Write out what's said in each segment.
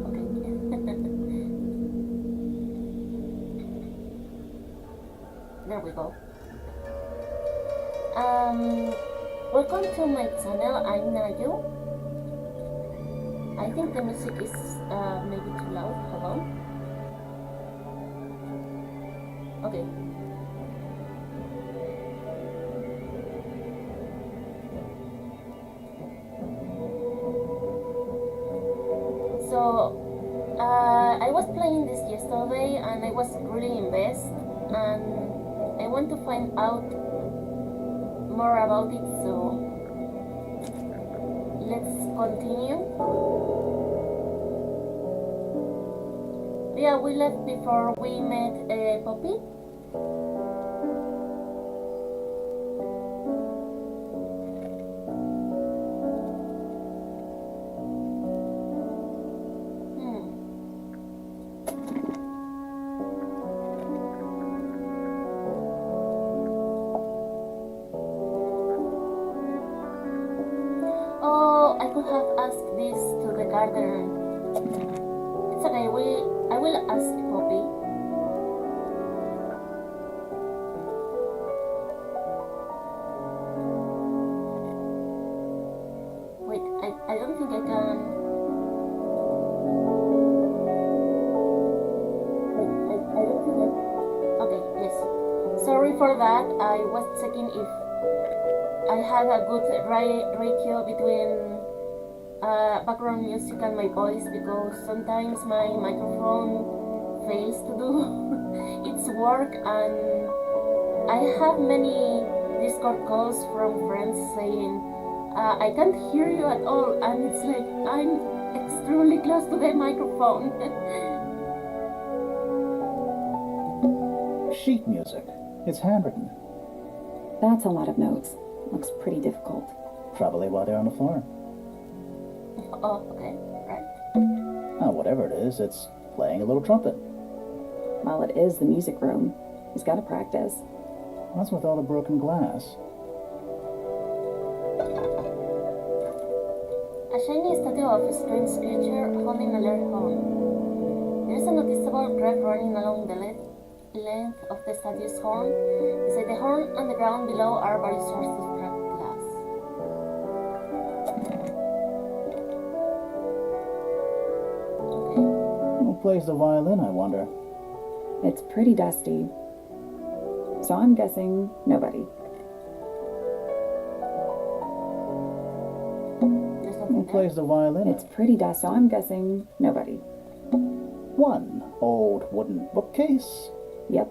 okay. There we go. Welcome to my channel. I'm Nayu. I think the music is maybe too loud. Hold on. Okay. So I was playing this yesterday and I was really invested, and I want to find out more about it, so let's continue. Yeah, we left before we met Poppy. Oh, I could have asked this to the gardener. It's okay, I will ask Poppy. Wait, I don't think I can. Wait, I don't think I. Okay, yes. Sorry for that. I was checking if I had a good ratio between background music and my voice, because sometimes my microphone fails to do its work, and I have many Discord calls from friends saying I can't hear you at all, and it's like I'm extremely close to the microphone. Sheet music. It's handwritten. That's a lot of notes. Looks pretty difficult. Probably while they're on the floor. Oh, okay, right. Oh, whatever it is, it's playing a little trumpet. Well, it is the music room. He's got to practice. What's with all the broken glass? A shiny statue of a strange creature holding a large horn. There is a noticeable crack running along the length of the statue's horn. Beside the horn and the ground below are various sources of cracked glass. Okay. Who plays the violin, I wonder? It's pretty dusty. So I'm guessing nobody. There's Who nothing there. plays the violin? It's pretty dusty, so I'm guessing nobody. 1 old wooden bookcase. Yep.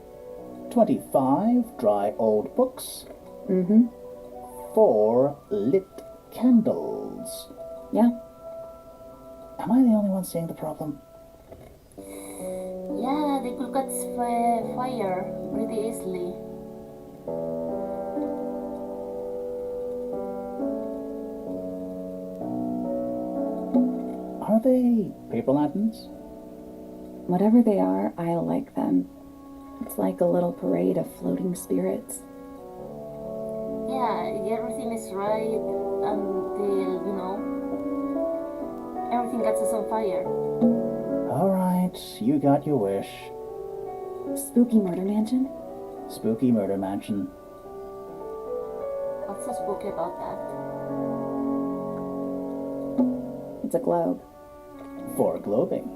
25 dry old books. Mm-hmm. 4 lit candles. Yeah. Am I the only one seeing the problem? Yeah, they could catch fire pretty easily. Are they paper lanterns? Whatever they are, I like them. It's like a little parade of floating spirits. Yeah, everything is right until, everything catches on fire. Alright, you got your wish. Spooky murder mansion? Spooky murder mansion. What's so spooky about that? It's a globe. For globing.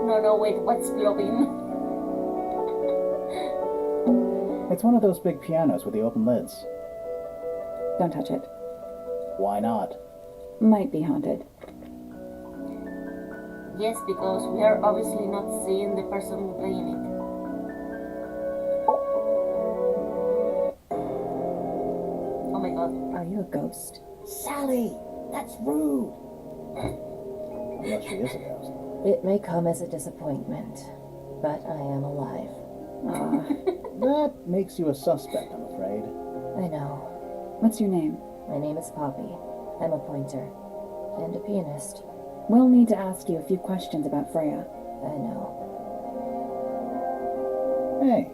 No, wait, what's glowing? It's one of those big pianos with the open lids. Don't touch it. Why not? Might be haunted. Yes, because we are obviously not seeing the person playing it. Oh my god. Are you a ghost? Sally! That's rude! Unless she is a ghost. It may come as a disappointment, but I am alive. That makes you a suspect, I'm afraid. I know. What's your name? My name is Poppy. I'm a pointer and a pianist. We'll need to ask you a few questions about Freya. I know. Hey,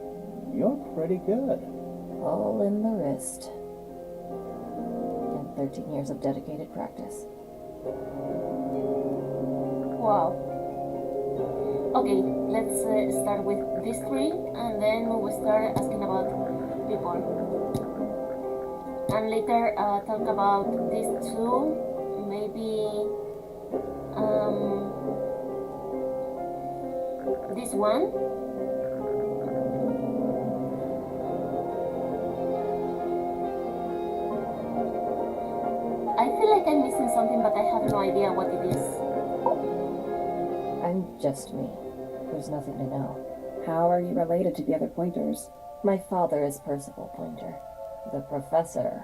you're pretty good. All in the wrist. And 13 years of dedicated practice. Wow. Okay, let's start with these three, and then we will start asking about people. And later talk about these two, maybe this one. I feel like I'm missing something, but I have no idea what it is. I'm just me. There's nothing to know. How are you related to the other pointers? My father is Percival Pointer. The professor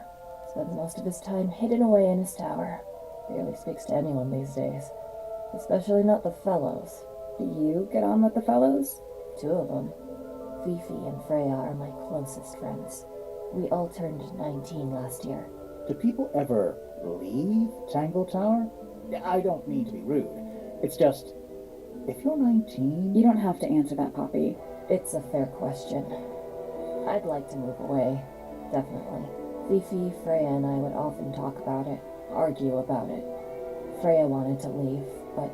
spends most of his time hidden away in his tower. Barely speaks to anyone these days. Especially not the fellows. Do you get on with the fellows? Two of them. Fifi and Freya are my closest friends. We all turned 19 last year. Do people ever leave Tangle Tower? I don't mean to be rude. It's just, if you're 19... You don't have to answer that, Poppy. It's a fair question. I'd like to move away. Definitely. Fifi, Freya, and I would often talk about it, argue about it. Freya wanted to leave, but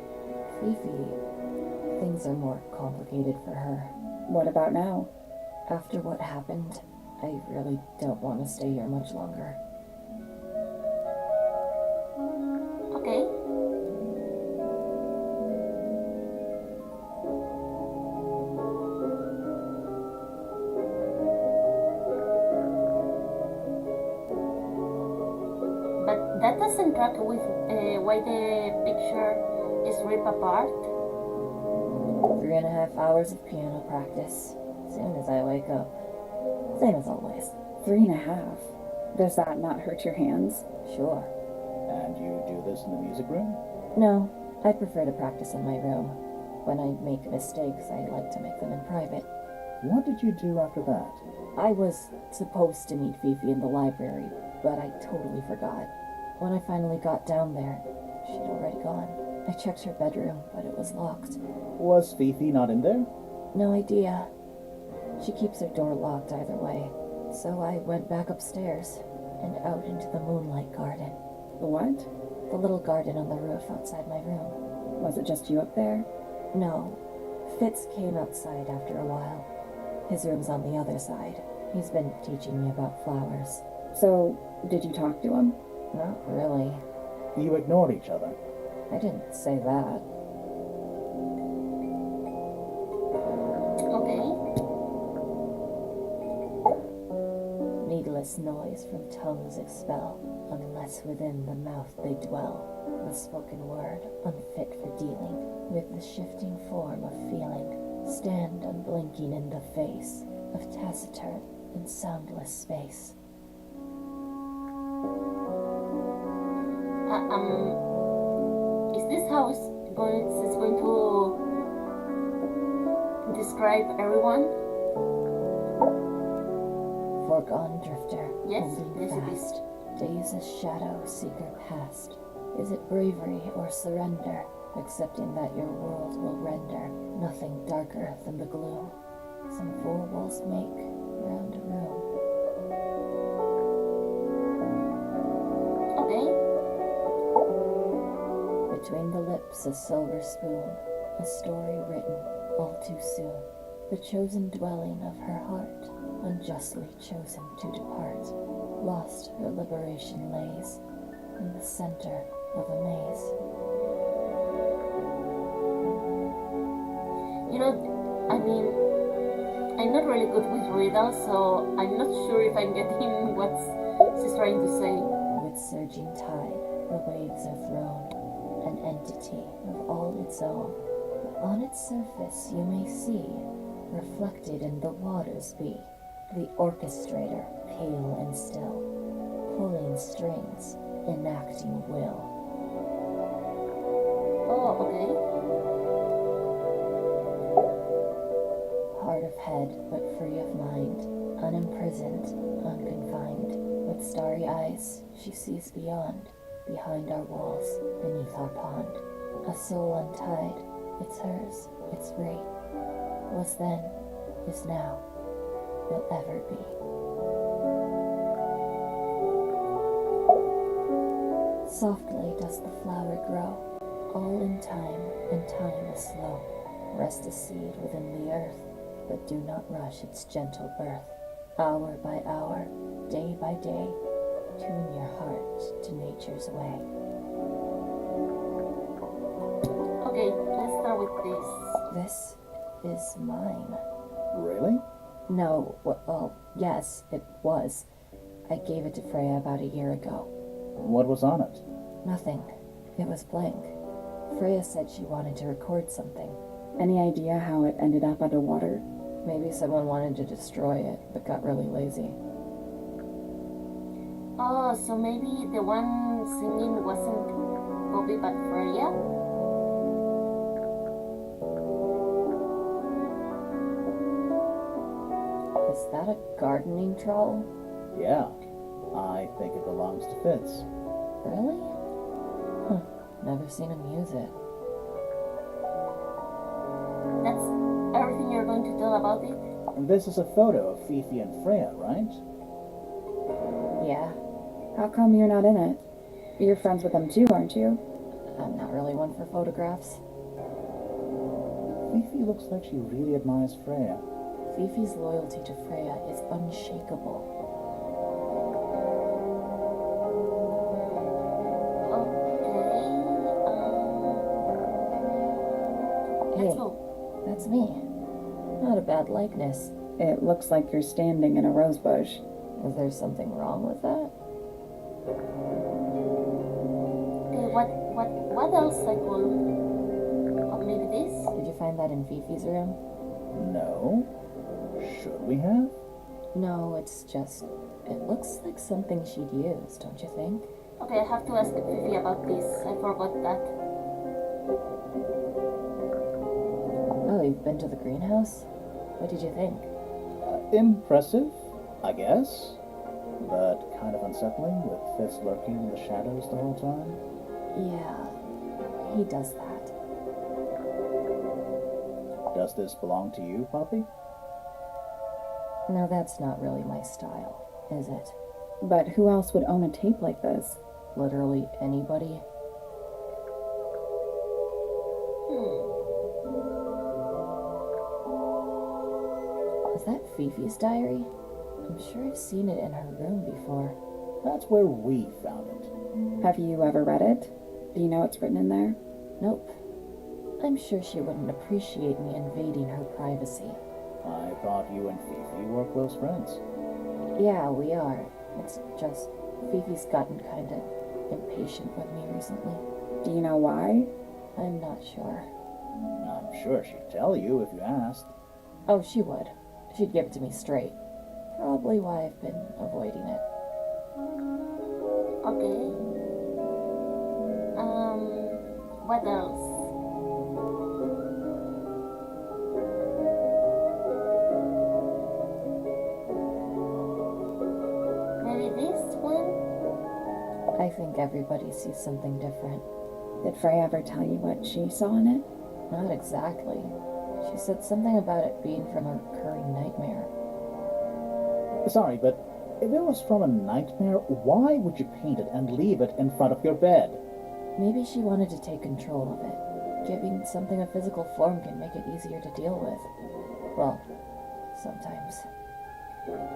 Fifi, things are more complicated for her. What about now? After what happened, I really don't want to stay here much longer. Okay. But that doesn't track with why the picture is ripped apart. 3.5 hours of piano practice. Soon as I wake up. Same as always. 3.5. Does that not hurt your hands? Sure. And you do this in the music room? No, I prefer to practice in my room. When I make mistakes, I like to make them in private. What did you do after that? I was supposed to meet Fifi in the library, but I totally forgot. When I finally got down there, she'd already gone. I checked her bedroom, but it was locked. Was Fifi not in there? No idea. She keeps her door locked either way. So I went back upstairs and out into the moonlight garden. The what? The little garden on the roof outside my room. Was it just you up there? No. Fitz came outside after a while. His room's on the other side. He's been teaching me about flowers. So, did you talk to him? Not really. You ignored each other. I didn't say that. Okay. Needless noise from tongues expel, unless within the mouth they dwell. The spoken word, unfit for dealing with the shifting form of feeling, stand unblinking in the face of taciturn and soundless space. Is this how it's going to describe everyone? Foregone drifter, Yes, holding yes it fast. Days a shadow seeker past. Is it bravery or surrender, accepting that your world will render nothing darker than the gloom some four walls make round a room? Okay. Between the lips a silver spoon, a story written all too soon. The chosen dwelling of her heart, unjustly chosen to depart. Lost her liberation lays in the center of a maze. You know, I mean, I'm not really good with riddles, so I'm not sure if I'm getting what she's trying to say. With surging tide, the waves are thrown, an entity of all its own. But on its surface you may see, reflected in the waters be, the orchestrator, pale and still, pulling strings, enacting will. Oh, okay. Hard of head, but free of mind, unimprisoned, unconfined. With starry eyes, she sees beyond, behind our walls, beneath our pond. A soul untied, it's hers, it's free. Was then, is now, will ever be. Softly does the flower grow, All in time, and time is slow. Rest a seed within the earth, but do not rush its gentle birth. Hour by hour, day by day, tune your heart to nature's way. Okay, let's start with this. This is mine. Really? No, well, yes, it was. I gave it to Freya about a year ago. What was on it? Nothing. It was blank. Freya said she wanted to record something. Any idea how it ended up underwater? Maybe someone wanted to destroy it, but got really lazy. Oh, so maybe the one singing wasn't Bobby but Freya? Is that a gardening trowel? Yeah. I think it belongs to Fitz. Really? Huh. Never seen him use it. That's everything you're going to tell about it? And this is a photo of Fifi and Freya, right? Yeah, How come you're not in it? You're friends with them too, aren't you? I'm not really one for photographs. Fifi looks like she really admires Freya. Fifi's loyalty to Freya is unshakable. Okay, Hey, let's go. that's me. Not a bad likeness. It looks like you're standing in a rose bush. Is there something wrong with that? Okay, what else I could? Oh, maybe this? Did you find that in Fifi's room? No. Should we have? No, it's just... It looks like something she'd use, don't you think? Okay, I have to ask Fifi about this. I forgot that. Oh, you've been to the greenhouse? What did you think? Impressive, I guess. But kind of unsettling with Fitz lurking in the shadows the whole time. Yeah, he does that. Does this belong to you, Poppy? No, that's not really my style, is it? But who else would own a tape like this? Literally anybody? Is that Fifi's diary? I'm sure I've seen it in her room before. That's where we found it. Have you ever read it? Do you know what's written in there? Nope. I'm sure she wouldn't appreciate me invading her privacy. I thought you and Fifi were close friends. Yeah, we are. It's just Fifi's gotten kind of impatient with me recently. Do you know why? I'm not sure. I'm sure she'd tell you if you asked. Oh, she would. She'd give it to me straight. Probably why I've been avoiding it. Okay. What else? Maybe this one? I think everybody sees something different. Did Freya ever tell you what she saw in it? Not exactly. She said something about it being from a recurring nightmare. Sorry, but if it was from a nightmare, why would you paint it and leave it in front of your bed? Maybe she wanted to take control of it. Giving something a physical form can make it easier to deal with. Well, sometimes.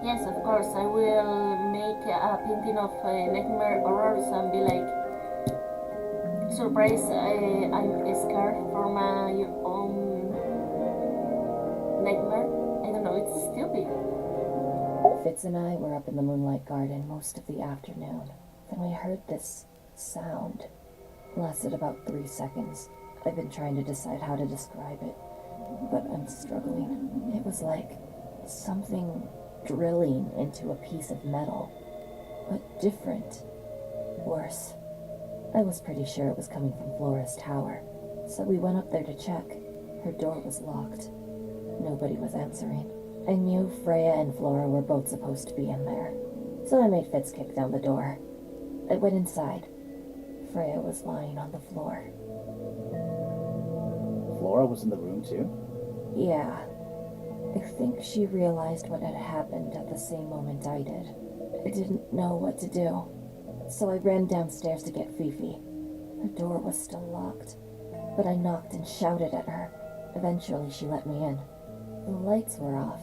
Yes, of course. I will make a painting of nightmare horrors and be like, surprise, I'm scared from your own nightmare. I don't know, it's stupid. Fitz and I were up in the moonlight garden most of the afternoon. Then we heard this sound. Lasted about 3 seconds. I've been trying to decide how to describe it, but I'm struggling. It was like something drilling into a piece of metal, but different. Worse. I was pretty sure it was coming from Flora's tower, so we went up there to check. Her door was locked. Nobody was answering. I knew Freya and Flora were both supposed to be in there, so I made Fitz kick down the door. I went inside. Freya was lying on the floor. Flora was in the room too? Yeah. I think she realized what had happened at the same moment I did. I didn't know what to do, so I ran downstairs to get Fifi. Her door was still locked. but I knocked and shouted at her. Eventually, she let me in. The lights were off,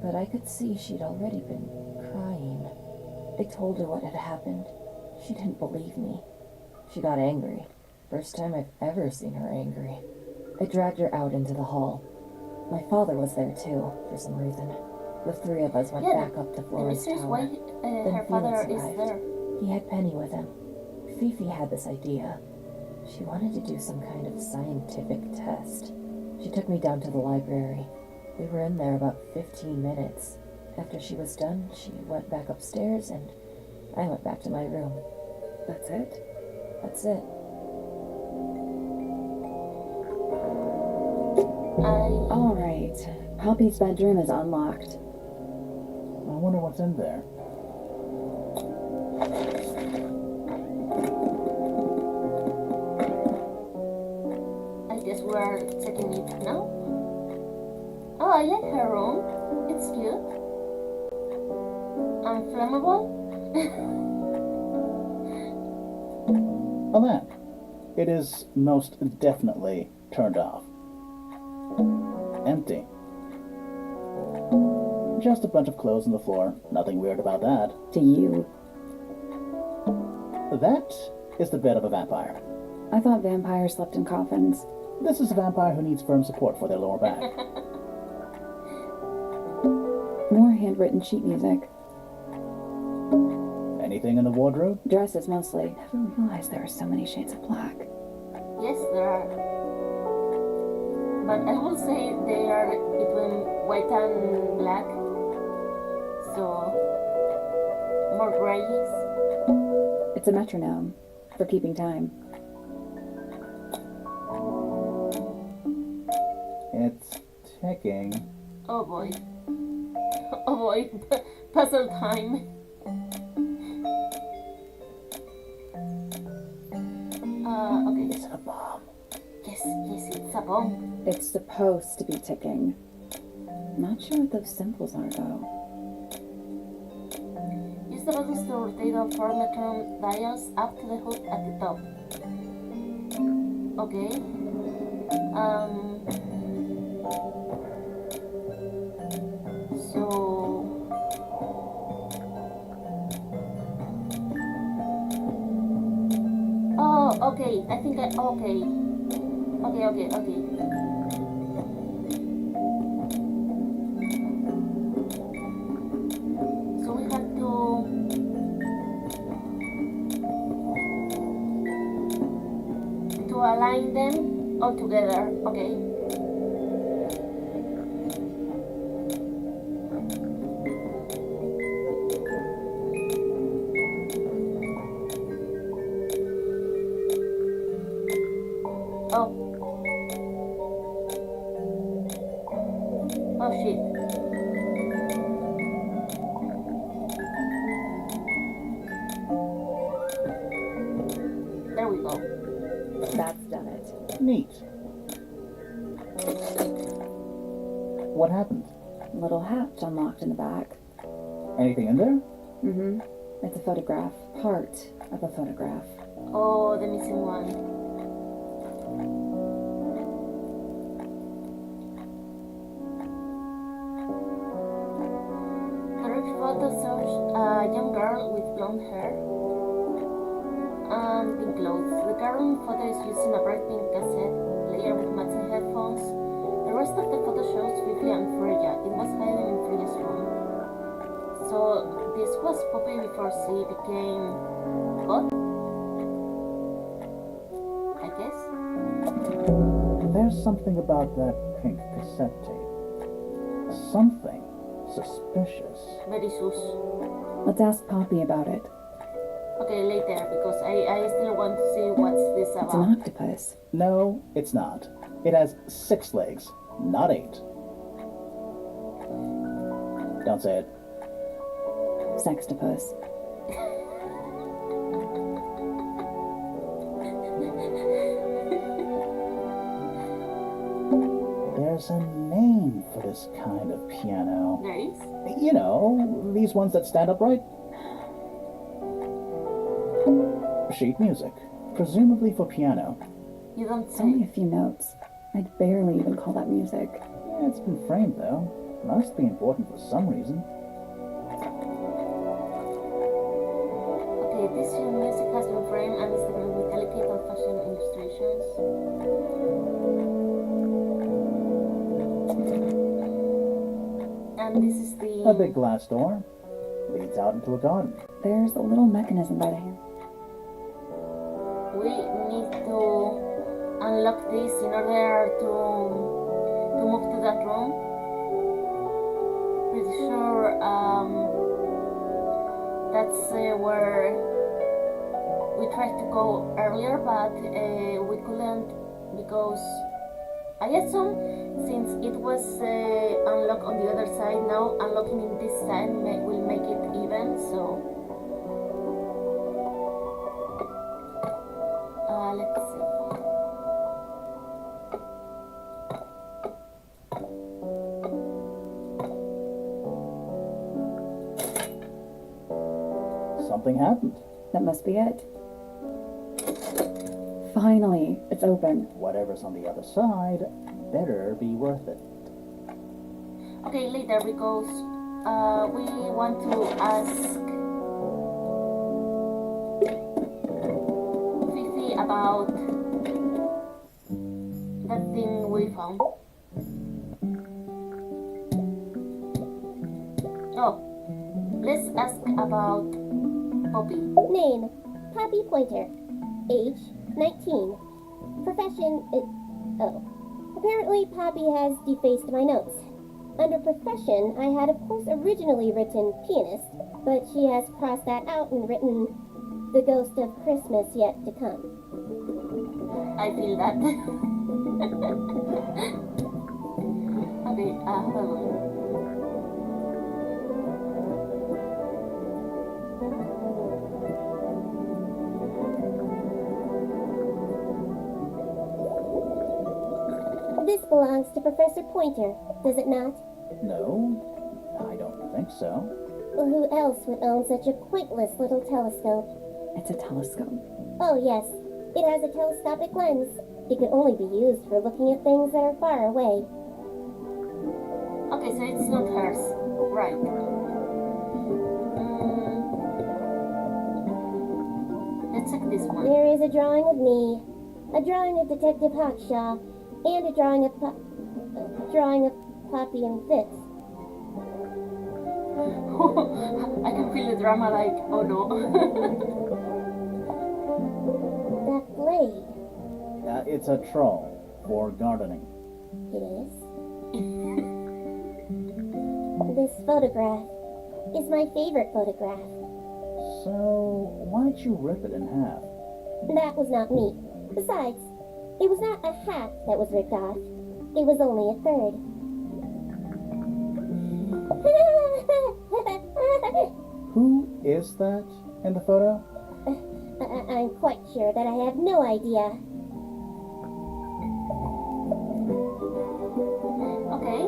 but I could see she'd already been crying. I told her what had happened. She didn't believe me. She got angry. First time I've ever seen her angry. I dragged her out into the hall. My father was there too, for some reason. The three of us went back up to The Flora's mystery is tower. why Then her father Felix is arrived. there. He had Penny with him. Fifi had this idea. She wanted to do some kind of scientific test. She took me down to the library. We were in there about 15 minutes. After she was done, she went back upstairs and I went back to my room. That's it? That's it. All right. Poppy's bedroom is unlocked. I wonder what's in there. I guess we are checking it now. Oh, I like her room. It's cute. Unflammable. A lamp. It is most definitely turned off. Empty. Just a bunch of clothes on the floor. Nothing weird about that. To you. That is the bed of a vampire. I thought vampires slept in coffins. This is a vampire who needs firm support for their lower back. More handwritten sheet music. Anything in the wardrobe? Dresses mostly. Never realized there were so many shades of black. Yes, there are. But I will say they are between white and black. So, more grayish. It's a metronome for keeping time. It's ticking. Oh boy. Oh boy. Puzzle time. Okay. Is it a bomb? Yes, it's a bomb. It's supposed to be ticking. Not sure what those symbols are, though. Use the buttons to rotate all four metronome dials up to the hook at the top. Okay. So... Oh, okay. I think okay. Okay. So we have to align them all together. Okay. Oh shit. There we go. That's done it. Neat. What happened? Little hatch unlocked in the back. Anything in there? Mm-hmm. It's a photograph. Part of a photograph. Oh, the missing one. The rich photo shows a young girl with blonde hair and pink clothes. The girl in the photo is using a bright pink cassette player with matching headphones. The rest of the photo shows Fifi and Freya. It was hiding in Freya's room. So this was Poppy before she became God, I guess. There's something about that pink cassette tape. Something suspicious. Very sus. Let's ask Poppy about it. Okay, later, because I still want to see what's this It's an about. octopus. No, it's not. It has 6 legs, not 8. Don't say it. Sextopus. There's a name for this kind of piano. There is? You know, these ones that stand upright. Sheet music, presumably for piano. You don't It's only say. a few notes. I'd barely even call that music. Yeah, it's been framed, though. Must be important for some reason. Okay, this music has been framed and is decorated with delicate old-fashioned illustrations. And this is the... A big glass door leads out into a garden. There's a little mechanism by the hand. We need to unlock this in order to move to that room. Pretty sure that's where we tried to go earlier, but we couldn't because I assume since it was unlocked on the other side, now unlocking in this side will make it even. So let's see. Something happened. That must be it. Finally, it's open. Whatever's on the other side better be worth it. Okay, later because we want to ask Fifi about that thing we found. Oh, let's ask about Poppy. Name, Poppy Pointer. Age, 19. Profession, apparently Poppy has defaced my notes. Under profession, I had of course originally written pianist, but she has crossed that out and written the ghost of Christmas yet to come. I feel that. Okay, hold on. This belongs to Professor Pointer, does it not? No, I don't think so. Well, who else would own such a pointless little telescope? It's a telescope. Oh yes, it has a telescopic lens. It could only be used for looking at things that are far away. Okay, so it's not hers. Right. Let's check this one. There is a drawing of me, a drawing of Detective Hawkshaw, and a drawing of Poppy and Fitz. I can feel the drama like, oh no. That blade, It's a troll for gardening. it is. This photograph is my favorite photograph. So, why'd you rip it in half? That was not me. Besides, it was not a half that was ripped off. It was only a third. Who is that in the photo? I'm quite sure that I have no idea. Okay.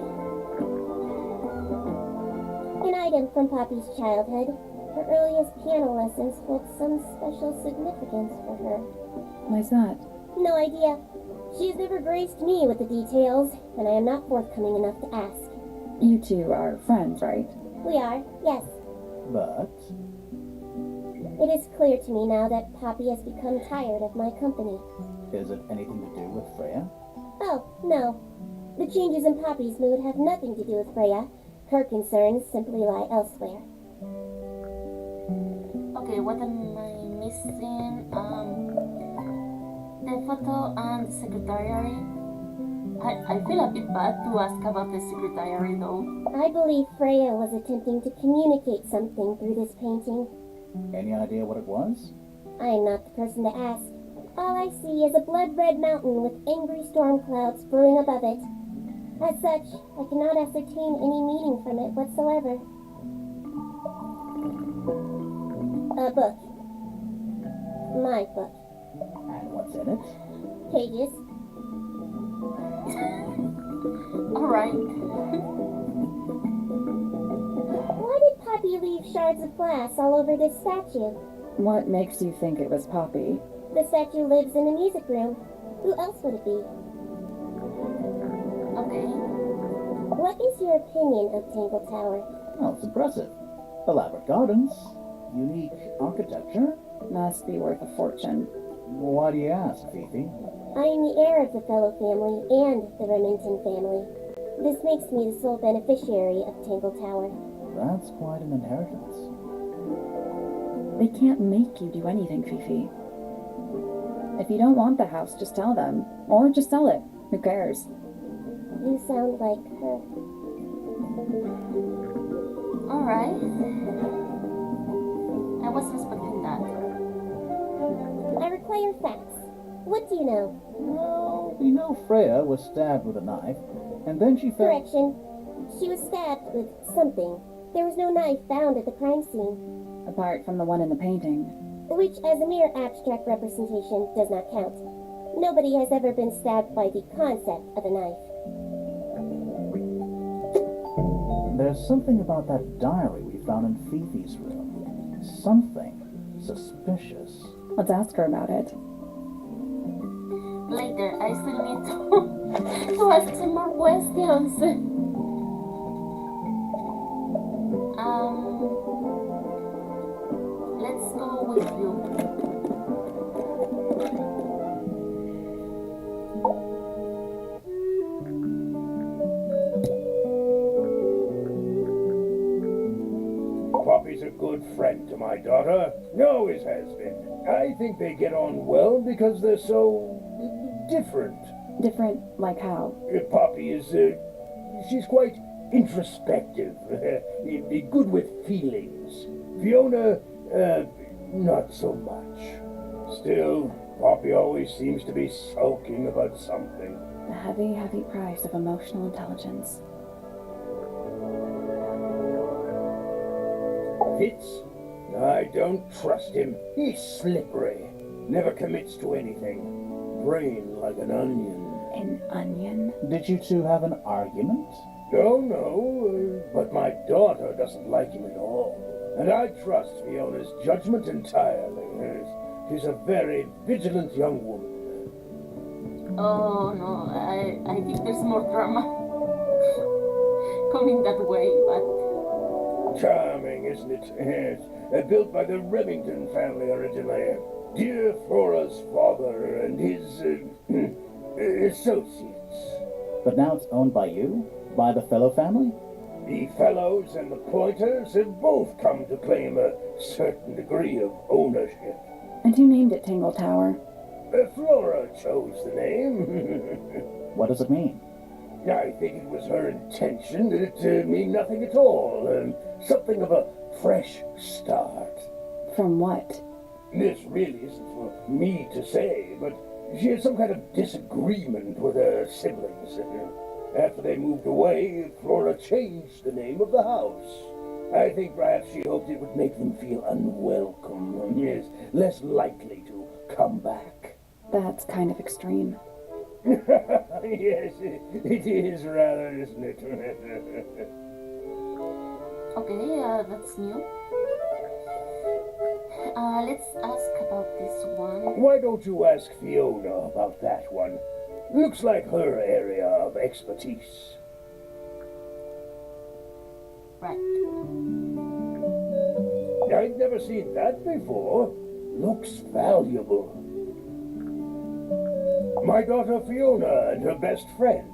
An item from Poppy's childhood. Her earliest piano lessons hold some special significance for her. Why's that? No idea. She has never graced me with the details, and I am not forthcoming enough to ask. You two are friends, right? We are, yes. But It is clear to me now that Poppy has become tired of my company. is it anything to do with Freya? Oh, no. The changes in Poppy's mood have nothing to do with Freya. Her concerns simply lie elsewhere. Okay, what am I missing? The photo and the secretary. I feel a bit bad to ask about the secretary though. I believe Freya was attempting to communicate something through this painting. Any idea what it was? I am not the person to ask. All I see is a blood-red mountain with angry storm clouds brewing above it. As such, I cannot ascertain any meaning from it whatsoever. A book. My book. And what's in it? Pages. Alright. Why did Poppy leave shards of glass all over this statue? What makes you think it was Poppy? The statue lives in the music room. Who else would it be? Okay. What is your opinion of Tangle Tower? Oh, it's impressive. Elaborate gardens, unique architecture. Must be worth a fortune. Why do you ask, Fifi? I am the heir of the Fellow family and the Remington family. This makes me the sole beneficiary of Tangle Tower. That's quite an inheritance. They can't make you do anything, Fifi. If you don't want the house, just tell them. Or just sell it. Who cares? You sound like her. Alright. I wasn't expecting that. I require facts. What do you know? Well, we know Freya was stabbed with a knife, and then she fell. Correction. She was stabbed with something. There was no knife found at the crime scene, Apart from the one in the painting. which as a mere abstract representation does not count. Nobody has ever been stabbed by the concept of a knife. There's something about that diary we found in Fifi's room. Something suspicious. Let's ask her about it. Later, I still need to ask some more questions. Let's go with you. Poppy's a good friend to my daughter. Always has been. I think they get on well because they're so different. Different, like how? Poppy is, she's quite introspective, good with feelings. Fiona, not so much. Still, Poppy always seems to be sulking about something. The heavy, heavy price of emotional intelligence. Fitz? I don't trust him. He's slippery. Never commits to anything. Brain like an onion. An onion? Did you two have an argument? Oh, no, but my daughter doesn't like him at all. And I trust Fiona's judgment entirely. She's a very vigilant young woman. Oh no, I think there's more drama coming that way, but Charming, isn't it? Yes. Built by the Remington family originally. Dear Flora's father and his associates. But now it's owned by you? By the Fellow family? The Fellows and the Pointers have both come to claim a certain degree of ownership. And who named it Tangle Tower? Flora chose the name. What does it mean? I think it was her intention that it mean nothing at all. Something of a fresh start. From what? This really isn't for me to say, but she had some kind of disagreement with her siblings. After they moved away, Flora changed the name of the house. I think perhaps she hoped it would make them feel unwelcome, yes, less likely to come back. That's kind of extreme. Yes, it is rather, isn't it? okay, that's new. Let's ask about this one. Why don't you ask Fiona about that one? Looks like her area of expertise. Right. I've never seen that before. Looks valuable. My daughter Fiona and her best friend.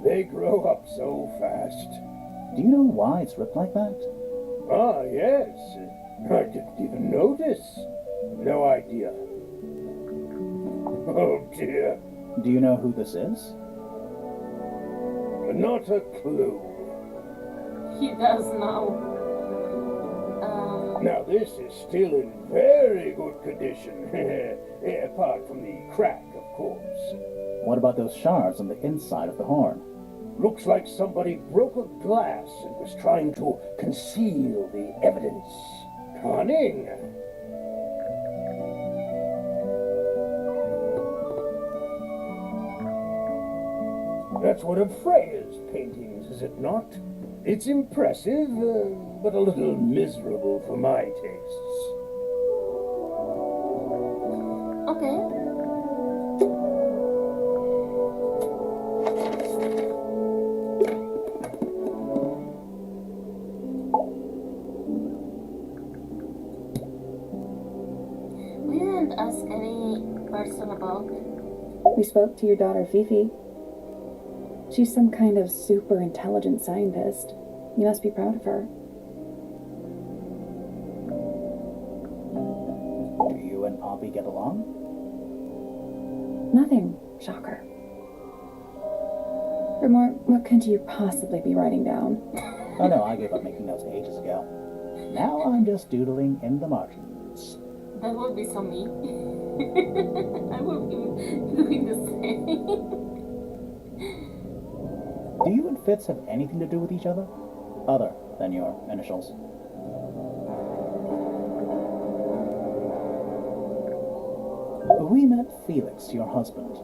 They grow up so fast. Do you know why it's ripped like that? Ah, yes. I didn't even notice. No idea. Oh, dear. Do you know who this is? Not a clue. He does now. Now, this is still in very good condition. Apart from the crack, of course. What about those shards on the inside of the horn? Looks like somebody broke a glass and was trying to conceal the evidence. Cunning. That's one of Freya's paintings, is it not? It's impressive, but a little miserable for my tastes. Okay. We spoke to your daughter Fifi. She's some kind of super intelligent scientist. You must be proud of her. Do you and Poppy get along? Nothing. Shocker. Grimoire, what could you possibly be writing down? Oh no, I gave up making notes ages ago. Now I'm just doodling in the margins. That would be so me. I would be doing the same. Do you and Fitz have anything to do with each other? Other than your initials? We met Felix, your husband.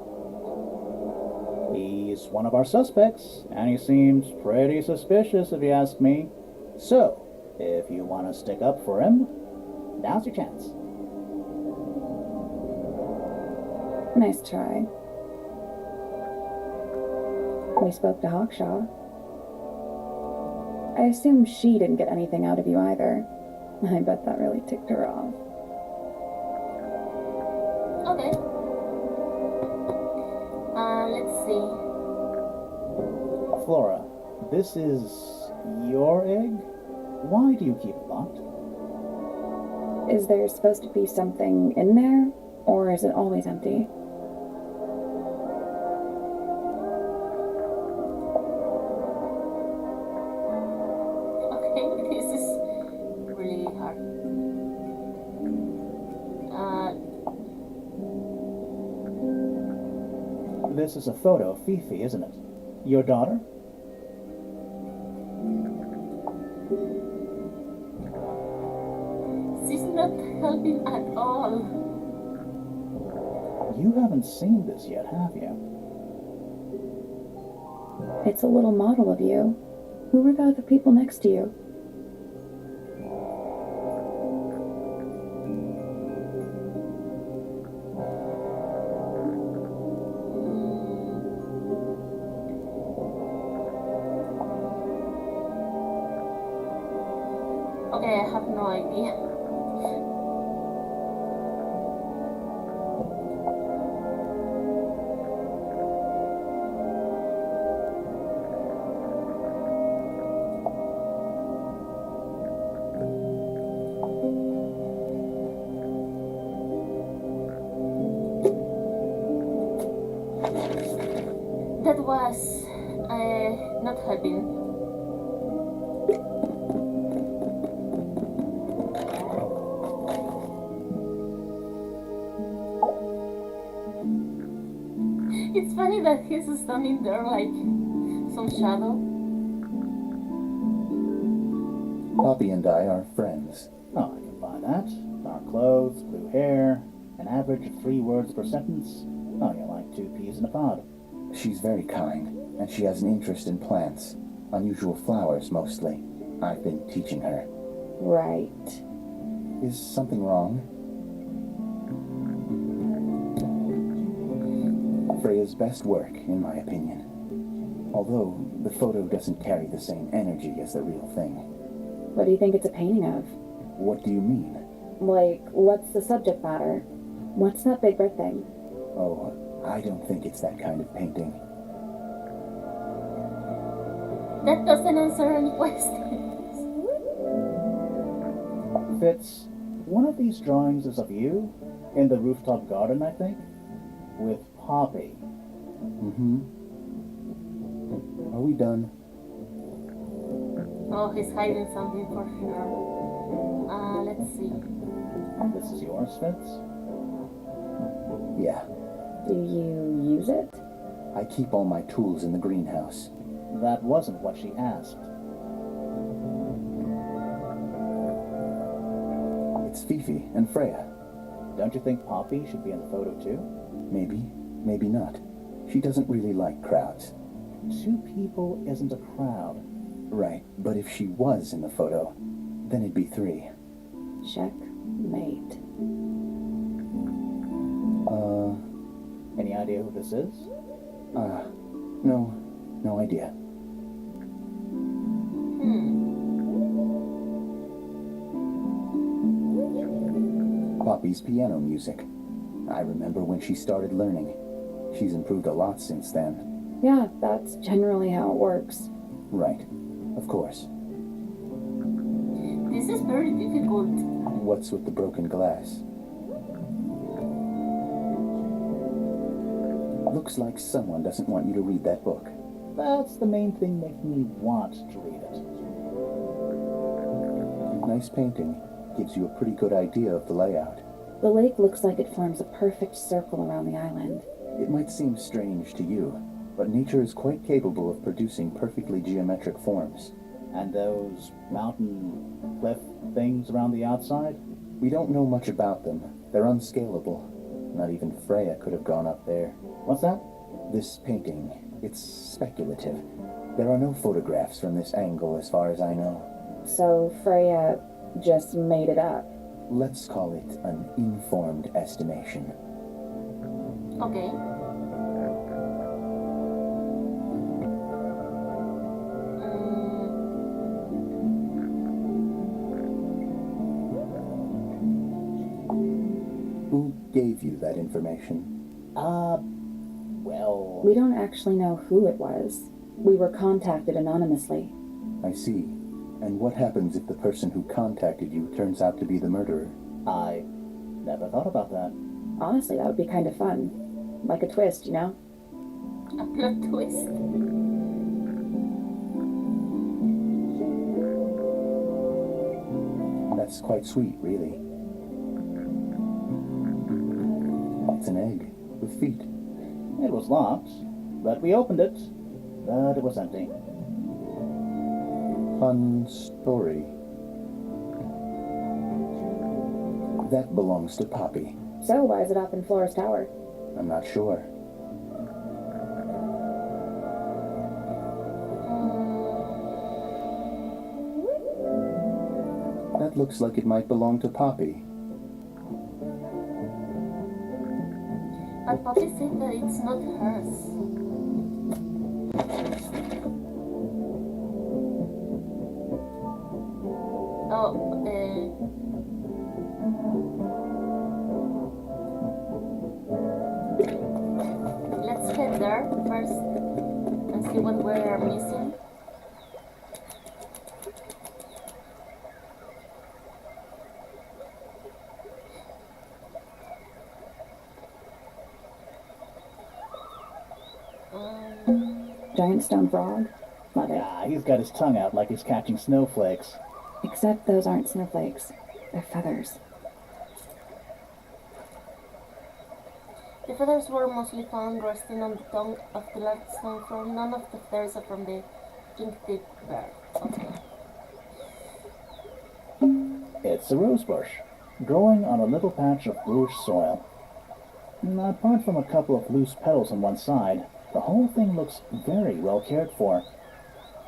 He's one of our suspects, and he seems pretty suspicious if you ask me. So, if you want to stick up for him, now's your chance. Nice try. We spoke to Hawkshaw. I assume she didn't get anything out of you either. I bet that really ticked her off. Okay. Let's see. Flora, this is your egg? Why do you keep it locked? Is there supposed to be something in there, or is it always empty? Okay, this is really hard. This is a photo of Fifi, isn't it? Your daughter? She's not helping at all. You haven't seen this yet, have you? It's a little model of you. Who were the other people next to you? Okay, I have no idea. That was not helping. It's funny that he's standing there like some shadow. Poppy and I are friends. Oh, I can buy that. Dark clothes, blue hair, an average of 3 words per sentence. Oh, you're like 2 peas in a pod. She's very kind, and she has an interest in plants. Unusual flowers, mostly. I've been teaching her. Right. Is something wrong? Freya's best work, in my opinion. Although the photo doesn't carry the same energy as the real thing. What do you think it's a painting of? What do you mean? Like, what's the subject matter? What's that big red thing? Oh, I don't think it's that kind of painting. That doesn't answer any questions. Fitz, one of these drawings is of you, in the rooftop garden, I think, with Poppy. Mm-hmm. Are we done? Oh, he's hiding something for sure. Let's see. This is yours, Fitz? Yeah. Do you use it? I keep all my tools in the greenhouse. That wasn't what she asked. It's Fifi and Freya. Don't you think Poppy should be in the photo too? Maybe, maybe not. She doesn't really like crowds. 2 people isn't a crowd. Right, but if she was in the photo, then it'd be 3. Checkmate. Any idea who this is? No idea. Poppy's piano music. I remember when she started learning. She's improved a lot since then. Yeah, that's generally how it works. Right. Of course. This is very difficult. What's with the broken glass? Looks like someone doesn't want you to read that book. That's the main thing making me want to read it. Nice painting. Gives you a pretty good idea of the layout. The lake looks like it forms a perfect circle around the island. It might seem strange to you, but nature is quite capable of producing perfectly geometric forms. And those mountain cliff things around the outside? We don't know much about them. They're unscalable. Not even Freya could have gone up there. What's that? This painting, it's speculative. There are no photographs from this angle as far as I know. So Freya just made it up. Let's call it an informed estimation. Okay. Who gave you that information? Well... We don't actually know who it was. We were contacted anonymously. I see. And what happens if the person who contacted you turns out to be the murderer? I never thought about that. Honestly, that would be kind of fun. Like a twist, you know? A plot twist. That's quite sweet, really. It's an egg with feet. It was locked, but we opened it, but it was empty. Fun story. That belongs to Poppy. So why is it up in Flora's tower? I'm not sure. That looks like it might belong to Poppy. But Poppy said that it's not hers. Oh, let's head there first and see what we're missing. Giant stone frog? Love it. Yeah, he's got his tongue out like he's catching snowflakes. Except those aren't snowflakes. They're feathers. The feathers were mostly found resting on the tongue of the large stone frog. None of the feathers are from the king-tip bird. Okay. It's a rose bush, growing on a little patch of bluish soil. Apart from a couple of loose petals on one side, the whole thing looks very well cared for.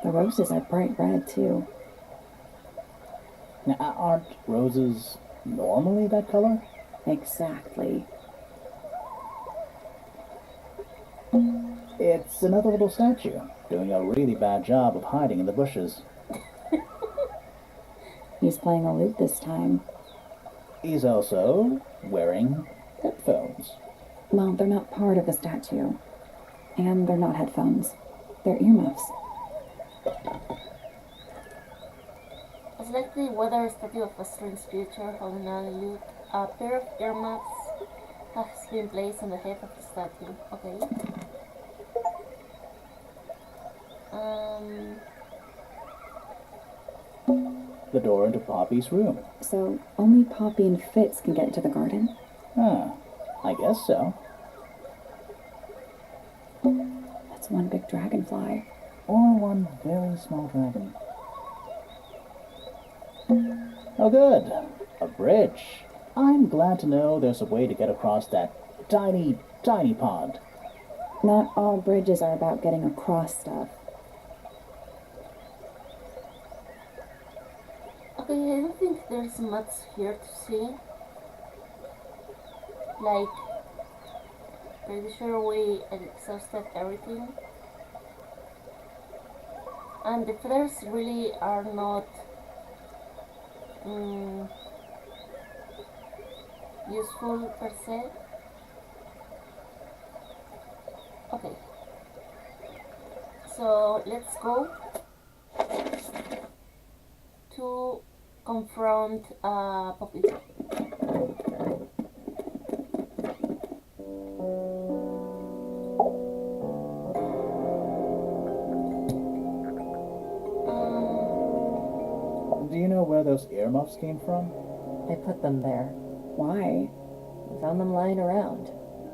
The roses are bright red, too. Now, aren't roses normally that color? Exactly. It's another little statue, doing a really bad job of hiding in the bushes. He's playing a lute this time. He's also wearing headphones. Well, they're not part of the statue. And they're not headphones. They're earmuffs. It's like the weather statue of a strange creature holding a lute. A pair of earmuffs has been placed on the head of the statue. Okay. The door into Poppy's room. So, only Poppy and Fitz can get into the garden? Huh, I guess so. That's one big dragonfly. Or one very small dragon. Oh good, a bridge. I'm glad to know there's a way to get across that tiny, tiny pond. Not all bridges are about getting across stuff. Okay, I don't think there's much here to see. Like, pretty sure we exhausted everything. And the feathers really are not useful per se. Okay. So let's go to confront Poppy. Do you know where those earmuffs came from? I put them there. Why? I found them lying around.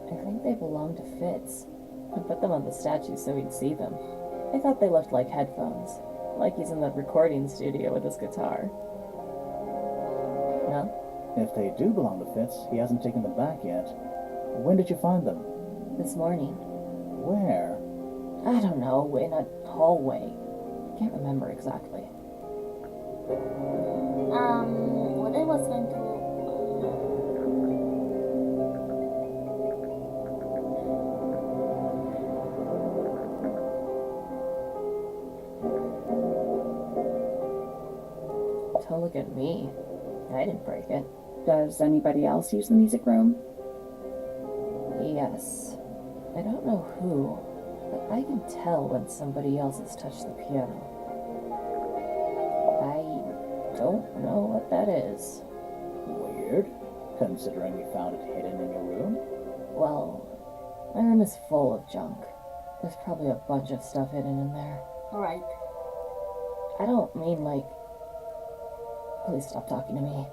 I think they belong to Fitz. I put them on the statue so he'd see them. I thought they looked like headphones, like he's in the recording studio with his guitar. No? If they do belong to Fitz, he hasn't taken them back yet. When did you find them? This morning. Where? I don't know, in a hallway. Can't remember exactly. What I was going to. Don't look at me. I didn't break it. Does anybody else use the music room? Yes. I don't know who, but I can tell when somebody else has touched the piano. I don't know what that is. Weird, considering we found it hidden in your room. Well, my room is full of junk. There's probably a bunch of stuff hidden in there. Right. I don't mean like... Please stop talking to me.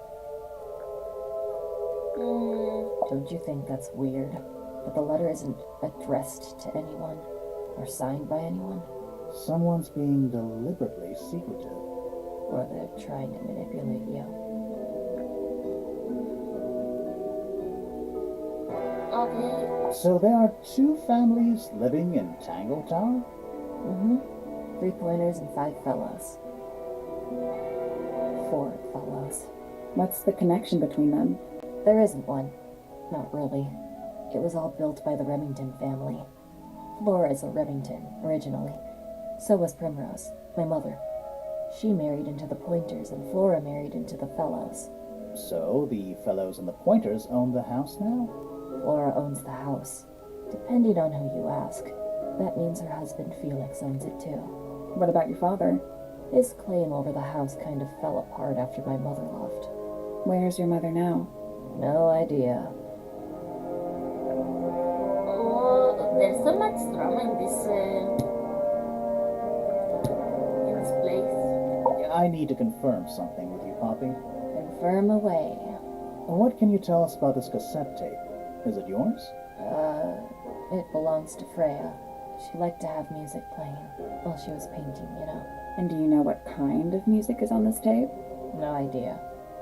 Don't you think that's weird? That the letter isn't addressed to anyone or signed by anyone? Someone's being deliberately secretive. Or they're trying to manipulate you. Okay. So there are two families living in Tangle Tower? Mm-hmm. 3 pointers and 5 fellows. 4 fellows. What's the connection between them? There isn't one. Not really. It was all built by the Remington family. Flora is a Remington, originally. So was Primrose, my mother. She married into the Pointers, and Flora married into the Fellows. So the Fellows and the Pointers own the house now? Flora owns the house. Depending on who you ask, that means her husband Felix owns it too. What about your father? His claim over the house kind of fell apart after my mother left. Where's your mother now? No idea. Oh, there's so much drama in this place. I need to confirm something with you, Poppy. Confirm away. What can you tell us about this cassette tape? Is it yours? It belongs to Freya. She liked to have music playing while she was painting, you know. And do you know what kind of music is on this tape? No idea.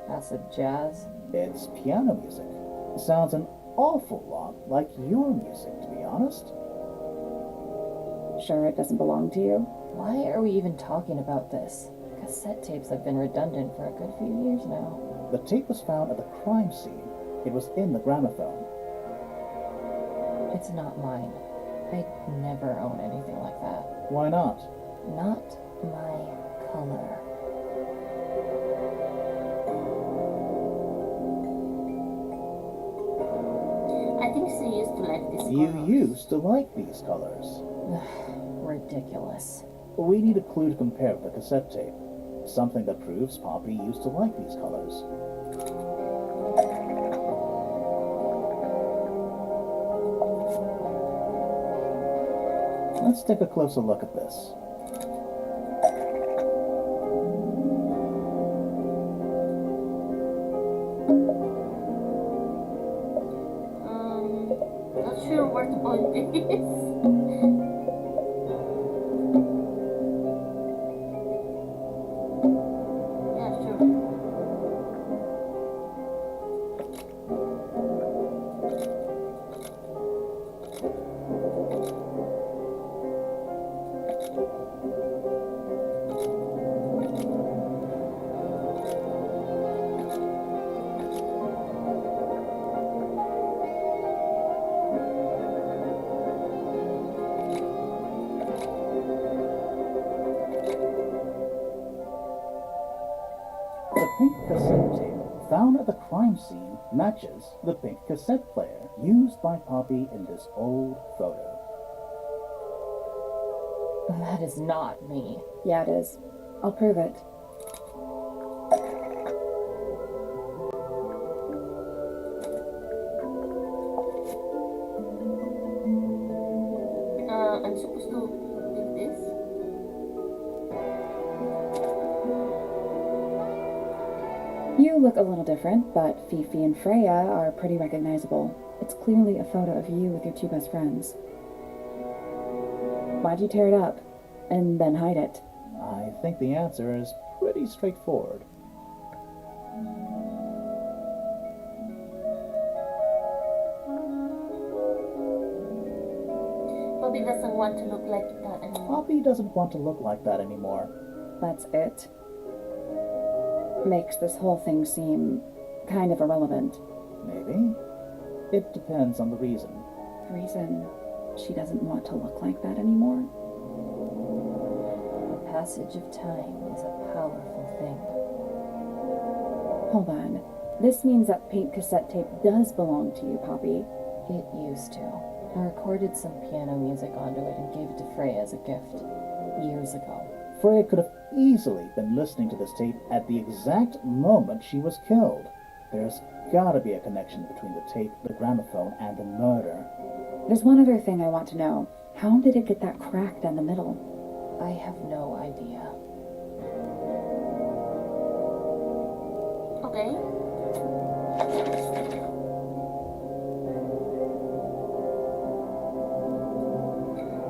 Acid jazz? It's piano music. Sounds an awful lot like your music, to be honest. Sure it doesn't belong to you? Why are we even talking about this? Cassette tapes have been redundant for a good few years now. The tape was found at the crime scene. It was in the gramophone. It's not mine. I'd never own anything like that. Why not? Not my color. I think she used to like this. You colors. used to like these colors. Ridiculous. We need a clue to compare with the cassette tape. Something that proves Poppy used to like these colors. Let's take a closer look at this. Not sure where to point this. Yeah, sure. The pink cassette tape found at the crime scene matches the pink cassette player used by Poppy in this old photo. That is not me. Yeah, it is. I'll prove it. I'm supposed to pick this? You look a little different, but Fifi and Freya are pretty recognizable. It's clearly a photo of you with your two best friends. Why'd you tear it up and then hide it? I think the answer is pretty straightforward. Bobby doesn't want to look like that anymore. Poppy doesn't want to look like that anymore. That's it. Makes this whole thing seem kind of irrelevant. Maybe. It depends on the reason. The reason she doesn't want to look like that anymore? The passage of time is a powerful thing. Hold on. This means that pink cassette tape does belong to you, Poppy. It used to. I recorded some piano music onto it and gave it to Freya as a gift. Years ago. Freya could have easily been listening to this tape at the exact moment she was killed. There's gotta be a connection between the tape, the gramophone, and the murder. There's one other thing I want to know. How did it get that crack down the middle? I have no idea. Okay.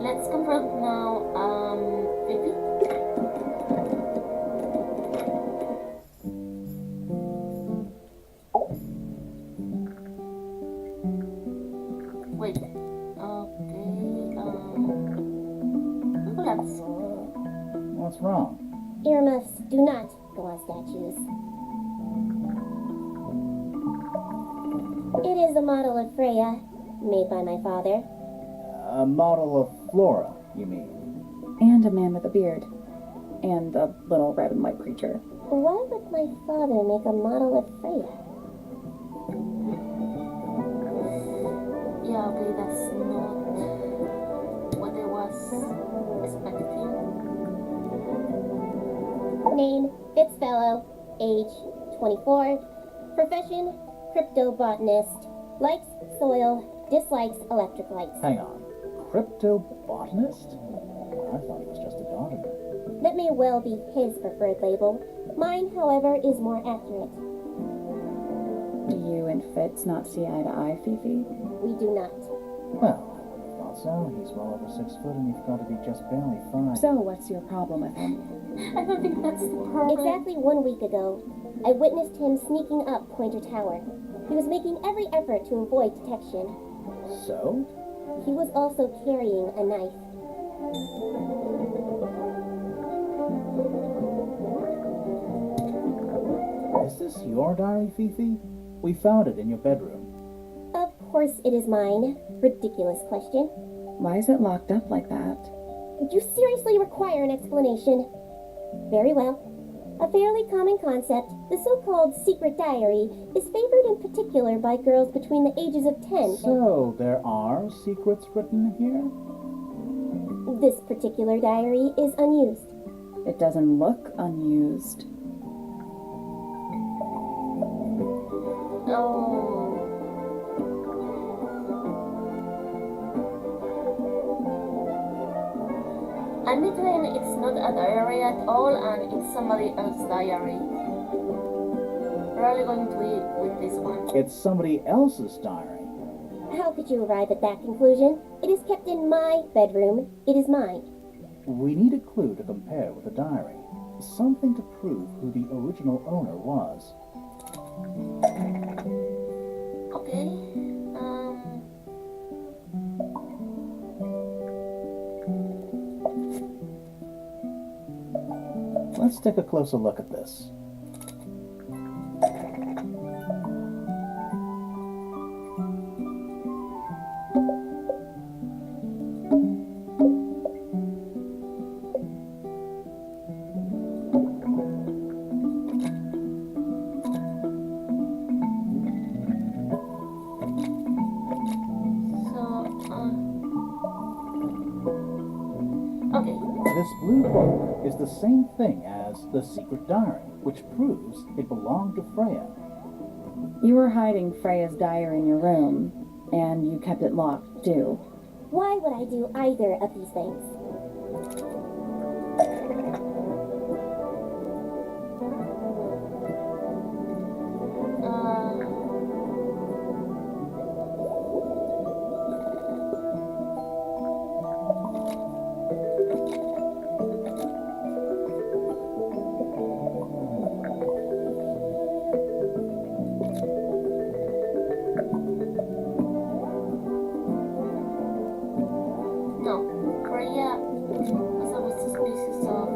Let's confront now, Vivi. Wait. Okay. Ambulance. What's wrong? Earmuffs do not go on statues. It is a model of Freya, made by my father. A model of Flora, you mean? And a man with a beard. And a little red and white creature. Why would my father make a model of Freya? Yeah, okay, that's not what I was expecting. Name, Fitzfellow. Age, 24. Profession, cryptobotanist. Likes soil, dislikes electric lights. Hang on. Cryptobotanist? I thought he was just a gardener. That may well be his preferred label. Mine, however, is more accurate. Do you and Fitz not see eye to eye, Fifi? We do not. Well, I wouldn't have thought so. He's well over 6 foot and you've got to be just barely 5. So what's your problem with him? I don't think that's the problem. Exactly 1 week ago, I witnessed him sneaking up Pointer Tower. He was making every effort to avoid detection. So? He was also carrying a knife. Is this your diary, Fifi? We found it in your bedroom. Of course it is mine. Ridiculous question. Why is it locked up like that? You seriously require an explanation. Very well. A fairly common concept, the so-called secret diary is favored in particular by girls between the ages of 10 So, there are secrets written here? This particular diary is unused. It doesn't look unused. Oh. And between it's not a diary at all and it's somebody else's diary. Probably going to be with this one. It's somebody else's diary. How could you arrive at that conclusion? It is kept in my bedroom. It is mine. We need a clue to compare with the diary. Something to prove who the original owner was. Okay. Let's take a closer look at this. Okay. This blue book is the same thing as the secret diary, which proves it belonged to Freya. You were hiding Freya's diary in your room, and you kept it locked, too. Why would I do either of these things? No, Freya was always suspicious of.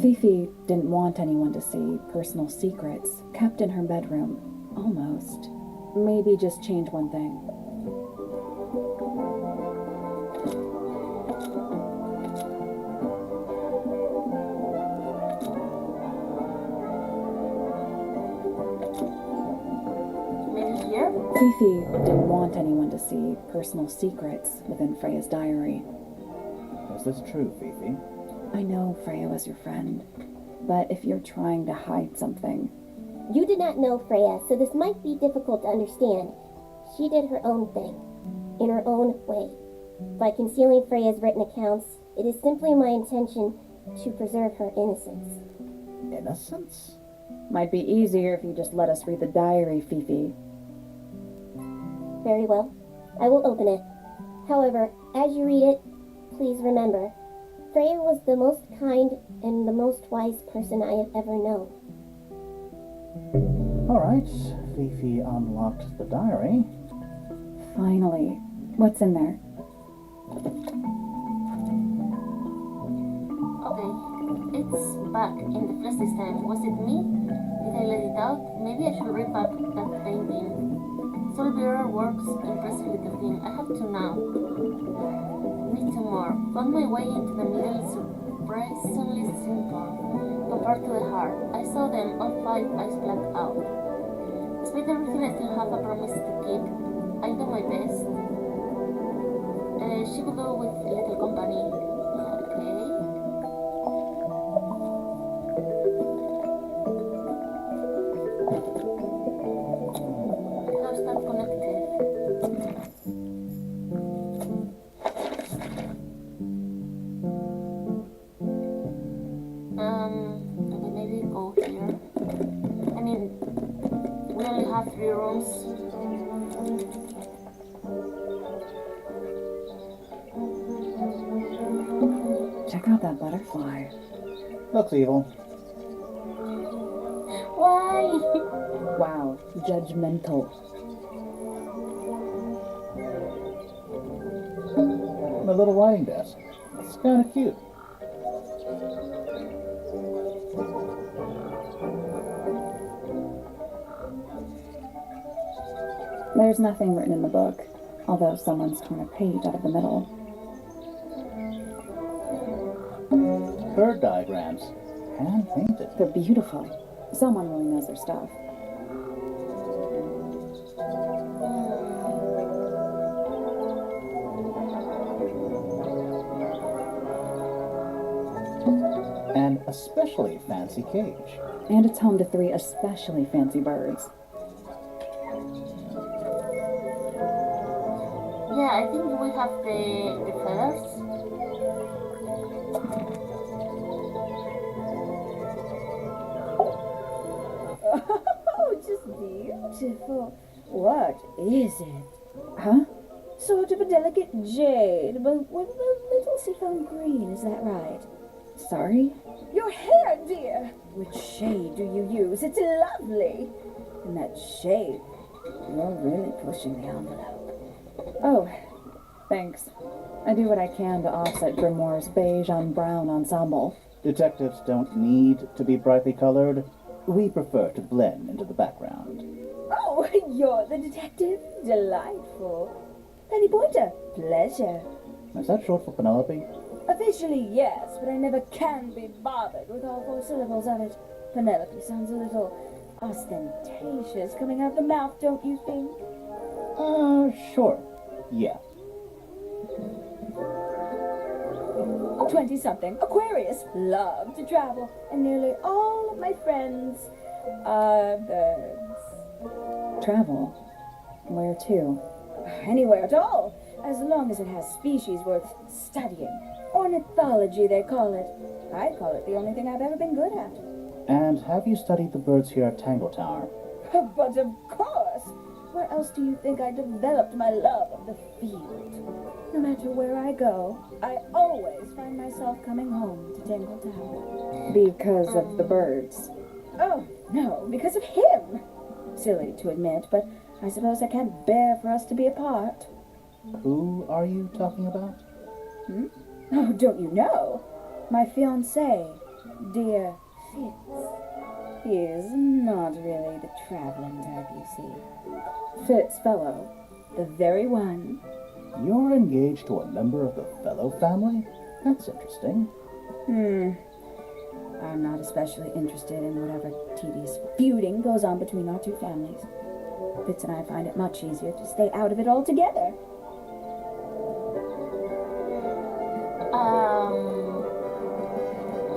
Fifi didn't want anyone to see personal secrets kept in her bedroom. Almost. Maybe just change one thing. Maybe here? Fifi didn't want anyone to see personal secrets within Freya's diary. Is this true, Fifi? I know Freya was your friend, but if you're trying to hide something, You did not know Freya, so this might be difficult to understand. She did her own thing, in her own way. By concealing Freya's written accounts, it is simply my intention to preserve her innocence. Innocence? might be easier if you just let us read the diary, Fifi. Very well. I will open it. However, as you read it, please remember, Freya was the most kind and the most wise person I have ever known. All right, Fifi unlocked the diary. Finally. What's in there? Okay, it's back in the flash this time. Was it me? Did I let it out? Maybe I should rip up that painting. Solvira works impressively the thing. I have to now. Need two more. Found my way into the middle, surprisingly simple compared to the heart. I saw them, all 5 eyes black out. Despite everything, I still have a promise to keep. I do my best. She could go with a little company. Okay. How's that connected? Okay, maybe go here. I mean, we only have 3 rooms. Check out that butterfly. Looks evil. Why? Wow, judgmental. The little writing desk. It's kind of cute. There's nothing written in the book, although someone's torn a page out of the middle. Bird diagrams. Hand painted. They're beautiful. Someone really knows their stuff. And especially fancy cage. And it's home to 3 especially fancy birds. Yeah, I think we have the feathers. Oh, just beautiful. What is it? Huh? sort of a delicate jade, but with a little seafoam green, is that right? Sorry? Your hair, dear! Which shade do you use? It's lovely! And that shade, you're really pushing the envelope. Oh, thanks. I do what I can to offset Grimoire's beige on brown ensemble. Detectives don't need to be brightly colored. We prefer to blend into the background. Oh, you're the detective? Delightful. Penny Pointer, pleasure. Is that short for Penelope? Officially, yes, but I never can be bothered with all 4 syllables of it. Penelope sounds a little ostentatious coming out the mouth, don't you think? Sure. Yeah. 20-something, Aquarius, love to travel, and nearly all of my friends are birds. Travel? Where to? Anywhere at all, as long as it has species worth studying. Ornithology, they call it. I call it the only thing I've ever been good at. And have you studied the birds here at Tangle Tower? But of course! Where else do you think I developed my love of the field? No matter where I go, I always find myself coming home to Tangle Tower. Because of the birds? Oh, no, because of him! Silly to admit, but I suppose I can't bear for us to be apart. Who are you talking about? Oh, don't you know? My fiancé, dear Fitz. He is not really the traveling type, you see. Fitz Fellow, the very one. You're engaged to a member of the Fellow family? That's interesting. I'm not especially interested in whatever tedious feuding goes on between our two families. Fitz and I find it much easier to stay out of it altogether.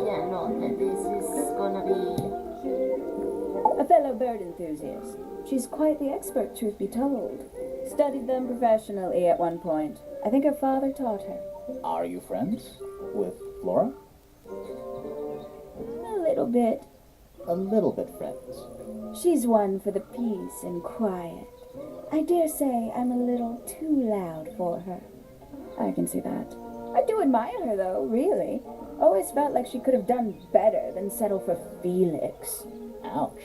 Yeah, no, this is gonna be... A fellow bird enthusiast. She's quite the expert, truth be told. Studied them professionally at one point. I think her father taught her. Are you friends with Flora? A little bit. A little bit friends. She's one for the peace and quiet. I dare say I'm a little too loud for her. I can see that. I do admire her, though, really. Always felt like she could have done better than settle for Felix. Ouch.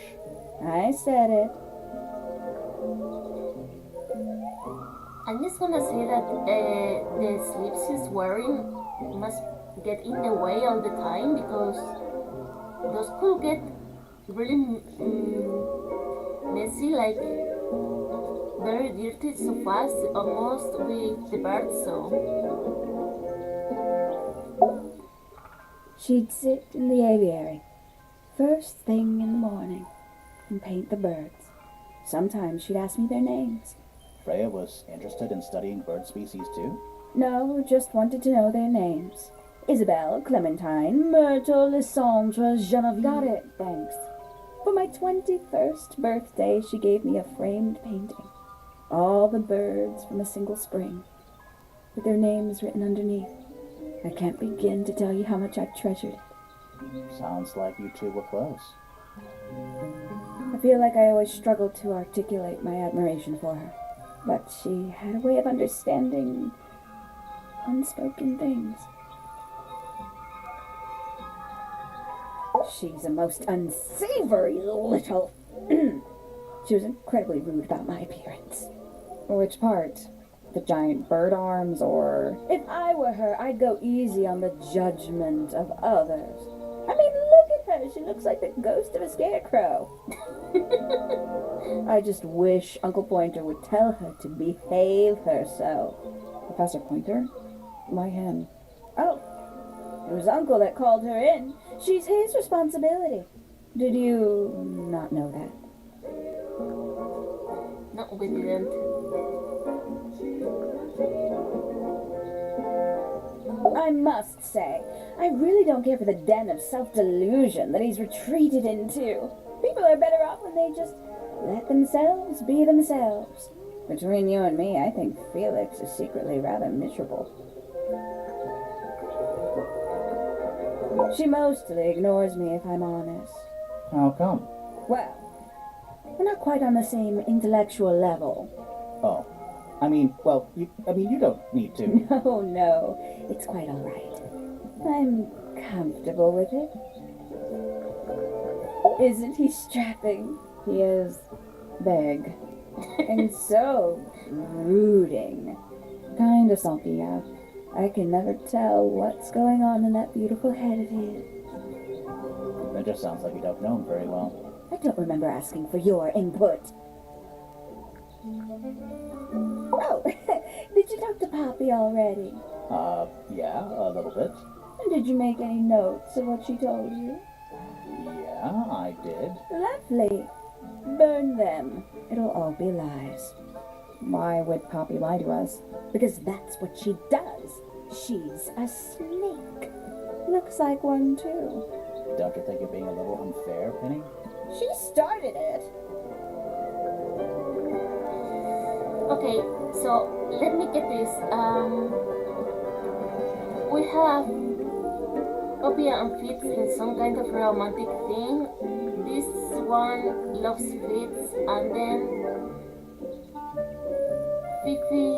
I said it. I'm just gonna say that the sleeves she's wearing must get in the way all the time because those could get really messy, like very dirty so fast, almost with the birds. So She'd sit in the aviary, first thing in the morning, and paint the birds. Sometimes she'd ask me their names. Freya was interested in studying bird species too? No, just wanted to know their names. Isabel, Clementine, Myrtle, Lysandre, Genevieve. Got it, thanks. For my 21st birthday, she gave me a framed painting. All the birds from a single spring, with their names written underneath. I can't begin to tell you how much I've treasured it. Sounds like you two were close. I feel like I always struggled to articulate my admiration for her, but she had a way of understanding unspoken things. She's a most unsavory little... She was incredibly rude about my appearance. Which part? The giant bird arms, or... If I were her, I'd go easy on the judgment of others. I mean, look at her. She looks like the ghost of a scarecrow. I just wish Uncle Pointer would tell her to behave herself. Professor Pointer? Why him? Oh, it was Uncle that called her in. She's his responsibility. Did you not know that? no, we didn't. I must say, I really don't care for the den of self-delusion that he's retreated into. People are better off when they just let themselves be themselves. Between you and me, I think Felix is secretly rather miserable. She mostly ignores me, if I'm honest. How come? Well, we're not quite on the same intellectual level. Oh, You don't need to. No, no, it's quite all right. I'm comfortable with it. Isn't he strapping? He is big. And so brooding. Kind of salty, yeah. I can never tell what's going on in that beautiful head of his. That just sounds like you don't know him very well. I don't remember asking for your input. Oh, did you talk to Poppy already? Yeah, a little bit. And did you make any notes of what she told you? Yeah, I did. Lovely. Burn them. It'll all be lies. Why would Poppy lie to us? Because that's what she does. She's a snake. Looks like one, too. Don't you think you're being a little unfair, Penny? She started it. Okay, so let me get this. We have Poppy and Fitz in some kind of romantic thing. This one loves Fitz, and then Fifi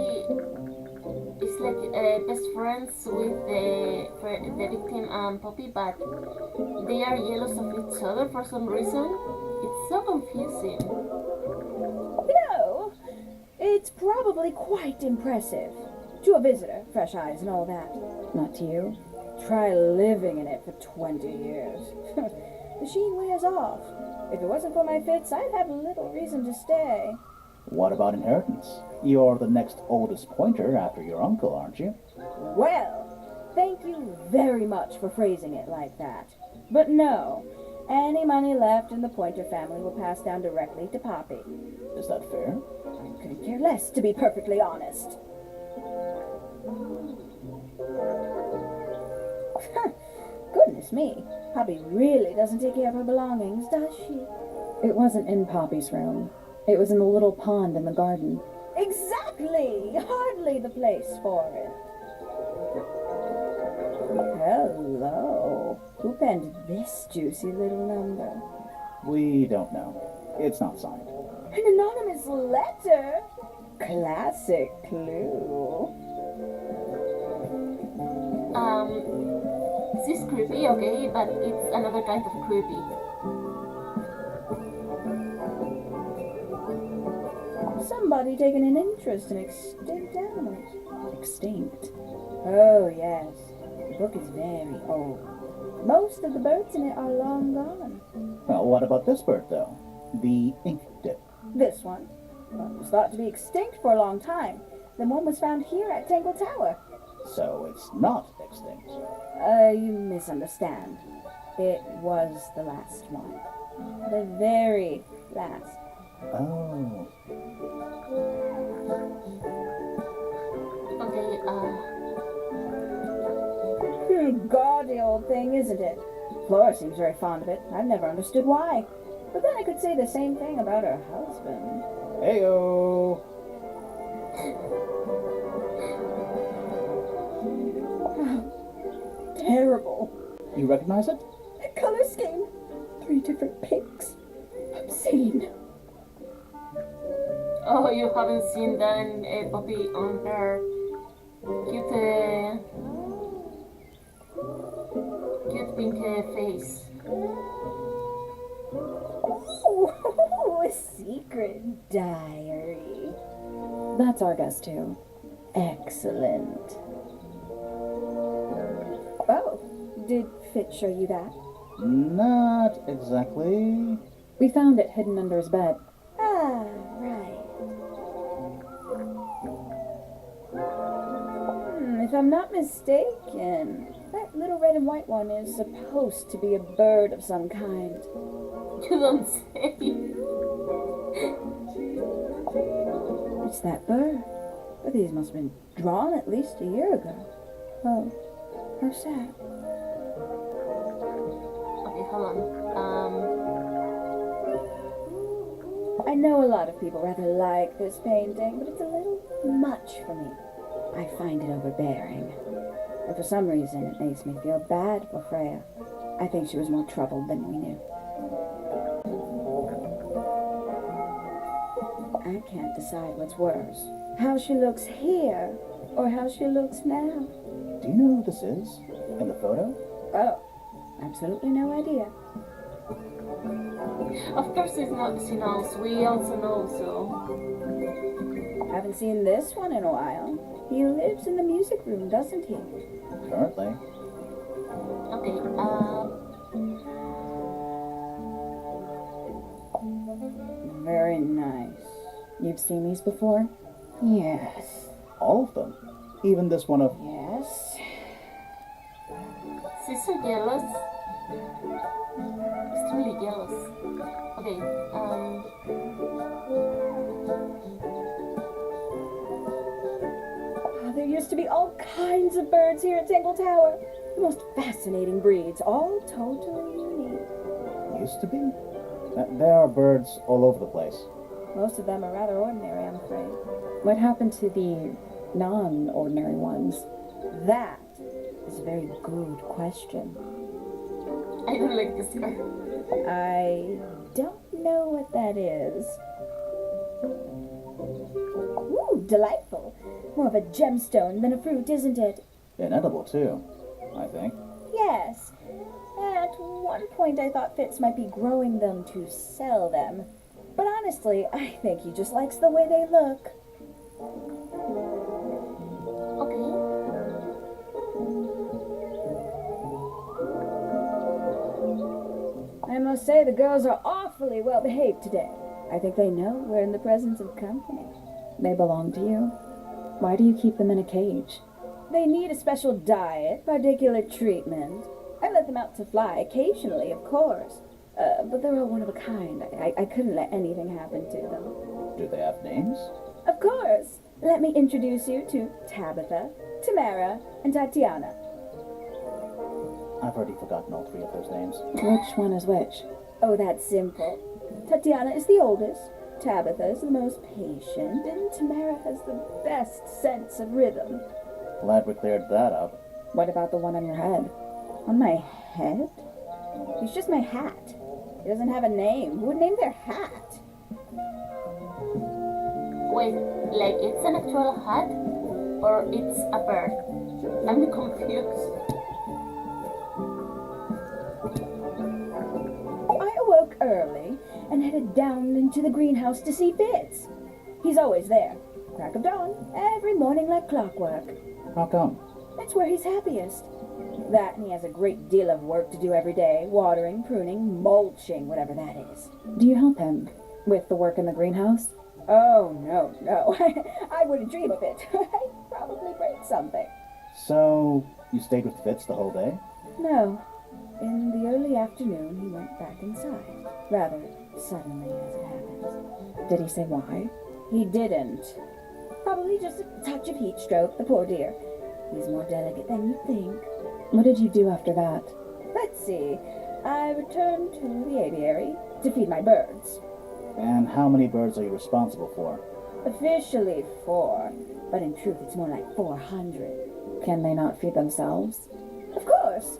is like best friends with the victim and Poppy, but they are jealous of each other for some reason. It's so confusing. No, it's probably quite impressive. To a visitor, fresh eyes and all that. Not to you. Try living in it for 20 years. The sheen wears off. If it wasn't for my Fitz, I'd have little reason to stay. What about inheritance? You're the next oldest pointer after your uncle, aren't you? Well, thank you very much for phrasing it like that. But no, any money left in the Pointer family will pass down directly to Poppy. Is that fair? I couldn't care less, to be perfectly honest. Goodness me, Poppy really doesn't take care of her belongings, does she? It wasn't in Poppy's room. It was in the little pond in the garden. Exactly! Hardly the place for it. Hello. Who penned this juicy little number? We don't know. It's not signed. An anonymous letter? Classic clue. This is creepy, okay, but it's another kind of creepy. Somebody taking an interest in extinct animals. Extinct. Oh, yes. The book is very old. Most of the birds in it are long gone. Well, what about this bird, though? The ink dip. This one was thought to be extinct for a long time. Then one was found here at Tangle Tower. So it's not extinct. You misunderstand. It was the last one. The very last. Oh. Okay, Gaudy old thing, isn't it? Flora seems very fond of it. I've never understood why. But then I could say the same thing about her husband. Heyo! Terrible. You recognize it? Color scheme. 3 different pinks. Obscene. oh, you haven't seen then Poppy on her cute pink face. Ooh, a secret diary. That's our guess, too. Excellent. Oh, did Fitz show you that? Not exactly. We found it hidden under his bed. Ah, right. If I'm not mistaken, that little red and white one is supposed to be a bird of some kind. You don't say. It's that bird. But these must have been drawn at least a year ago. Oh, how sad. Okay, hold on. I know a lot of people rather like this painting, but it's a little much for me. I find it overbearing. And for some reason, it makes me feel bad for Freya. I think she was more troubled than we knew. I can't decide what's worse. How she looks here, or how she looks now? Do you know who this is? In the photo? Oh, absolutely no idea. Of course, she knows. We also know, so. Haven't seen this one in a while. He lives in the music room, doesn't he? Currently. Okay, Very nice. You've seen these before? Yes. All of them. Even this one of... Yes. she's so jealous. Extremely jealous. Okay, There used to be all kinds of birds here at Tangle Tower. The most fascinating breeds, all totally unique. Used to be? There are birds all over the place. Most of them are rather ordinary, I'm afraid. What happened to the non-ordinary ones? That is a very good question. I don't like this car. I don't know what that is. Ooh, delightful. More of a gemstone than a fruit, isn't it? Inedible, too, I think. Yes. At one point I thought Fitz might be growing them to sell them. But honestly, I think he just likes the way they look. Okay. I must say the girls are awfully well behaved today. I think they know we're in the presence of company. They belong to you? Why do you keep them in a cage? They need a special diet, particular treatment. I let them out to fly occasionally, of course. But they're all one of a kind. I couldn't let anything happen to them. Do they have names? Of course. Let me introduce you to Tabitha, Tamara, and Tatiana. I've already forgotten all three of those names. Which one is which? Oh, that's simple. Tatiana is the oldest, Tabitha is the most patient, and Tamara has the best sense of rhythm. Glad we cleared that up. What about the one on your head? On my head? He's just my hat. He doesn't have a name. Who would name their hat? Wait, like it's an actual hat? Or it's a bird? I'm confused. I awoke early and headed down into the greenhouse to see Fitz. He's always there. Crack of dawn, every morning like clockwork. How come? It's where he's happiest. That and he has a great deal of work to do every day. Watering, pruning, mulching, whatever that is. Do you help him with the work in the greenhouse? Oh, no. I wouldn't dream of it. I'd probably break something. So, you stayed with Fitz the whole day? No. In the early afternoon, he went back inside. Rather suddenly, as it happens. Did he say why? He didn't. Probably just a touch of heat stroke, the poor dear. He's more delicate than you'd think. What did you do after that? Let's see. I returned to the aviary to feed my birds. And how many birds are you responsible for? Officially 4, but in truth it's more like 400. Can they not feed themselves? Of course.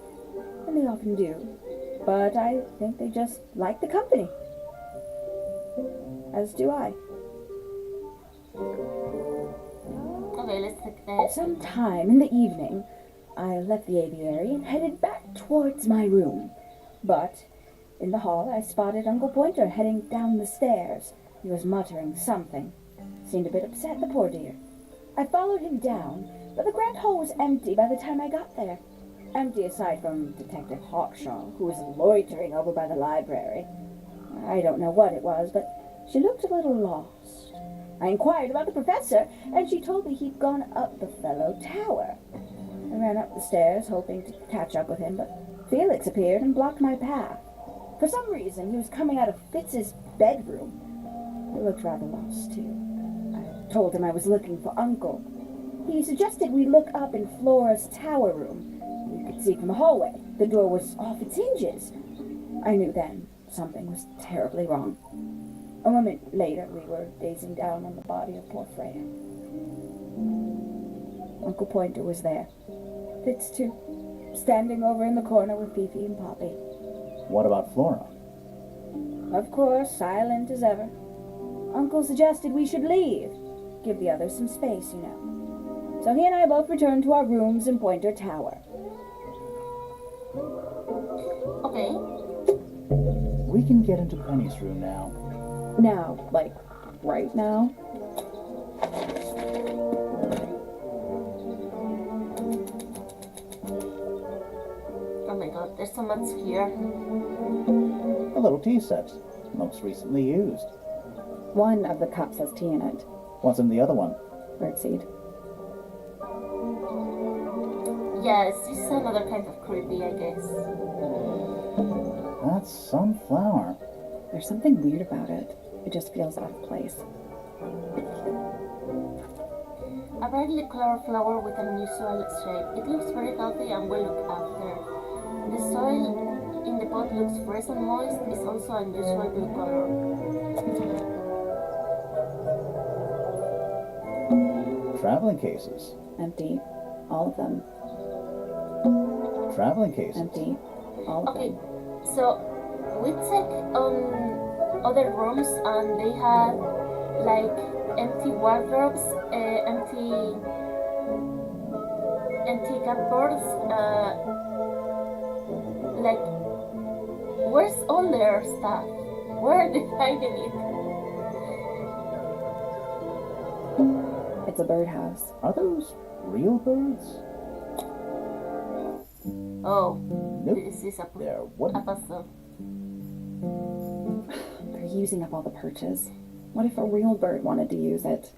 And they often do. But I think they just like the company. As do I. Okay, let's take that. Sometime in the evening, I left the aviary and headed back towards my room. But in the hall, I spotted Uncle Pointer heading down the stairs. He was muttering something. Seemed a bit upset, the poor dear. I followed him down, but the grand hall was empty by the time I got there. Empty aside from Detective Hawkshaw, who was loitering over by the library. I don't know what it was, but she looked a little lost. I inquired about the professor, and she told me he'd gone up the fellow tower. I ran up the stairs, hoping to catch up with him, but Felix appeared and blocked my path. For some reason, he was coming out of Fitz's bedroom. He looked rather lost, too. I told him I was looking for Uncle. He suggested we look up in Flora's tower room. We could see from the hallway. The door was off its hinges. I knew then something was terribly wrong. A moment later, we were gazing down on the body of poor Freya. Uncle Pointer was there. Fitz, too, standing over in the corner with Fifi and Poppy. What about Flora? Of course, silent as ever. Uncle suggested we should leave. Give the others some space, you know. So he and I both returned to our rooms in Pointer Tower. Okay. We can get into Penny's room now. Now, like, right now? Oh my god, there's so much here. A little tea set, most recently used. One of the cups has tea in it. What's in the other one? Birdseed. Yes, this is another kind of creepy, I guess. That's sunflower. There's something weird about it. It just feels out of place. A brightly colored flower with an unusual shape. It looks very healthy and well looked after. The soil in the pot looks fresh and moist. It's also unusual blue color. Traveling cases. Empty. All of them. Traveling cases. Empty. All of Okay, them. so we checked on other rooms and they had like empty wardrobes, empty cupboards. Like, where's all their stuff? Where are they hiding it? It's a birdhouse. Are those real birds? Oh, Nope. this is They're a wooden. puzzle. They're using up all the perches. What if a real bird wanted to use it?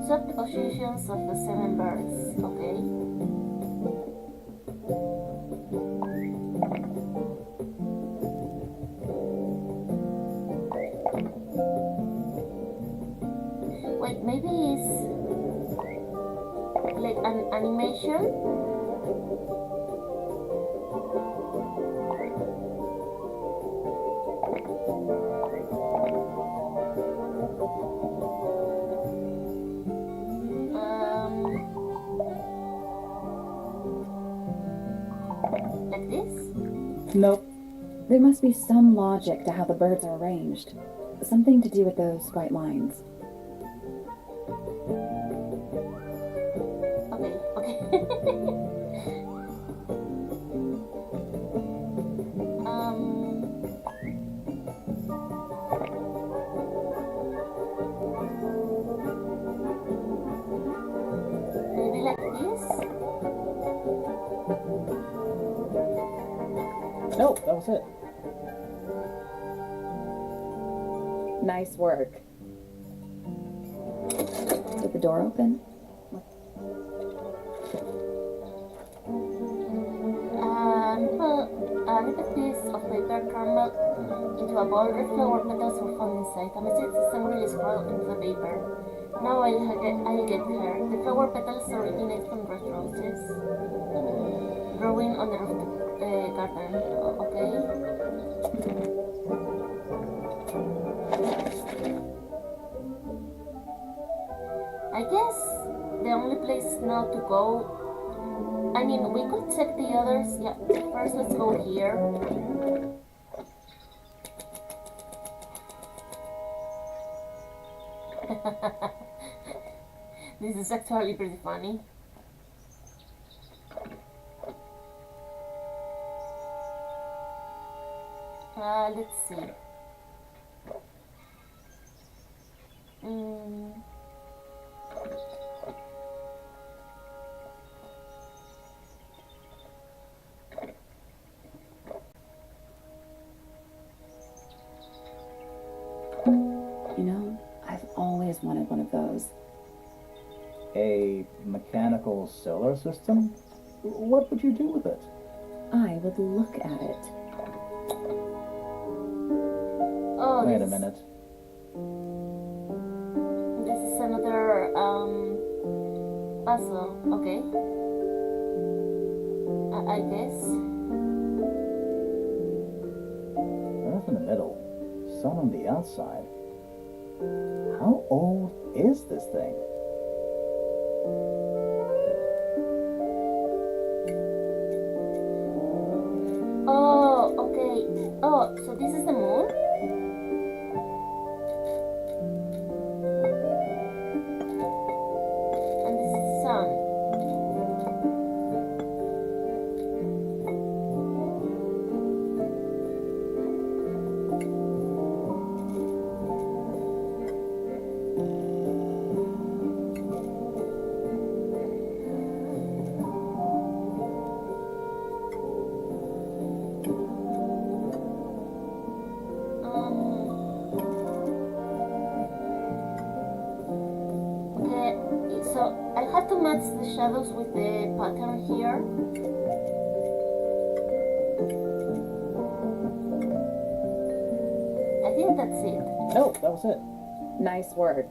Swap the positions of the 7 birds. Okay. Wait, maybe it's like an animation? Like this? Nope. There must be some logic to how the birds are arranged. Something to do with those white lines. Okay. Maybe like this? Nope, that was it. Nice work. Did the door open? A little piece of paper crumbled into a bowl. Red flower petals were found inside. A message system really scrawled into the paper. Now I'll get her. The flower petals originate from red roses growing on the roof of the garden. Okay. I guess the only place now to go. I mean, we could check the others. Yeah, first let's go here. This is actually pretty funny. Let's see. You know, I've always wanted one of those. A mechanical solar system? What would you do with it? I would look at it. Oh, Wait a minute. This is another puzzle. Okay. I guess. Earth in the middle, sun on the outside. How old is this thing? Oh, okay. Oh, so this is the moon? shadows with the pattern here. I think that's it. No, that was it. Nice work.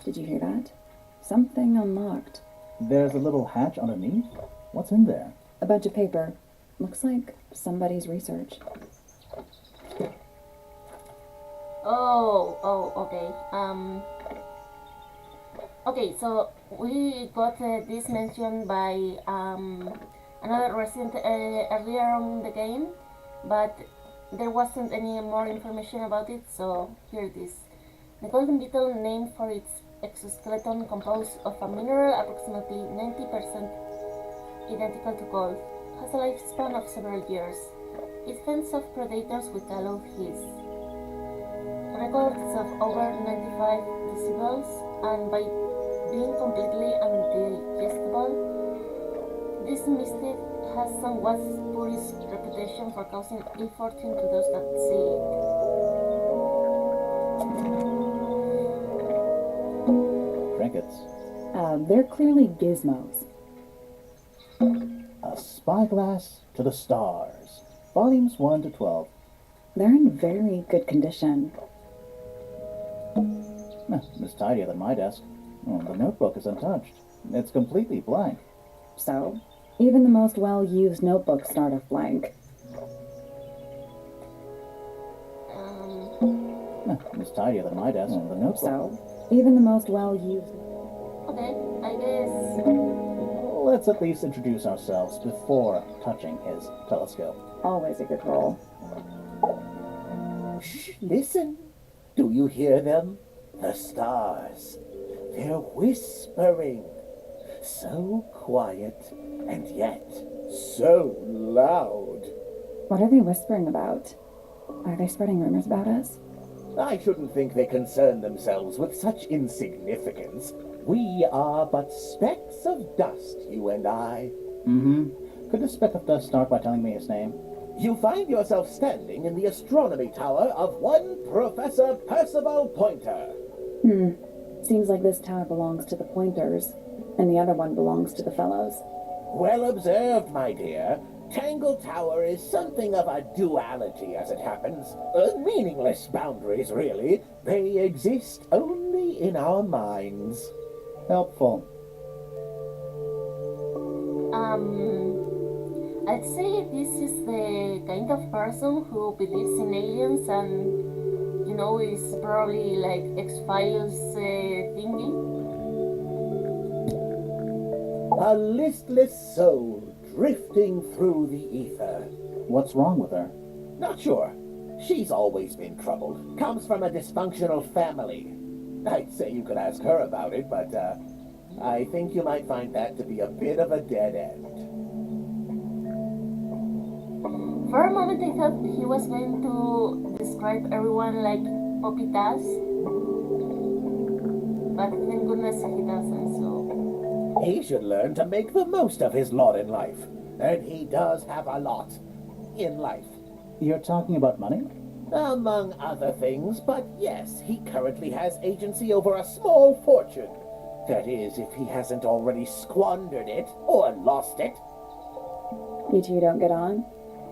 Did you hear that? Something unlocked. There's a little hatch underneath. What's in there? A bunch of paper. Looks like somebody's research. Okay. Okay, so we got this mentioned by another resident earlier on the game, but there wasn't any more information about it, so here it is. The golden beetle, named for its exoskeleton composed of a mineral approximately 90% identical to gold, has a lifespan of several years. It fends off predators with a low hiss. Records of over 95 decibels, and by being completely undigestible, this mystic has somewhat spurious reputation for causing ill fortune to those that see it. Trinkets. They're clearly gizmos. A Spyglass to the Stars. Volumes 1 to 12. They're in very good condition. It's tidier than my desk. The notebook is untouched. It's completely blank. So, even the most well-used notebooks start off blank. It's tidier than my desk. The notebook. So, even the most well-used... Okay, I guess. Let's at least introduce ourselves before touching his telescope. Always a good roll. Shh, listen. Do you hear them? The stars. They're whispering. So quiet, and yet so loud. What are they whispering about? Are they spreading rumors about us? I shouldn't think they concern themselves with such insignificance. We are but specks of dust, you and I. Could this speck of dust start by telling me his name? You find yourself standing in the astronomy tower of one Professor Percival Pointer. Seems like this tower belongs to the Pointers, and the other one belongs to the Fellows. Well observed, my dear. Tangle Tower is something of a duality, as it happens. Meaningless boundaries, really. They exist only in our minds. Helpful. I'd say this is the kind of person who believes in aliens and, is probably like X-Files thingy. A listless soul drifting through the ether. What's wrong with her? Not sure. She's always been troubled. Comes from a dysfunctional family. I'd say you could ask her about it, but I think you might find that to be a bit of a dead end. For a moment I thought he was going to describe everyone like Popitas, but thank goodness he doesn't, so... He should learn to make the most of his lot in life. And he does have a lot in life. You're talking about money? Among other things, but yes, he currently has agency over a small fortune. That is, if he hasn't already squandered it or lost it. You two don't get on?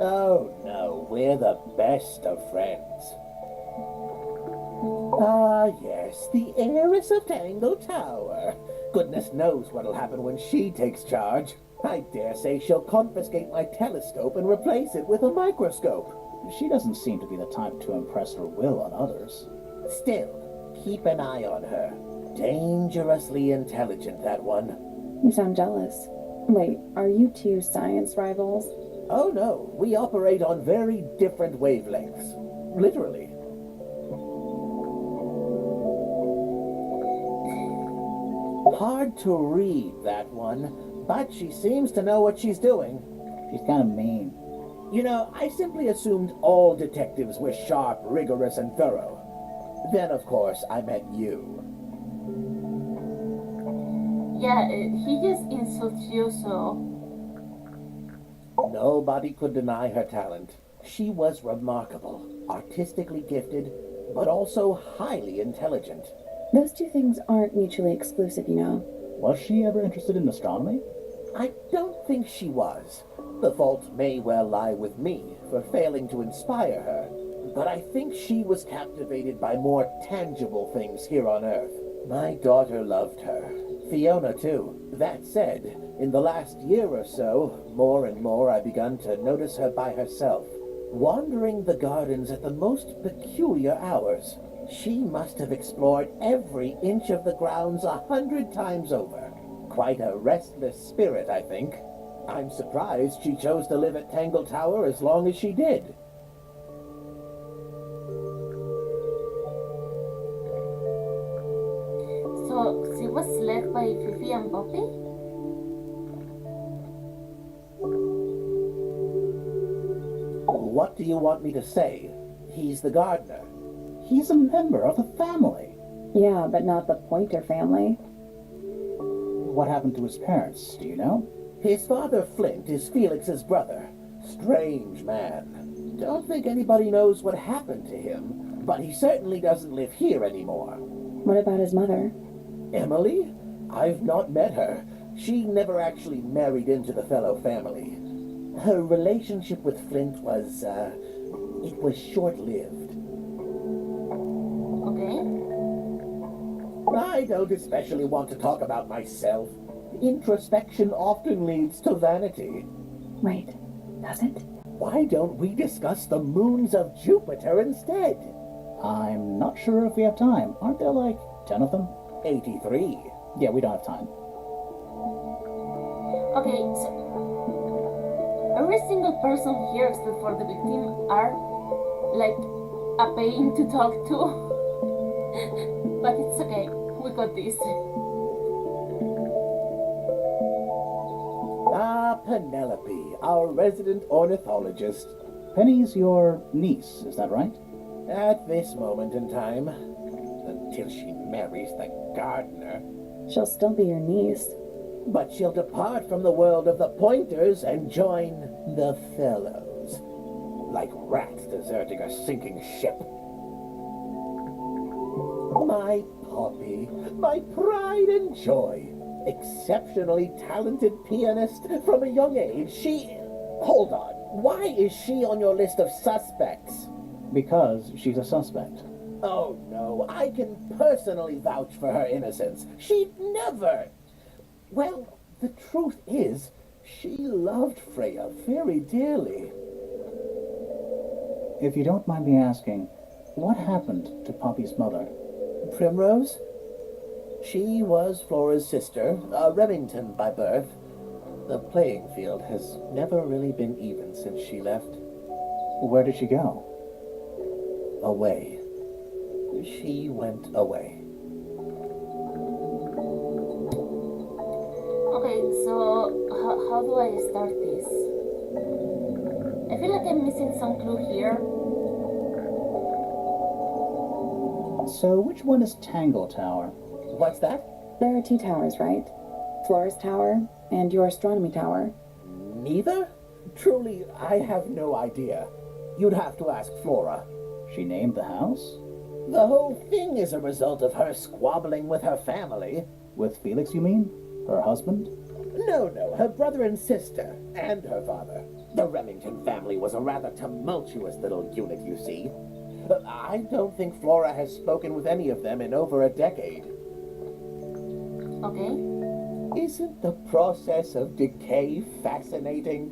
Oh no, we're the best of friends. Ah yes, the heiress of Tangle Tower. Goodness knows what'll happen when she takes charge. I dare say she'll confiscate my telescope and replace it with a microscope. She doesn't seem to be the type to impress her will on others. Still, keep an eye on her. Dangerously intelligent, that one. You sound jealous. Wait, are you two science rivals? Oh no, we operate on very different wavelengths. Literally. Hard to read, that one, but she seems to know what she's doing. She's kind of mean. You know, I simply assumed all detectives were sharp, rigorous, and thorough. Then, of course, I met you. Yeah, he just insults you, so... Nobody could deny her talent. She was remarkable, artistically gifted, but also highly intelligent. Those two things aren't mutually exclusive, you know. Was she ever interested in astronomy? I don't think she was. The fault may well lie with me for failing to inspire her, but I think she was captivated by more tangible things here on Earth. My daughter loved her. Fiona, too. That said, in the last year or so, more and more I begun to notice her by herself, wandering the gardens at the most peculiar hours. She must have explored every inch of the grounds 100 times over. Quite a restless spirit, I think. I'm surprised she chose to live at Tangle Tower as long as she did. So she was led by Fifi and Poppy? What do you want me to say? He's the gardener. He's a member of the family. Yeah, but not the Pointer family. What happened to his parents, do you know? His father, Flint, is Felix's brother. Strange man. Don't think anybody knows what happened to him, but he certainly doesn't live here anymore. What about his mother? Emily? I've not met her. She never actually married into the fellow family. Her relationship with Flint was, it was short-lived. Okay. I don't especially want to talk about myself. Introspection often leads to vanity. Right. Does it? Why don't we discuss the moons of Jupiter instead? I'm not sure if we have time. Aren't there like 10 of them? 83. Yeah, we don't have time. Okay, so every single person here except for the victim are like a pain to talk to. But it's okay, we got this. Ah, Penelope, our resident ornithologist. Penny's your niece, is that right? At this moment in time, until she marries the gardener. She'll still be your niece. But she'll depart from the world of the Pointers and join the Fellows. Like rats deserting a sinking ship. My Poppy, my pride and joy. Exceptionally talented pianist from a young age. Hold on. Why is she on your list of suspects? Because she's a suspect. Oh, no. I can personally vouch for her innocence. She'd never... Well, the truth is, she loved Freya very dearly. If you don't mind me asking, what happened to Poppy's mother? Primrose? She was Flora's sister, a Remington by birth. The playing field has never really been even since she left. Where did she go? Away. She went away. Okay, so how do I start this? I feel like I'm missing some clue here. So which one is Tangle Tower? What's that? There are two towers, right? Flora's tower and your astronomy tower. Neither? Truly, I have no idea. You'd have to ask Flora. She named the house? The whole thing is a result of her squabbling with her family. With Felix, you mean? Her husband? No, her brother and sister, and her father. The Remington family was a rather tumultuous little unit, you see. I don't think Flora has spoken with any of them in over a decade. Okay. Isn't the process of decay fascinating?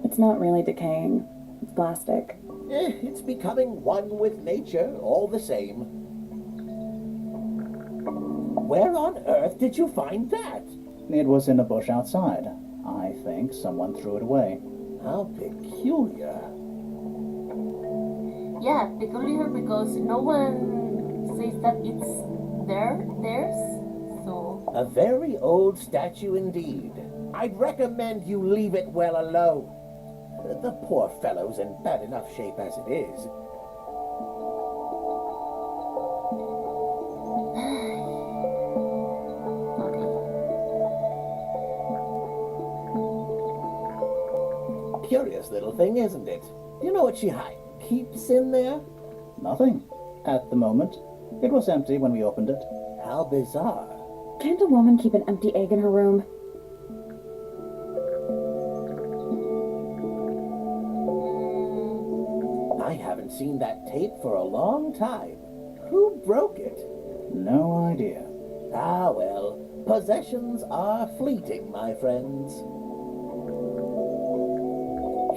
It's not really decaying. It's plastic. It's becoming one with nature, all the same. Where on earth did you find that? It was in a bush outside. I think someone threw it away. How peculiar. Yeah, peculiar because no one says that it's theirs. So A very old statue indeed. I'd recommend you leave it well alone. The poor fellow's in bad enough shape as it is. Curious little thing, isn't it? Do you know what she keeps in there? Nothing. At the moment. It was empty when we opened it. How bizarre. Can't a woman keep an empty egg in her room? I haven't seen that tape for a long time. Who broke it? No idea. Ah, well, possessions are fleeting, my friends.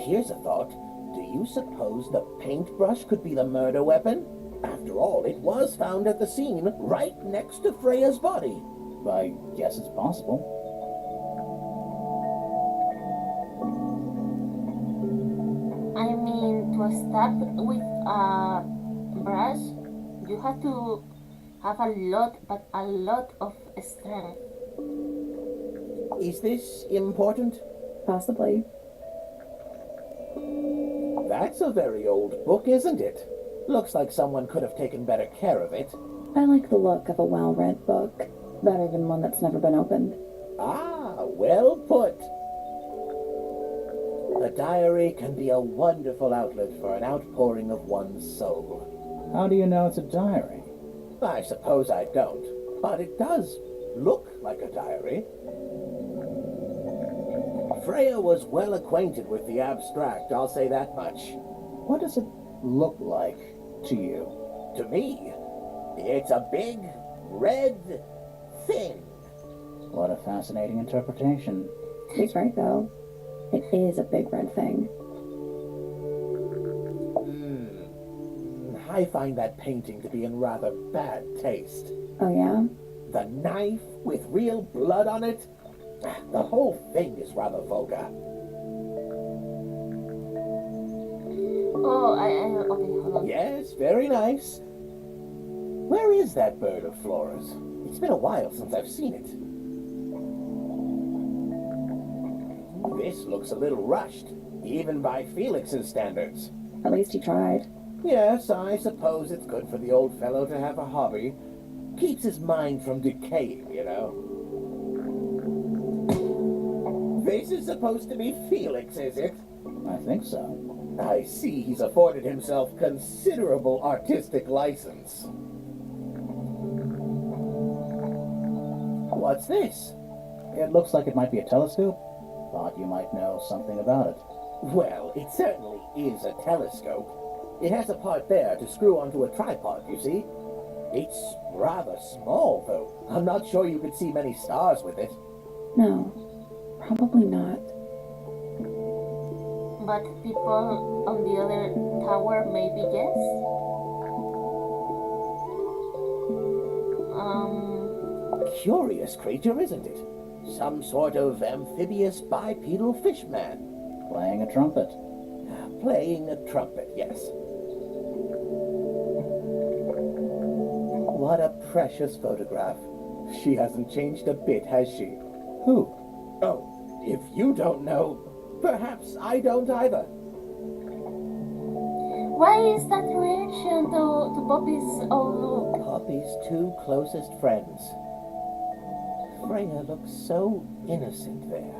Here's a thought. Do you suppose the paintbrush could be the murder weapon? After all, it was found at the scene, right next to Freya's body. I guess it's possible. I mean, to stab with a brush, you have to have a lot, but a lot of strength. Is this important? Possibly. That's a very old book, isn't it? Looks like someone could have taken better care of it. I like the look of a well-read book, better than one that's never been opened. Ah, well put. The diary can be a wonderful outlet for an outpouring of one's soul. How do you know it's a diary? I suppose I don't, but it does look like a diary. Freya was well acquainted with the abstract, I'll say that much. What does it look like to you? To me, it's a big, red thing. What a fascinating interpretation. He's right, though. It is a big red thing. I find that painting to be in rather bad taste. Oh, yeah? The knife with real blood on it? The whole thing is rather vulgar. Oh, okay, hold on. Yes, very nice. Where is that bird of Flora's? It's been a while since I've seen it. This looks a little rushed, even by Felix's standards. At least he tried. Yes, I suppose it's good for the old fellow to have a hobby. Keeps his mind from decaying, you know. This is supposed to be Felix, is it? I think so. I see he's afforded himself considerable artistic license. What's this? It looks like it might be a telescope. Thought you might know something about it. Well, it certainly is a telescope. It has a part there to screw onto a tripod, you see. It's rather small, though. I'm not sure you could see many stars with it. No, probably not. But people on the other tower maybe guess. Curious creature, isn't it? Some sort of amphibious bipedal fishman. Playing a trumpet. Playing a trumpet, yes. What a precious photograph. She hasn't changed a bit, has she? Who? Oh, if you don't know, perhaps I don't either. Why is that reaction to Poppy's old look? Poppy's two closest friends. Freya looks so innocent there.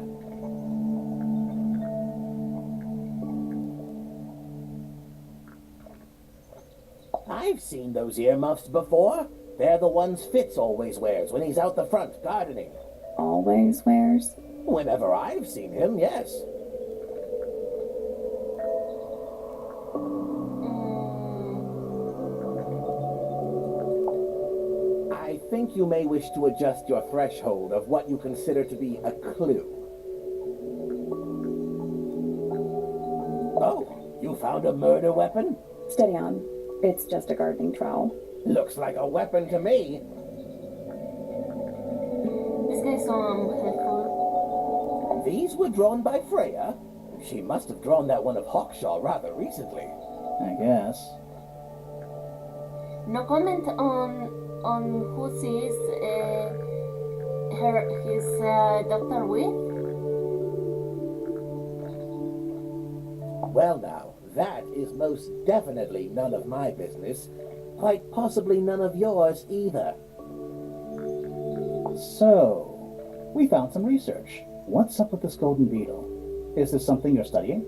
I've seen those earmuffs before. They're the ones Fitz always wears when he's out the front gardening. Always wears? Whenever I've seen him, yes. I think you may wish to adjust your threshold of what you consider to be a clue. Oh, you found a murder weapon? Steady on. It's just a gardening trowel. Looks like a weapon to me. This guy's helpful. These were drawn by Freya. She must have drawn that one of Hawkshaw rather recently. I guess. No comment on who sees his doctor with. Well now, that is most definitely none of my business. Quite possibly none of yours either. So, we found some research. What's up with this golden beetle? Is this something you're studying?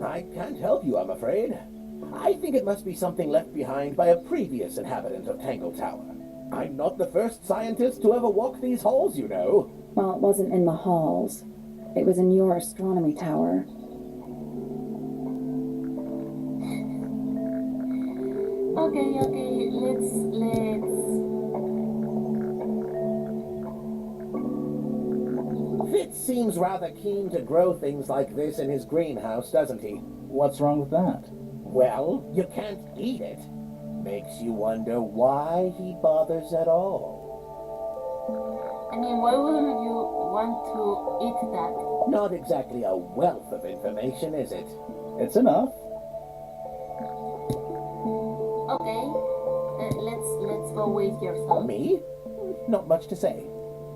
I can't help you, I'm afraid. I think it must be something left behind by a previous inhabitant of Tangle Tower. I'm not the first scientist to ever walk these halls, you know. Well, it wasn't in the halls. It was in your astronomy tower. Okay, let's. Fitz seems rather keen to grow things like this in his greenhouse, doesn't he? What's wrong with that? Well, you can't eat it. Makes you wonder why he bothers at all. I mean, why would you want to eat that? Not exactly a wealth of information, is it? It's enough. Okay, let's go with yourself. Me? Not much to say.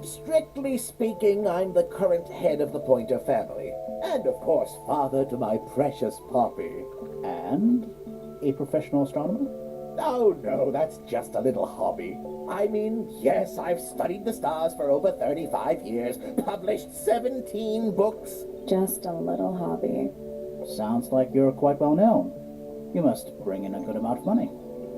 Strictly speaking, I'm the current head of the Pointer family. And of course, father to my precious Poppy. And a professional astronomer? Oh no, that's just a little hobby. I mean, yes, I've studied the stars for over 35 years, published 17 books. Just a little hobby. Sounds like you're quite well known. You must bring in a good amount of money.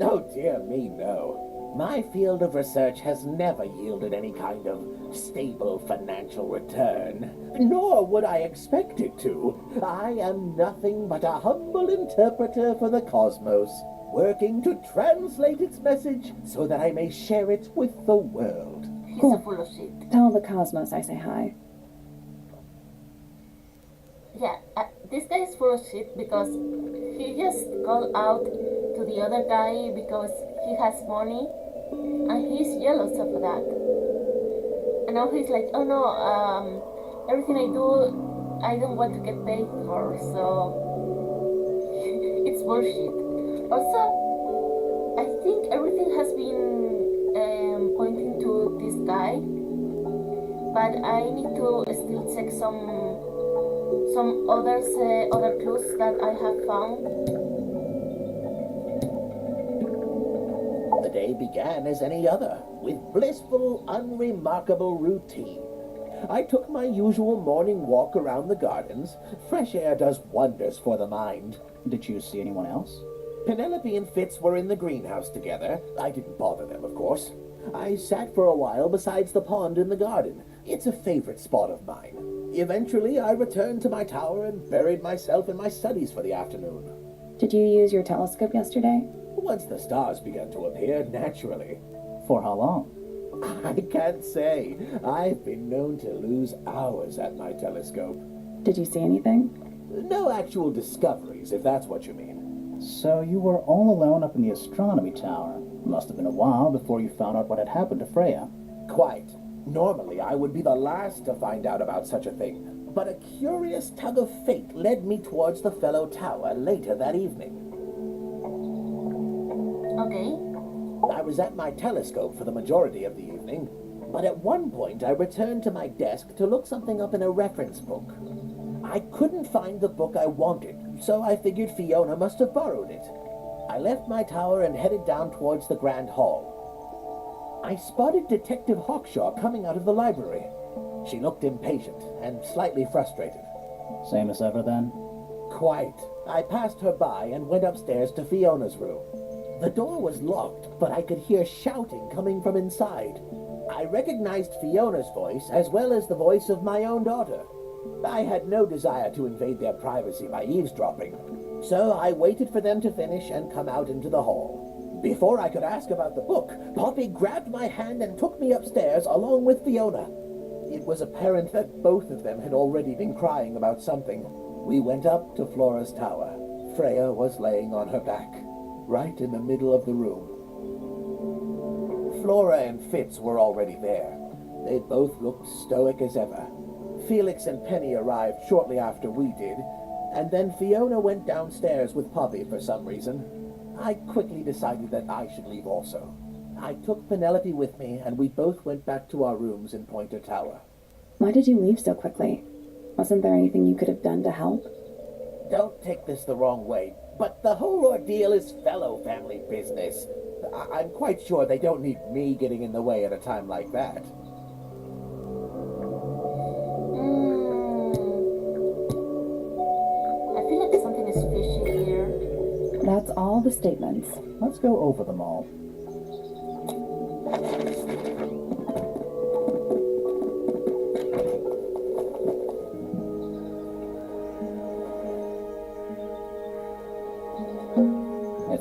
Oh dear me, no. My field of research has never yielded any kind of stable financial return, nor would I expect it to. I am nothing but a humble interpreter for the cosmos, working to translate its message so that I may share it with the world. He's Cool. full of shit. Tell the cosmos I say hi. Yeah, this guy is full of shit because he just called out to the other guy because he has money and he's jealous of that. And now he's like, oh no, everything I do, I don't want to get paid for, so it's bullshit. Also, I think everything has been pointing to this guy, but I need to still check some other clues that I have found. The day began as any other, with blissful, unremarkable routine. I took my usual morning walk around the gardens. Fresh air does wonders for the mind. Did you see anyone else? Penelope and Fitz were in the greenhouse together. I didn't bother them, of course. I sat for a while beside the pond in the garden. It's a favorite spot of mine. Eventually, I returned to my tower and buried myself in my studies for the afternoon. Did you use your telescope yesterday? Once the stars began to appear, naturally. For how long? I can't say. I've been known to lose hours at my telescope. Did you see anything? No actual discoveries, if that's what you mean. So you were all alone up in the astronomy tower. Must have been a while before you found out what had happened to Freya. Quite. Normally, I would be the last to find out about such a thing. But a curious tug of fate led me towards the fellow tower later that evening. Okay. I was at my telescope for the majority of the evening, but at one point I returned to my desk to look something up in a reference book. I couldn't find the book I wanted, so I figured Fiona must have borrowed it. I left my tower and headed down towards the Grand Hall. I spotted Detective Hawkshaw coming out of the library. She looked impatient and slightly frustrated. Same as ever then? Quite. I passed her by and went upstairs to Fiona's room. The door was locked, but I could hear shouting coming from inside. I recognized Fiona's voice as well as the voice of my own daughter. I had no desire to invade their privacy by eavesdropping, so I waited for them to finish and come out into the hall. Before I could ask about the book, Poppy grabbed my hand and took me upstairs along with Fiona. It was apparent that both of them had already been crying about something. We went up to Flora's tower. Freya was laying on her back, right in the middle of the room. Flora and Fitz were already there. They both looked stoic as ever. Felix and Penny arrived shortly after we did, and then Fiona went downstairs with Poppy for some reason. I quickly decided that I should leave also. I took Penelope with me, and we both went back to our rooms in Pointer Tower. Why did you leave so quickly? Wasn't there anything you could have done to help? Don't take this the wrong way, but the whole ordeal is fellow family business. I'm quite sure they don't need me getting in the way at a time like that. I feel like something is fishy here. That's all the statements. Let's go over them all.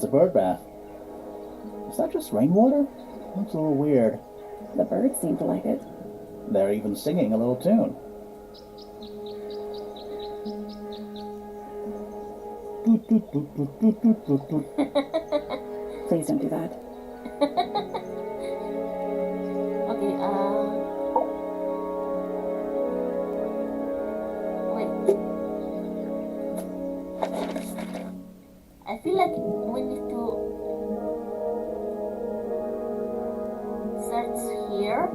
It's a bird bath. Is that just rainwater? Looks a little weird. The birds seem to like it. They're even singing a little tune. Doot, doot, doot, doot, doot, doot, doot, doot. Please don't do that. Okay, wait. I feel like we need to search here.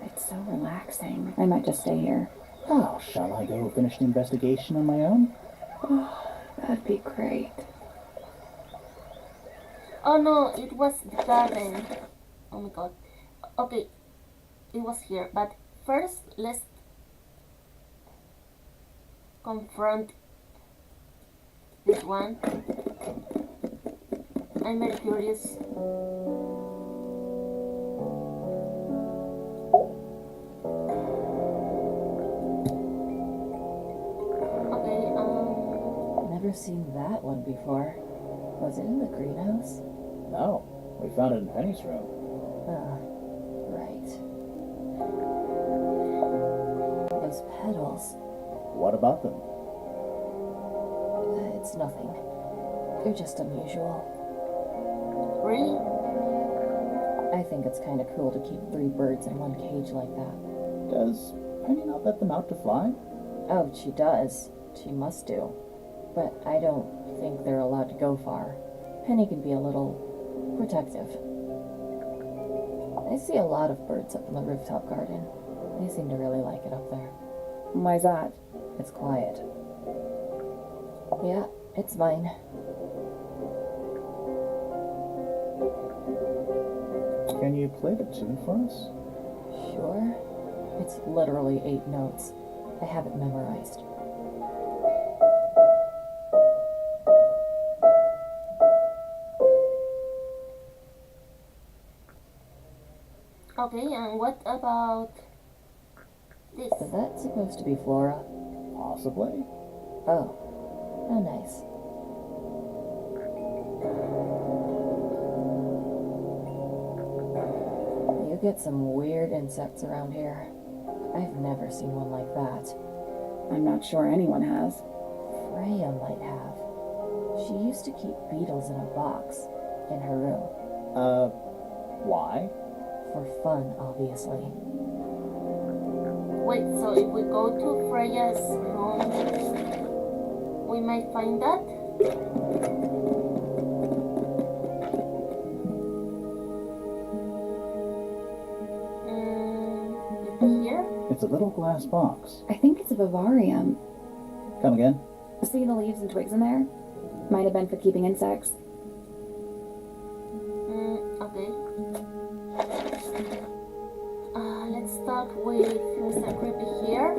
It's so relaxing. I might just stay here. Oh, shall I go finish the investigation on my own? Oh, that'd be great. Oh no, it was the garden. Oh my god. Okay, it was here. But first, let's confront this one. I'm very curious. Never seen that one before. Was it in the greenhouse? No, we found it in Penny's room. Right. Those petals. What about them? It's nothing. They're just unusual. Really? I think it's kind of cool to keep 3 birds in one cage like that. Does Penny not let them out to fly? Oh, she does. She must do. But I don't think they're allowed to go far. Penny can be a little protective. I see a lot of birds up in the rooftop garden. They seem to really like it up there. Why's that? It's quiet. Yeah, it's mine. Can you play the tune for us? Sure. It's literally 8 notes. I have it memorized. Okay, and what about this? Is that supposed to be Flora? Possibly. Oh. Oh, nice. You get some weird insects around here. I've never seen one like that. I'm not sure anyone has. Freya might have. She used to keep beetles in a box in her room. Why? For fun, obviously. Wait, so if we go to Freya's room, we might find that? Here? It's a little glass box. I think it's a vivarium. Come again? See the leaves and twigs in there? Might have been for keeping insects. Okay. Let's start with Mr. Creepy here.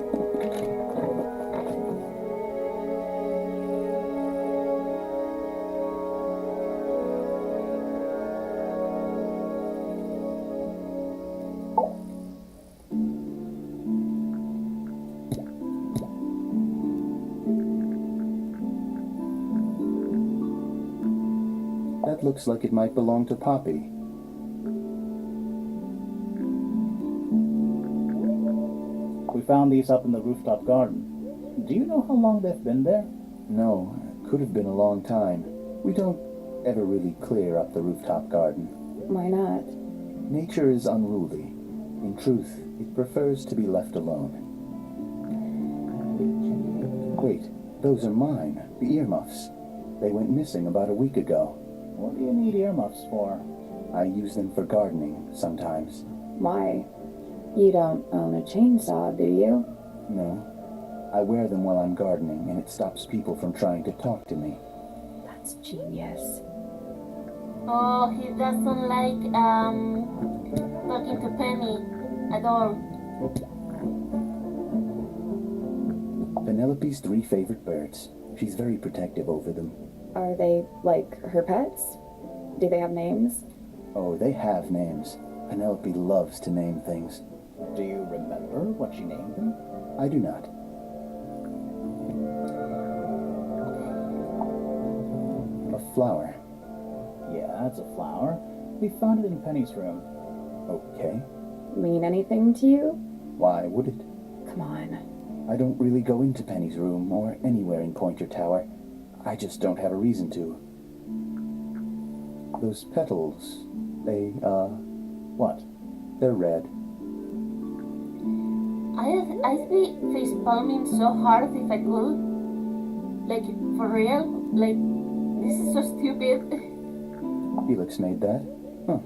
That looks like it might belong to Poppy. We found these up in the rooftop garden. Do you know how long they've been there? No, it could have been a long time. We don't ever really clear up the rooftop garden. Why not? Nature is unruly. In truth, it prefers to be left alone. Wait, those are mine, the earmuffs. They went missing about a week ago. What do you need earmuffs for? I use them for gardening sometimes. Why? You don't own a chainsaw, do you? No. I wear them while I'm gardening, and it stops people from trying to talk to me. That's genius. Oh, he doesn't like talking to Penny at all. Penelope's 3 favorite birds. She's very protective over them. Are they like her pets? Do they have names? Oh, they have names. Penelope loves to name things. Do you remember what she named them? I do not. A flower. Yeah, it's a flower. We found it in Penny's room. Okay. Mean anything to you? Why would it? Come on. I don't really go into Penny's room or anywhere in Pointer Tower. I just don't have a reason to. Those petals, they, What? they're red. I'd be face palming so hard if I could. Like, for real? Like, this is so stupid. Felix made that? Huh.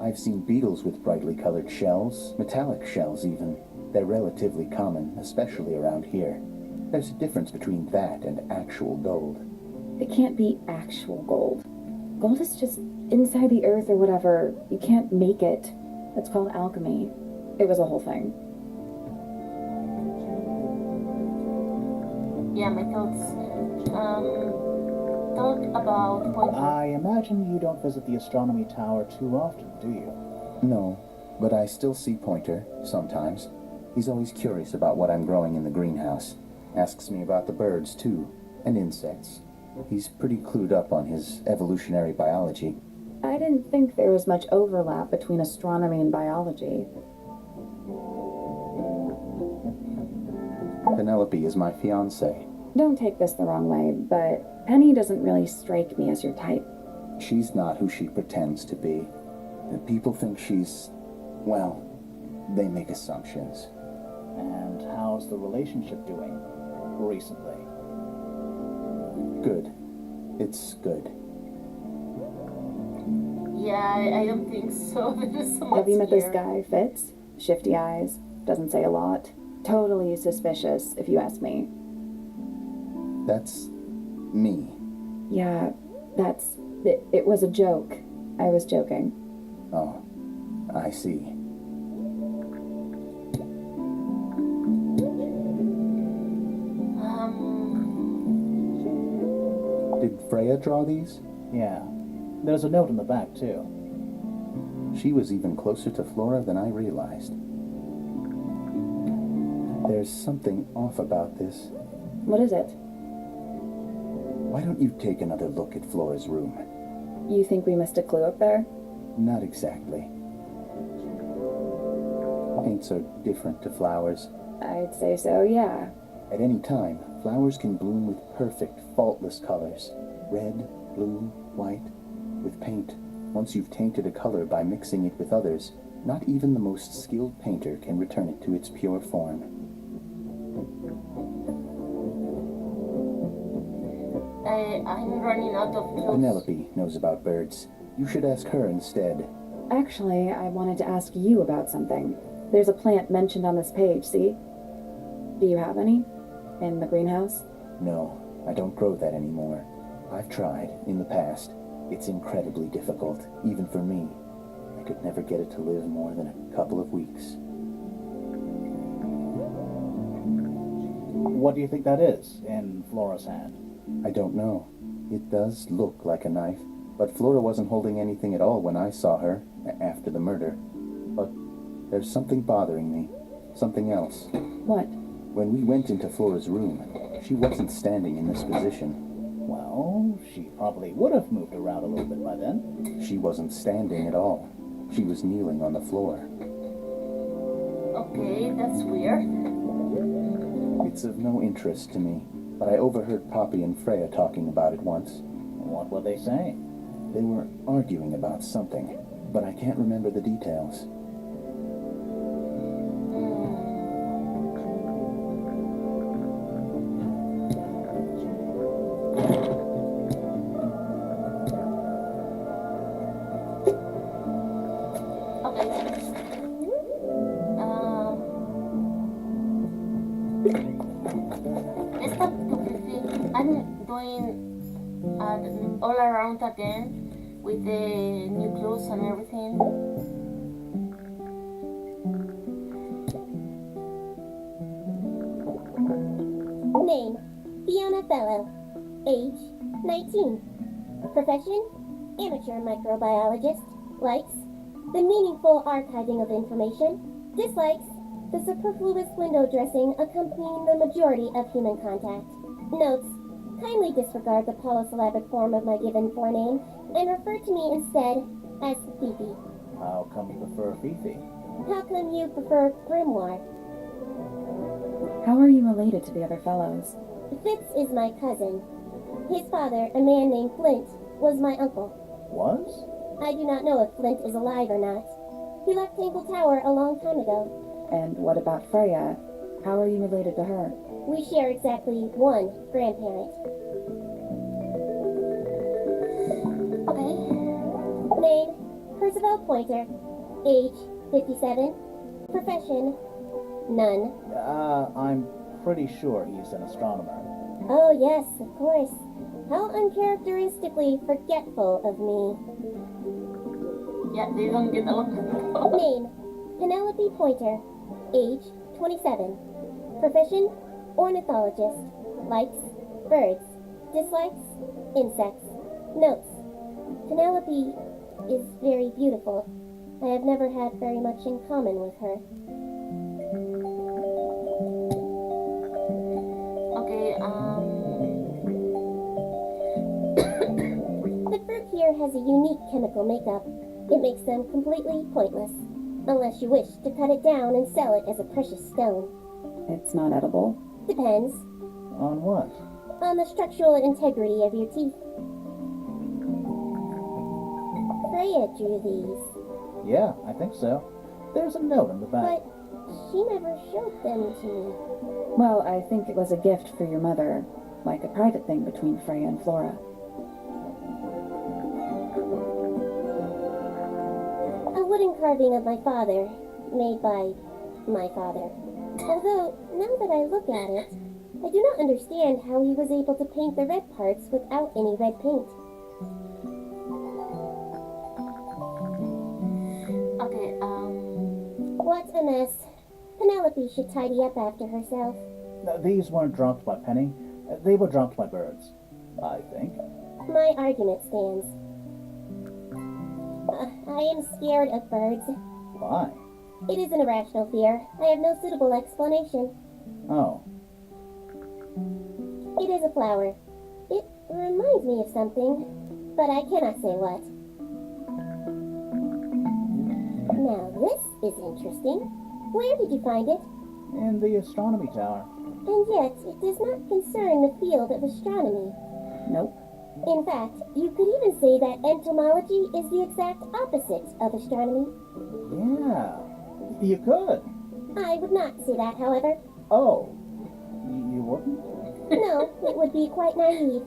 I've seen beetles with brightly colored shells, metallic shells even. They're relatively common, especially around here. There's a difference between that and actual gold. It can't be actual gold. Gold is just inside the earth or whatever. You can't make it. It's called alchemy. It was a whole thing. Yeah, my thoughts. Talk about Pointer. I imagine you don't visit the astronomy tower too often, do you? No, but I still see Pointer, sometimes. He's always curious about what I'm growing in the greenhouse. Asks me about the birds, too, and insects. He's pretty clued up on his evolutionary biology. I didn't think there was much overlap between astronomy and biology. Penelope is my fiancée. Don't take this the wrong way, but Penny doesn't really strike me as your type. She's not who she pretends to be. And people think she's, well, they make assumptions. And how's the relationship doing recently? Good. It's good. Yeah, I don't think so. There's so much Have you met this here. guy, Fitz? Shifty eyes, doesn't say a lot. Totally suspicious, if you ask me. That's me. Yeah, that's... It was a joke. I was joking. Oh, I see. Did Freya draw these? Yeah. There's a note in the back, too. She was even closer to Flora than I realized. There's something off about this. What is it? Why don't you take another look at Flora's room? You think we missed a clue up there? Not exactly. Paints are different to flowers. I'd say so, yeah. At any time, flowers can bloom with perfect, faultless colors. Red, blue, white. With paint, once you've tainted a color by mixing it with others, not even the most skilled painter can return it to its pure form. I'm running out of clues. Penelope knows about birds. You should ask her instead. Actually, I wanted to ask you about something. There's a plant mentioned on this page, see? Do you have any? In the greenhouse? No, I don't grow that anymore. I've tried, in the past. It's incredibly difficult, even for me. I could never get it to live more than a couple of weeks. What do you think that is in Flora's hand? I don't know. It does look like a knife, but Flora wasn't holding anything at all when I saw her, after the murder. But there's something bothering me. Something else. What? When we went into Flora's room, she wasn't standing in this position. Well, she probably would have moved around a little bit by then. She wasn't standing at all. She was kneeling on the floor. Okay, that's weird. It's of no interest to me, but I overheard Poppy and Freya talking about it once. What were they saying? They were arguing about something, but I can't remember the details. I'm doing all around again with the new clothes and everything. fellow. Age 19. Profession? Amateur microbiologist. Likes the meaningful archiving of information. Dislikes the superfluous window dressing accompanying the majority of human contact. Notes: kindly disregard the polysyllabic form of my given forename and refer to me instead as Fifi. How come you prefer Fifi? How come you prefer grimoire? How are you related to the other fellows? Fitz is my cousin. His father, a man named Flint, was my uncle. Was? I do not know if Flint is alive or not. He left Tangle Tower a long time ago. And what about Freya? How are you related to her? We share exactly one grandparent. Okay. Name: Percival Pointer. Age: 57. Profession: none. I'm pretty sure he's an astronomer. Oh yes, of course. How uncharacteristically forgetful of me. Yeah, they don't get along. Name: Penelope Pointer. Age: 27. Profession: ornithologist. Likes: birds. Dislikes: insects. Notes: Penelope is very beautiful. I have never had very much in common with her. Okay, The fruit here has a unique chemical makeup. It makes them completely pointless, unless you wish to cut it down and sell it as a precious stone. It's not edible. Depends On what? on the structural integrity of your teeth. Freya drew these, Yeah, I think so. There's a note in the back. but she never showed them to me. Well, I think it was a gift for your mother, like a private thing between Freya and Flora. A wooden carving of my father, made by my father. Although, now that I look at it, I do not understand how he was able to paint the red parts without any red paint. okay, What a mess. Penelope should tidy up after herself. These weren't dropped by Penny. They were dropped by birds, I think. My argument stands. I am scared of birds. Why? It is an irrational fear. I have no suitable explanation. Oh, It is a flower. It reminds me of something, but I cannot say what. Now this is interesting. Where did you find it? in the astronomy tower. And yet, it does not concern the field of astronomy. Nope. In fact, you could even say that entomology is the exact opposite of astronomy. Yeah, you could. I would not say that, however. Oh, you wouldn't? No, it would be quite naive.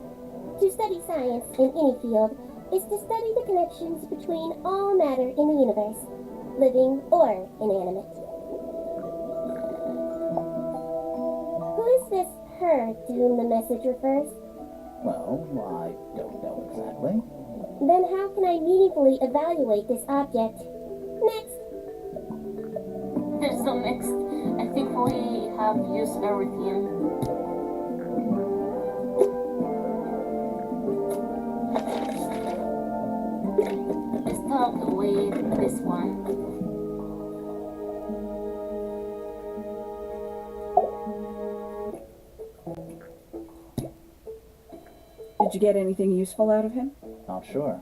To study science in any field is to study the connections between all matter in the universe, living or inanimate. Who is this her to whom the message refers? Well, I don't know exactly. Then how can I meaningfully evaluate this object? Next. there's no next. I think we have used everything. Let's start with this one. Did you get anything useful out of him? Not sure.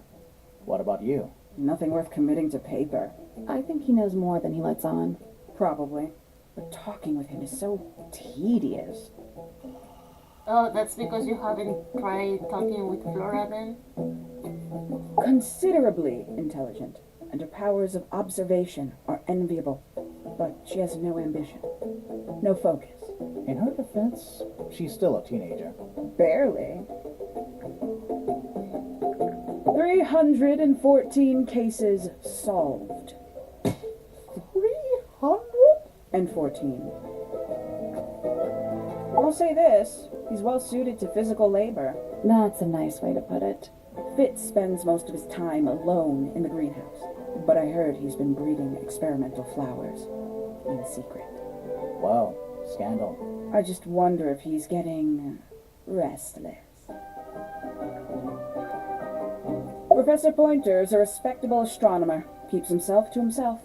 What about you? Nothing worth committing to paper. I think he knows more than he lets on. Probably. But talking with him is so tedious. Oh, that's because you haven't tried talking with Flora then? Considerably intelligent, and her powers of observation are enviable. But she has no ambition. No focus. In her defense, she's still a teenager. Barely. 314 cases solved. 314. I'll say this, he's well suited to physical labor. That's a nice way to put it. Fitz spends most of his time alone in the greenhouse, but I heard he's been breeding experimental flowers in secret. Wow, scandal. I just wonder if he's getting restless. Professor Pointer is a respectable astronomer. Keeps himself to himself.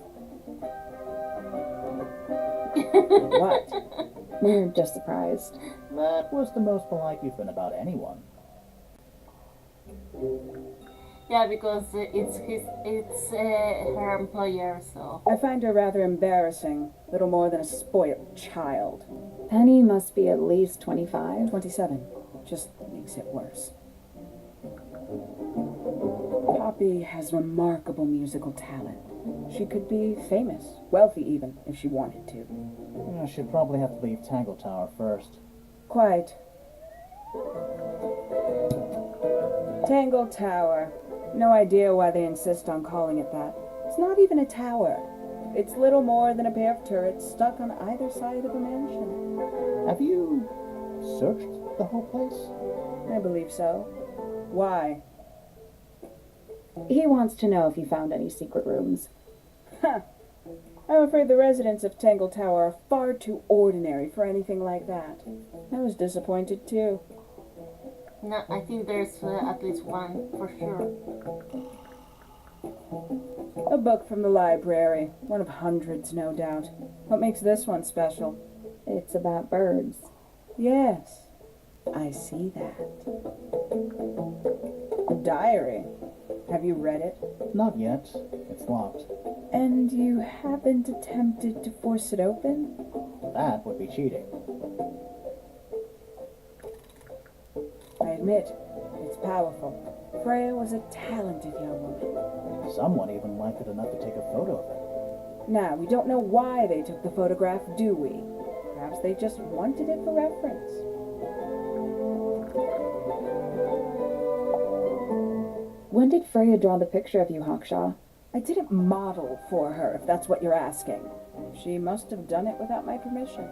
What? We're just surprised. That was the most polite you've been about anyone. Yeah, because it's her employer, so. I find her rather embarrassing. Little more than a spoiled child. Penny must be at least 25. 27. Just makes it worse. Poppy has remarkable musical talent. She could be famous, wealthy even, if she wanted to. She'd probably have to leave Tangle Tower first. Quite. Tangle Tower. No idea why they insist on calling it that. It's not even a tower. It's little more than a pair of turrets stuck on either side of a mansion. Have you searched the whole place? I believe so. Why? He wants to know if you found any secret rooms. Huh. I'm afraid the residents of Tangle Tower are far too ordinary for anything like that. I was disappointed too. No, I think there's at least one for sure. A book from the library. One of hundreds, no doubt. What makes this one special? It's about birds. Yes, I see that. A diary. Have you read it? Not yet. It's locked. And you haven't attempted to force it open? That would be cheating. I admit, it's powerful. Freya was a talented young woman. Someone even liked it enough to take a photo of it. Now, we don't know why they took the photograph, do we? Perhaps they just wanted it for reference. When did Freya draw the picture of you, Hawkshaw? I didn't model for her, if that's what you're asking. She must have done it without my permission.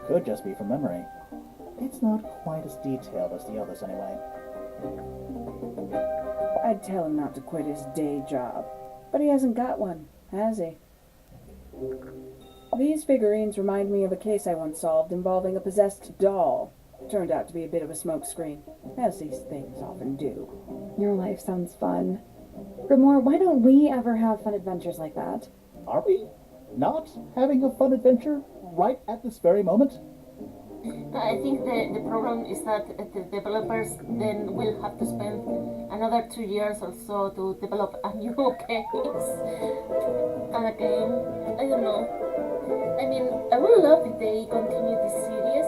Could just be from memory. It's not quite as detailed as the others anyway. I'd tell him not to quit his day job, but he hasn't got one, has he? These figurines remind me of a case I once solved involving a possessed doll. Turned out to be a bit of a smokescreen, as these things often do. Your life sounds fun. Grimoire, why don't we ever have fun adventures like that? Are we not having a fun adventure right at this very moment? I think the problem is that the developers then will have to spend another 2 years or so to develop a new case. And again, I don't know. I mean, I would love if they continue this series.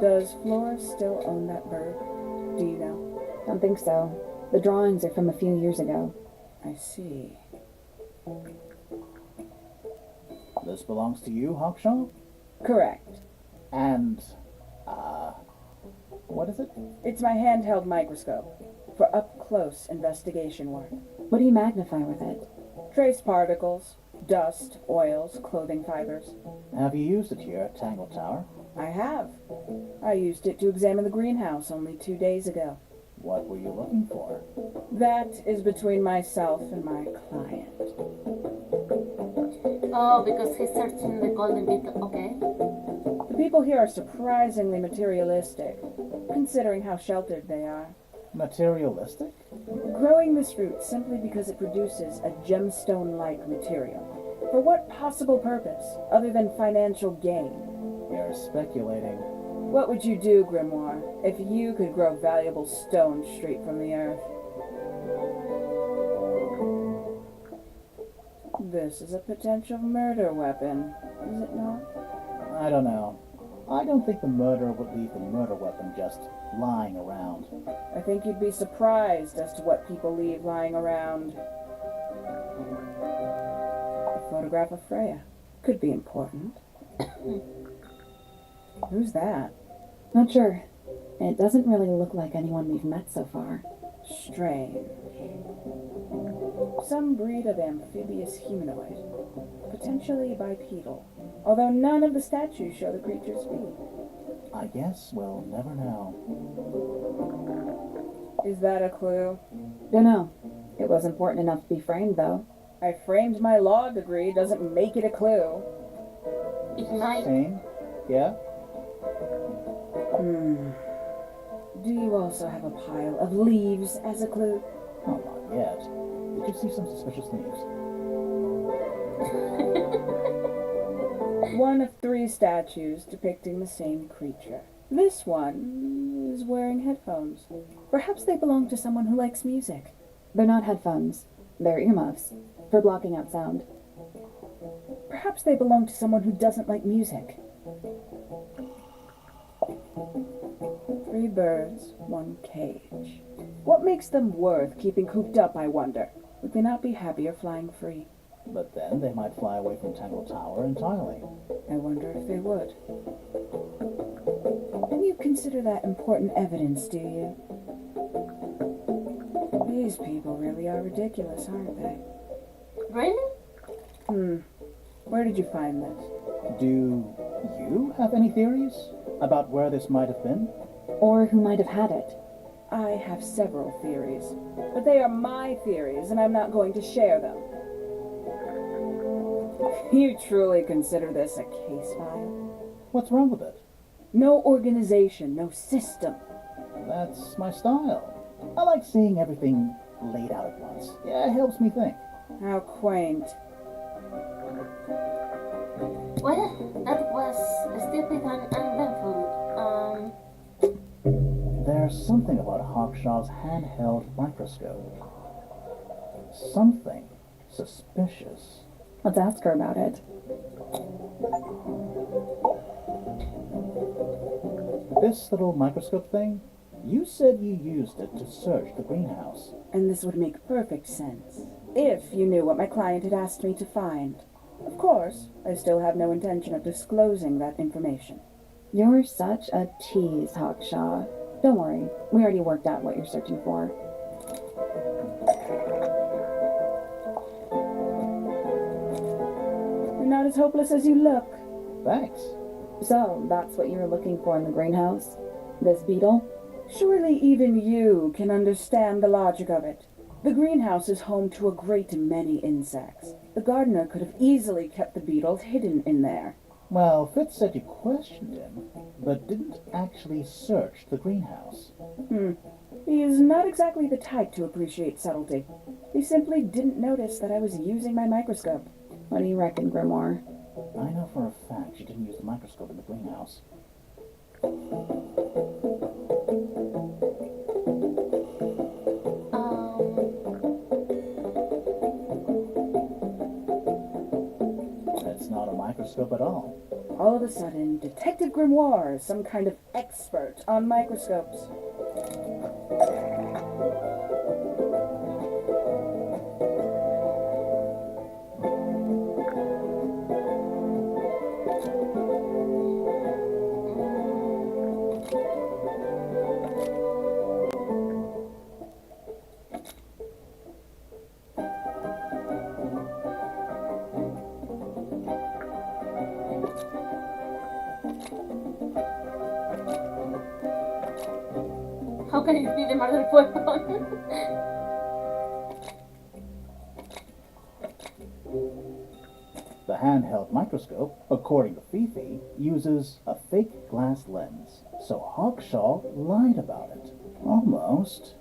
Does Flora still own that bird? Do you know? Don't think so. The drawings are from a few years ago. I see. This belongs to you, Hawkshaw? Correct. And, what is it? It's my handheld microscope for up-close investigation work. What do you magnify with it? Trace particles, dust, oils, clothing fibers. Have you used it here at Tangle Tower? I have. I used it to examine the greenhouse only 2 days ago. What were you looking for? That is between myself and my client. Oh, because he's searching the golden bit. Okay. The people here are surprisingly materialistic, considering how sheltered they are. Materialistic? Growing this fruit simply because it produces a gemstone-like material. For what possible purpose, other than financial gain? You're speculating. What would you do, Grimoire, if you could grow valuable stone straight from the earth? This is a potential murder weapon, is it not? I don't know. I don't think the murderer would leave the murder weapon just lying around. I think you'd be surprised as to what people leave lying around. A photograph of Freya. Could be important. Who's that? Not sure. It doesn't really look like anyone we've met so far. Strange. Some breed of amphibious humanoid. Potentially bipedal. Although none of the statues show the creature's feet. I guess we'll never know. Is that a clue? Dunno. It was important enough to be framed, though. I framed my law degree. Doesn't make it a clue. It might. Same. Yeah? Do you also have a pile of leaves as a clue? Oh, not yet. Did you see some suspicious leaves? One of 3 statues depicting the same creature. This one is wearing headphones. Perhaps they belong to someone who likes music. They're not headphones. They're earmuffs. For blocking out sound. Perhaps they belong to someone who doesn't like music. 3 birds, 1 cage. What makes them worth keeping cooped up, I wonder? Would they not be happier flying free? But then they might fly away from Tangle Tower entirely. I wonder if they would. And you consider that important evidence, do you? These people really are ridiculous, aren't they? Really? Where did you find this? Do you have any theories about where this might have been? Or who might have had it. I have several theories, but they are my theories, and I'm not going to share them. You truly consider this a case file? What's wrong with it? No organization, no system. That's my style. I like seeing everything laid out at once. Yeah, it helps me think. How quaint. Well, that was stupid and uneventful. There's something about Hawkshaw's handheld microscope. Something suspicious. Let's ask her about it. This little microscope thing, you said you used it to search the greenhouse. And this would make perfect sense, if you knew what my client had asked me to find. Of course, I still have no intention of disclosing that information. You're such a tease, Hawkshaw. Don't worry, we already worked out what you're searching for. You're not as hopeless as you look. Thanks. So, that's what you were looking for in the greenhouse? This beetle? Surely even you can understand the logic of it. The greenhouse is home to a great many insects. The gardener could have easily kept the beetle hidden in there. Well, Fitz said you questioned him, but didn't actually search the greenhouse. He is not exactly the type to appreciate subtlety. He simply didn't notice that I was using my microscope. What do you reckon, Grimoire? I know for a fact you didn't use the microscope in the greenhouse. It's not a microscope at all. All of a sudden, Detective Grimoire is some kind of expert on microscopes. How can it be the murder weapon? The handheld microscope, according to Fifi, uses a fake glass lens. So Hawkshaw lied about it. Almost.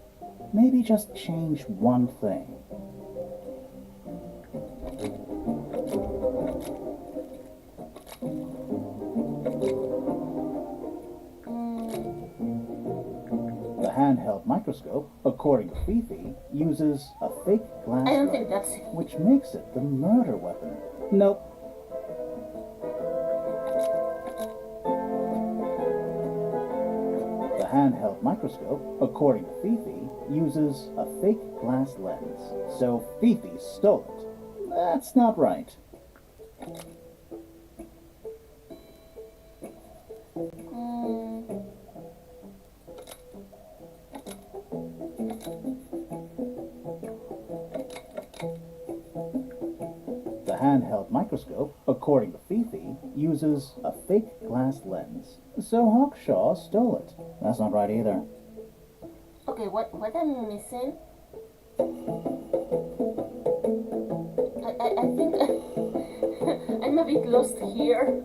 Maybe just change one thing. The handheld microscope, according to Fifi, uses a fake glass I don't think lens, that's it. which makes it the murder weapon. Nope. The handheld microscope, according to Fifi, uses a fake glass lens. So Fifi stole it. That's not right. The handheld microscope, according to Fifi, uses a fake glass lens. So Hawkshaw stole it. That's not right either. Okay, what I'm missing? I think I'm a bit lost here.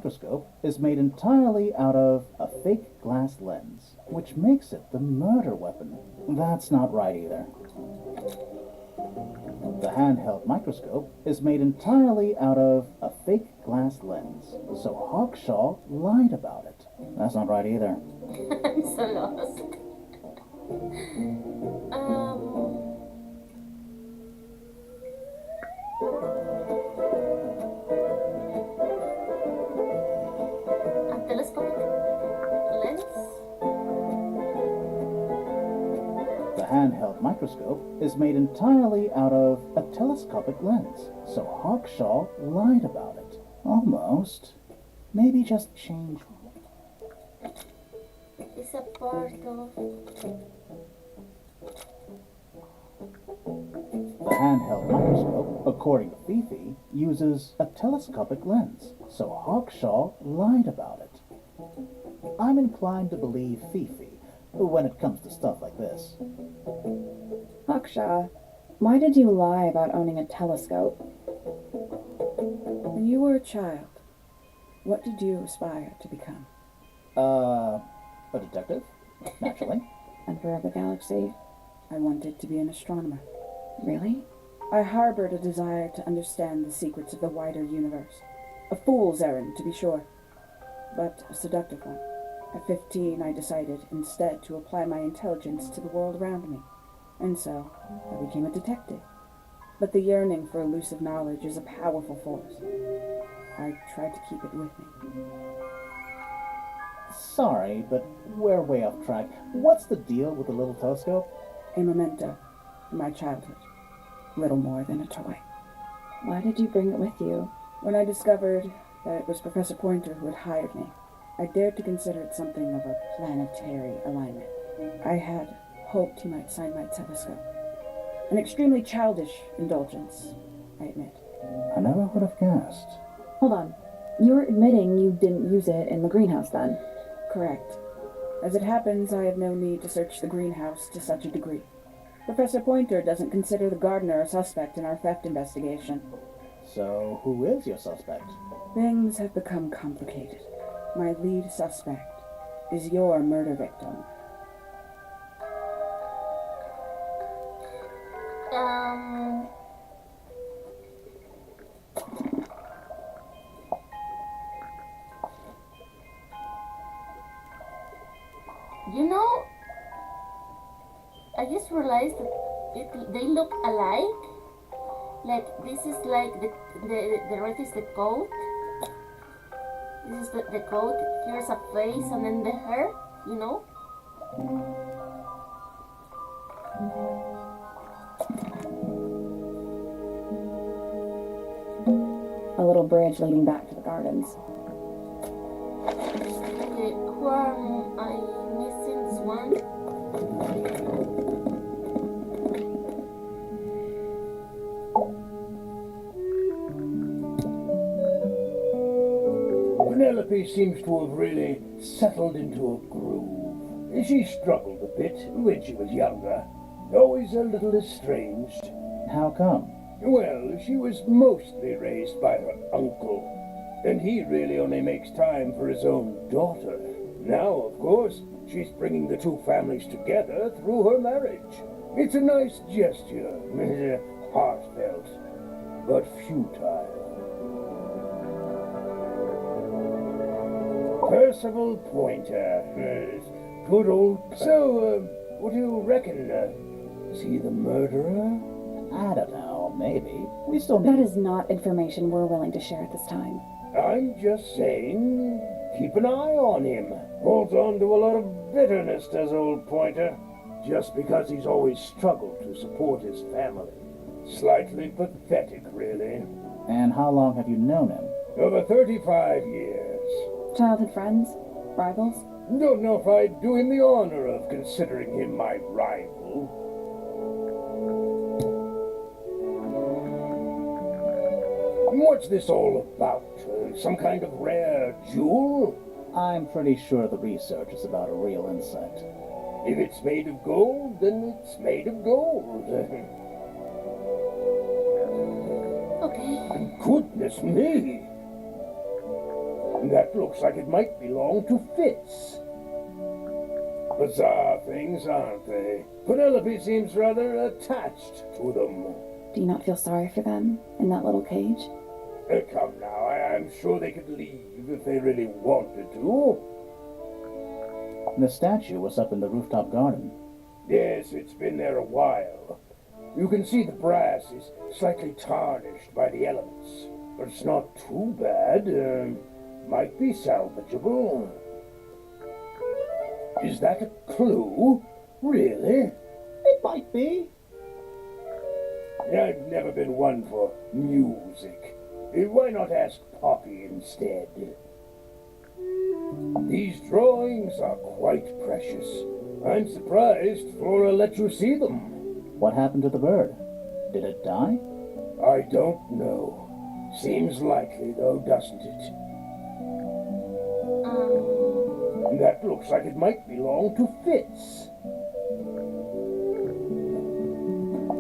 microscope is made entirely out of a fake glass lens, which makes it the murder weapon. That's not right either. The handheld microscope is made entirely out of a fake glass lens, so Hawkshaw lied about it. That's not right either. I'm so lost. A telescopic lens? The handheld microscope is made entirely out of a telescopic lens, so Hawkshaw lied about it. Almost. Maybe just change. It's a part of... The handheld microscope, according to Fifi, uses a telescopic lens, so Hawkshaw lied about it. I'm inclined to believe Fifi when it comes to stuff like this. Hawkshaw, why did you lie about owning a telescope? When you were a child, what did you aspire to become? A detective, naturally. Emperor of the Galaxy, I wanted to be an astronomer. Really? I harbored a desire to understand the secrets of the wider universe. A fool's errand, to be sure, but a seductive one. At 15, I decided instead to apply my intelligence to the world around me, and so I became a detective. But the yearning for elusive knowledge is a powerful force. I tried to keep it with me. Sorry, but we're way off track. What's the deal with the little telescope? A memento from my childhood. Little more than a toy. Why did you bring it with you? When I discovered that it was Professor Pointer who had hired me, I dared to consider it something of a planetary alignment. I had hoped he might sign my telescope. An extremely childish indulgence, I admit. I never would have guessed. Hold on. You're admitting you didn't use it in the greenhouse then? Correct. As it happens, I have no need to search the greenhouse to such a degree. Professor Pointer doesn't consider the gardener a suspect in our theft investigation. So, who is your suspect? Things have become complicated. My lead suspect is your murder victim. You know, I just realized that they look alike. Like this is like the red is the coat. This is the coat. Here's a face and then the hair. You know. A little bridge leading back to the gardens. Okay, who am I missing? This one. Penelope seems to have really settled into a groove. She struggled a bit when she was younger, always a little estranged. How come? Well, she was mostly raised by her uncle, and he really only makes time for his own daughter. Now, of course, she's bringing the two families together through her marriage. It's a nice gesture, heartfelt, but futile. Percival Pointer. Good old... So, what do you reckon? Is he the murderer? I don't know, maybe. We still That need... is not information we're willing to share at this time. I'm just saying, keep an eye on him. Holds on to a lot of bitterness, does old Pointer. Just because he's always struggled to support his family. Slightly pathetic, really. And how long have you known him? Over 35 years. Childhood friends? Rivals? Don't know if I'd do him the honor of considering him my rival. What's this all about? Some kind of rare jewel? I'm pretty sure the research is about a real insect. If it's made of gold, then it's made of gold. Okay. Goodness me! That looks like it might belong to Fitz. Bizarre things, aren't they? Penelope seems rather attached to them. Do you not feel sorry for them in that little cage? Come now, I'm sure they could leave if they really wanted to. The statue was up in the rooftop garden. Yes, it's been there a while. You can see the brass is slightly tarnished by the elements. But it's not too bad. Might be salvageable. Is that a clue? Really? It might be. I've never been one for music. Why not ask Poppy instead? These drawings are quite precious. I'm surprised Flora let you see them. What happened to the bird? Did it die? I don't know. Seems likely, though, doesn't it? That looks like it might belong to Fitz.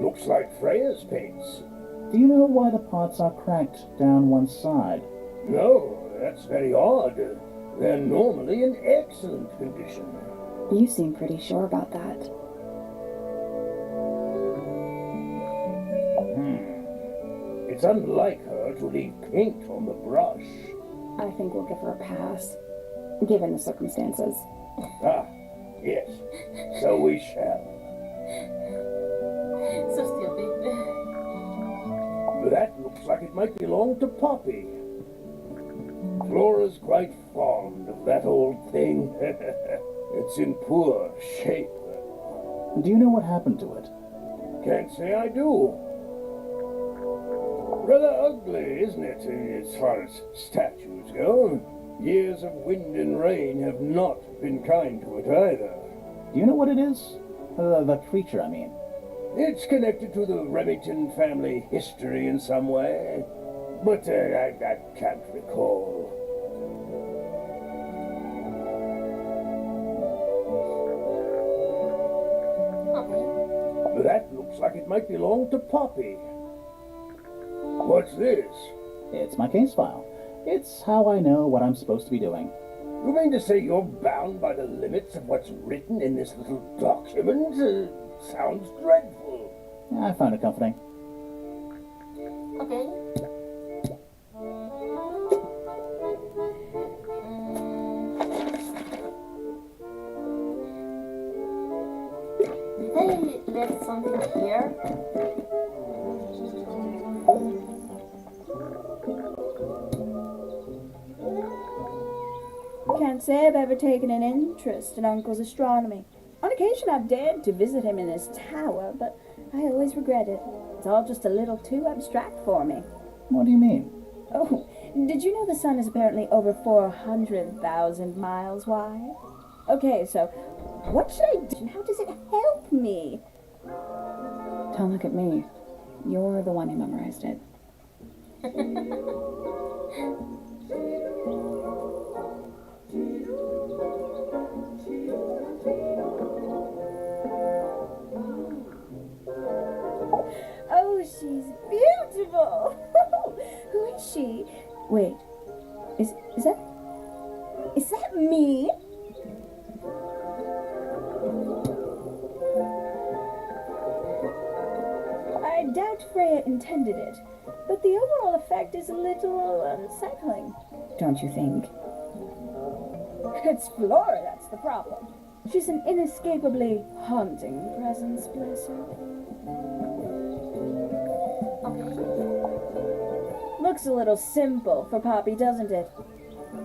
Looks like Freya's paints. Do you know why the pots are cracked down one side? No, that's very odd. They're normally in excellent condition. You seem pretty sure about that. It's unlike her to leave paint on the brush. I think we'll give her a pass, given the circumstances. Ah, yes. So we shall. So stupid. That looks like it might belong to Poppy. Flora's quite fond of that old thing. It's in poor shape. Do you know what happened to it? Can't say I do. Rather ugly, isn't it, as far as statues go? Years of wind and rain have not been kind to it either. Do you know what it is? The creature, I mean. It's connected to the Remington family history in some way, but I can't recall. Okay. That looks like it might belong to Poppy. What's this? It's my case file. It's how I know what I'm supposed to be doing. You mean to say you're bound by the limits of what's written in this little document? Sounds dreadful. I found it comforting. Okay. Did I left something here? Can't say I've ever taken an interest in Uncle's astronomy. On occasion I've dared to visit him in his tower, but I always regret it. It's all just a little too abstract for me. What do you mean? Oh, did you know the sun is apparently over 400,000 miles wide? Okay, so what should I do? How does it help me? Don't look at me. You're the one who memorized it. Oh, she's beautiful. Who is she? Wait, is that me? I doubt Freya intended it, but the overall effect is a little unsettling, don't you think? It's Flora that's the problem. She's an inescapably haunting presence, bless her. Looks a little simple for Poppy, doesn't it?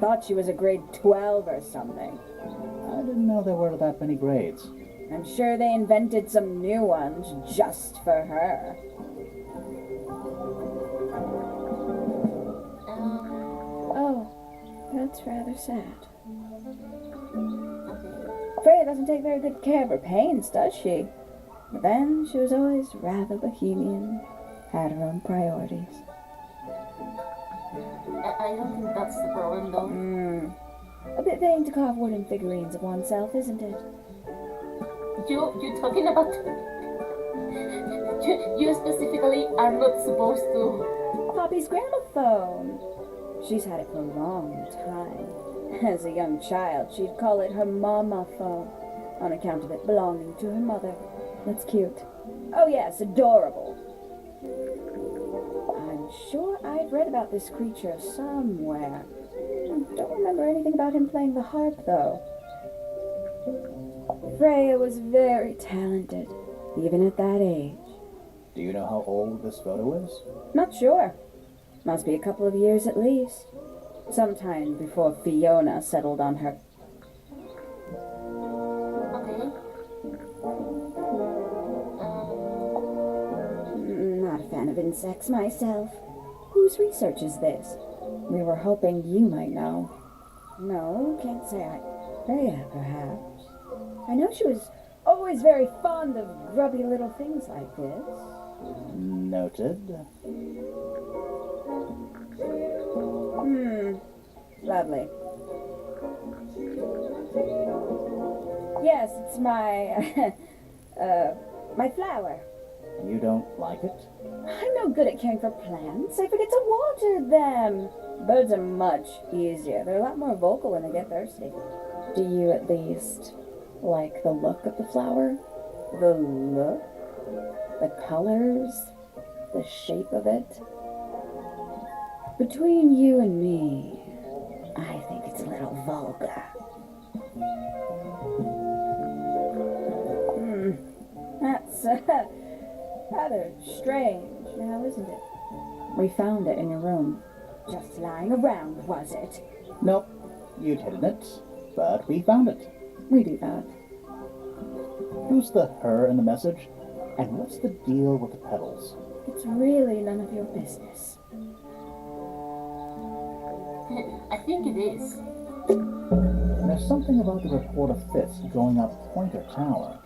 Thought she was a grade 12 or something. I didn't know there were that many grades. I'm sure they invented some new ones just for her. Oh, that's rather sad. Freya doesn't take very good care of her paints, does she? But then she was always rather bohemian, had her own priorities. I don't think that's the problem, though. A bit vain to carve wooden figurines of oneself, isn't it? You talking about... you specifically are not supposed to... Poppy's gramophone. She's had it for a long time. As a young child, she'd call it her mama phone, on account of it belonging to her mother. That's cute. Oh yes, adorable. I'm sure I've read about this creature somewhere. Don't remember anything about him playing the harp, though. Freya was very talented, even at that age. Do you know how old this photo is? Not sure. Must be a couple of years at least. Sometime before Fiona settled on her. Okay. Not a fan of insects myself. Whose research is this? We were hoping you might know. No, can't say I. Freya, perhaps. I know she was always very fond of grubby little things like this. Noted. Lovely. Yes, it's my, my flower. You don't like it? I'm no good at caring for plants. I forget to water them. Birds are much easier. They're a lot more vocal when they get thirsty. Do you at least like the look of the flower? The look? The colors? The shape of it? Between you and me, I think it's a little vulgar. That's rather strange now, isn't it? We found it in your room. Just lying around, was it? Nope. You'd hidden it, but we found it. We do that. Who's the her in the message? And what's the deal with the petals? It's really none of your business. I think it is. There's something about the report of Fitz going up Pointer Tower.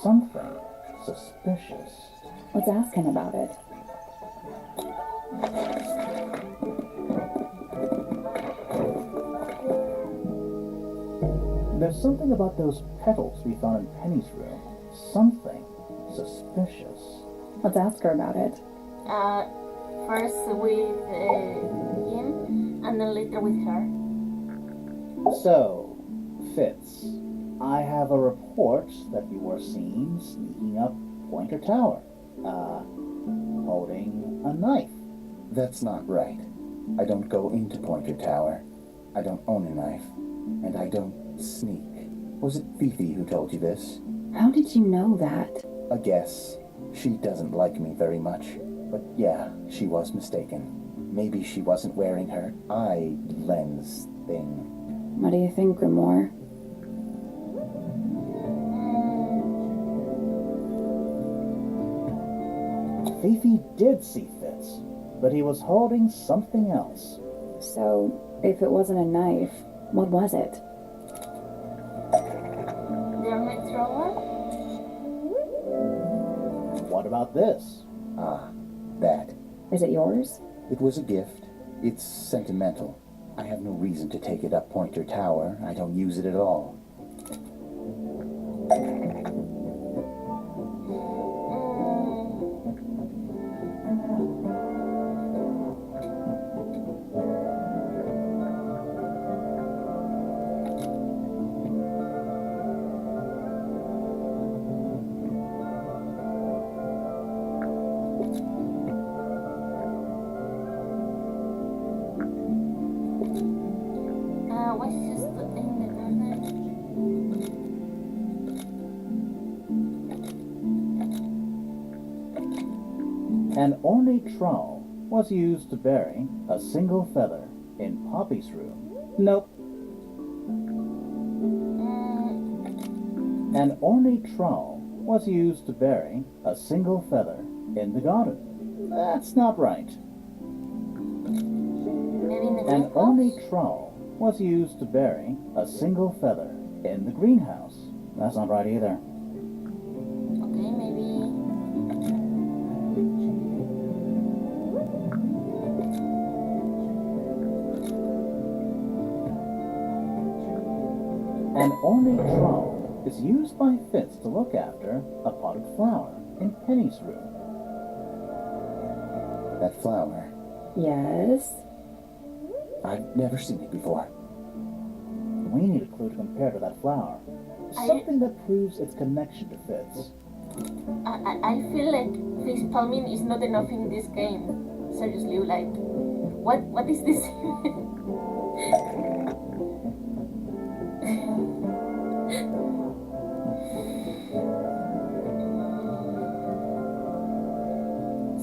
Something suspicious. Let's ask him about it. There's something about those petals we found in Penny's room. Something suspicious. Let's ask her about it. First with him, and then later with her. So, Fitz, I have a report that you were seen sneaking up Pointer Tower. Holding a knife. That's not right. I don't go into Pointer Tower. I don't own a knife. And I don't sneak. Was it Fifi who told you this? How did you know that? A guess. She doesn't like me very much. But yeah, she was mistaken. Maybe she wasn't wearing her eye lens thing. What do you think, Grimoire? Fifi did see Fitz, but he was holding something else. So, if it wasn't a knife, what was it? The hermit thrower? What about this? Ah, that. Is it yours? It was a gift. It's sentimental. I have no reason to take it up Pointer Tower. I don't use it at all. Was just in the garden. An ornate trowel was used to bury a single feather in Poppy's room. Nope. An ornate trowel was used to bury a single feather in the garden. That's not right. Maybe in the An greenhouse? ornate trowel was used to bury a single feather in the greenhouse. That's not right either. Okay, maybe. An ornate trowel is used by Fitz to look after a potted flower in Penny's room. That flower. Yes. I've never seen it before. We need a clue to compare to that flower. Something that proves its connection to Fitz. I feel like face palming is not enough in this game. Seriously, like, what is this?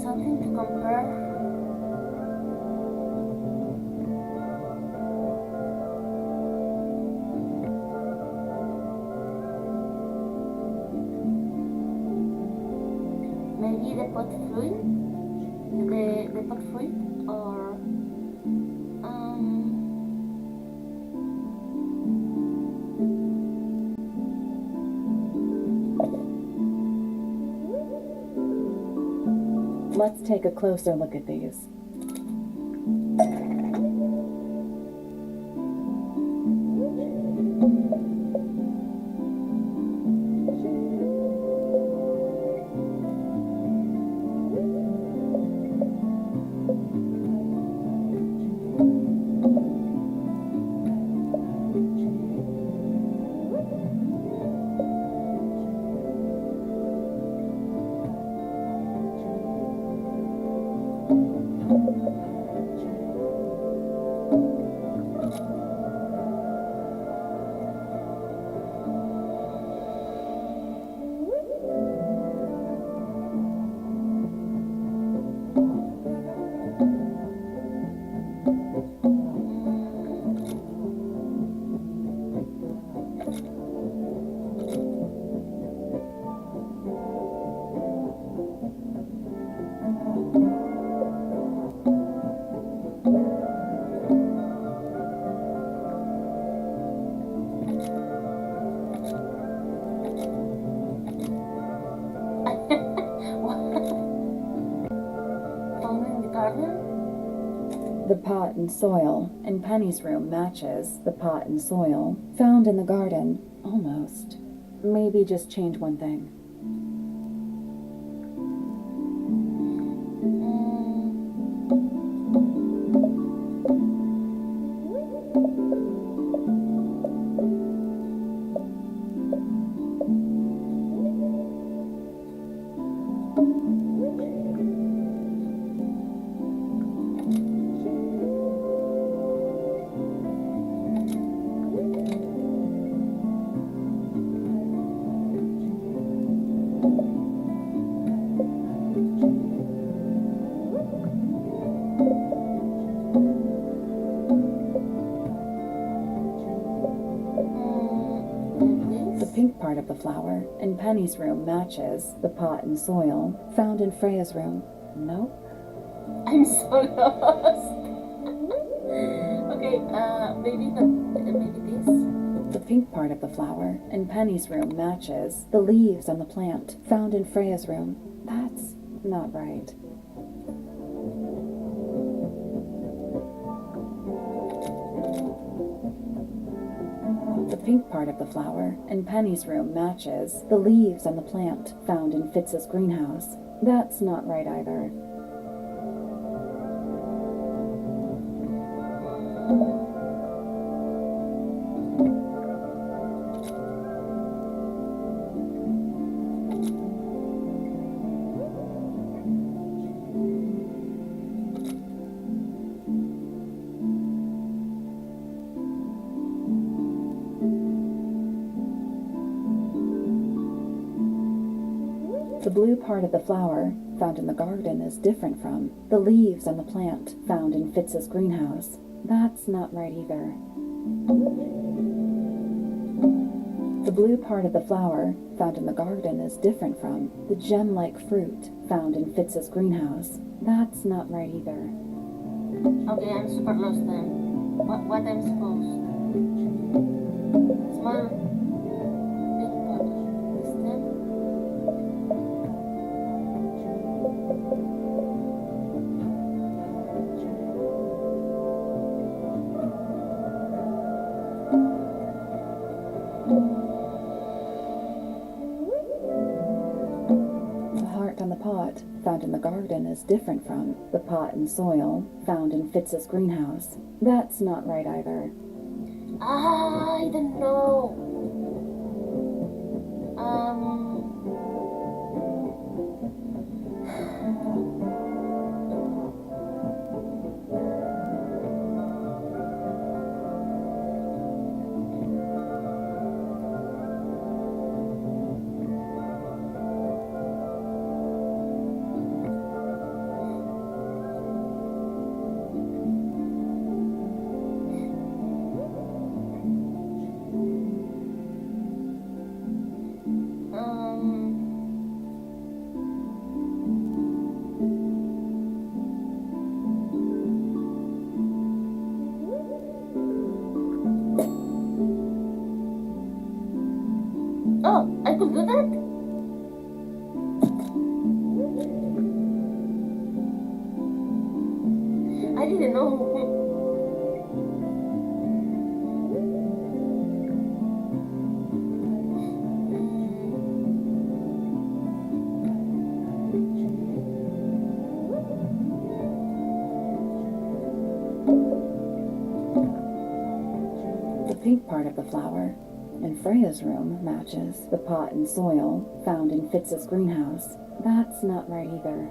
Something to compare. Maybe the pot fruit, the pot fruit, or Let's take a closer look at these. found in the garden. The pot and soil in Penny's room matches the pot and soil found in the garden, almost. Maybe just change one thing. The pink part of the flower in Penny's room matches the pot and soil found in Freya's room. Nope. I'm so lost. Okay, maybe this. The pink part of the flower in Penny's room matches the leaves on the plant found in Freya's room. That's not right. The pink part of the flower in Penny's room matches the leaves on the plant found in Fitz's greenhouse. That's not right either. The blue part of the flower found in the garden is different from the leaves on the plant found in Fitz's greenhouse. That's not right either. The blue part of the flower found in the garden is different from the gem-like fruit found in Fitz's greenhouse. That's not right either. Okay, I'm super lost then. What I'm supposed? Small big pot. Stem. marked on the pot found in the garden is different from the pot and soil found in Fitz's greenhouse. That's not right either. I don't know. Oh, I could do that? I didn't know. The pink part of the flower in Freya's room matches the pot and soil found in Fitz's greenhouse. That's not right either.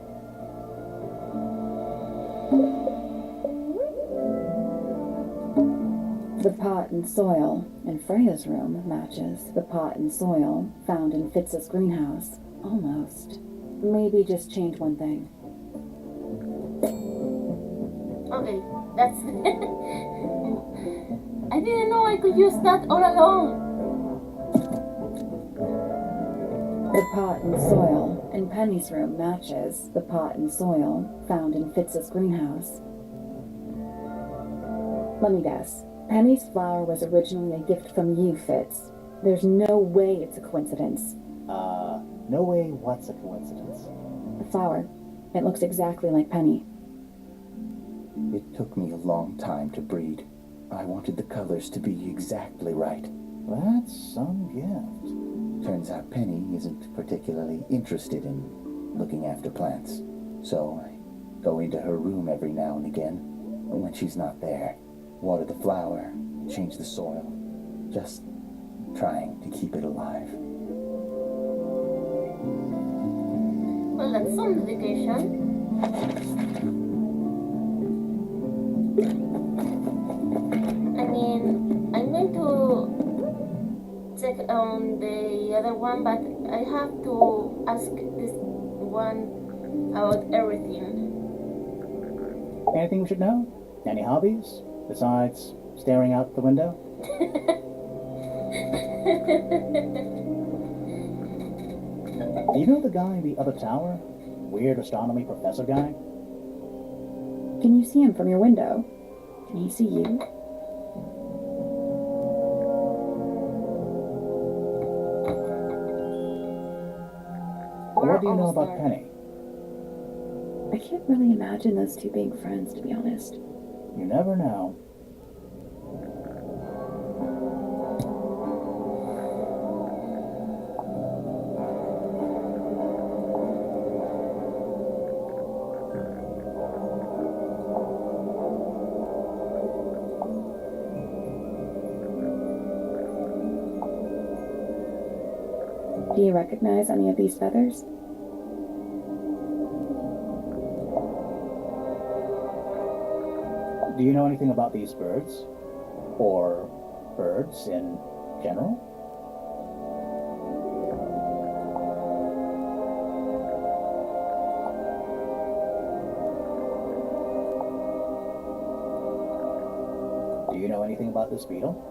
The pot and soil in Freya's room matches the pot and soil found in Fitz's greenhouse. Almost. Maybe just change one thing. Okay, that's. I didn't know I could use that all along. The pot and soil in Penny's room matches the pot and soil found in Fitz's greenhouse. Let me guess. Penny's flower was originally a gift from you, Fitz. There's no way it's a coincidence. No way what's a coincidence. The flower. It looks exactly like Penny. It took me a long time to breed. I wanted the colors to be exactly right. That's some gift. Turns out Penny isn't particularly interested in looking after plants. So I go into her room every now and again. When she's not there, water the flower, change the soil. Just trying to keep it alive. Well, that's some dedication. I mean, I'm going to check on the other one, but I have to ask this one about everything. Anything we should know? Any hobbies? Besides staring out the window? Do you know the guy in the other tower? Weird astronomy professor guy? Can you see him from your window? Can he see you? What do you know about Penny? I can't really imagine those two being friends, to be honest. You never know. Do you recognize any of these feathers? Do you know anything about these birds? Or birds in general? Do you know anything about this beetle?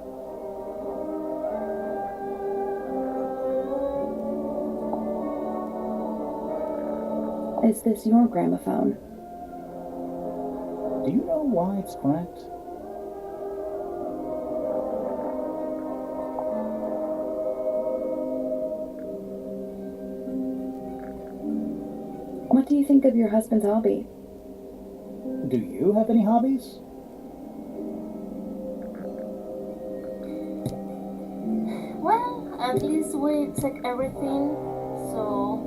Is this your gramophone? Do you know why it's cracked? What do you think of your husband's hobby? Do you have any hobbies? Well, at least we check everything, so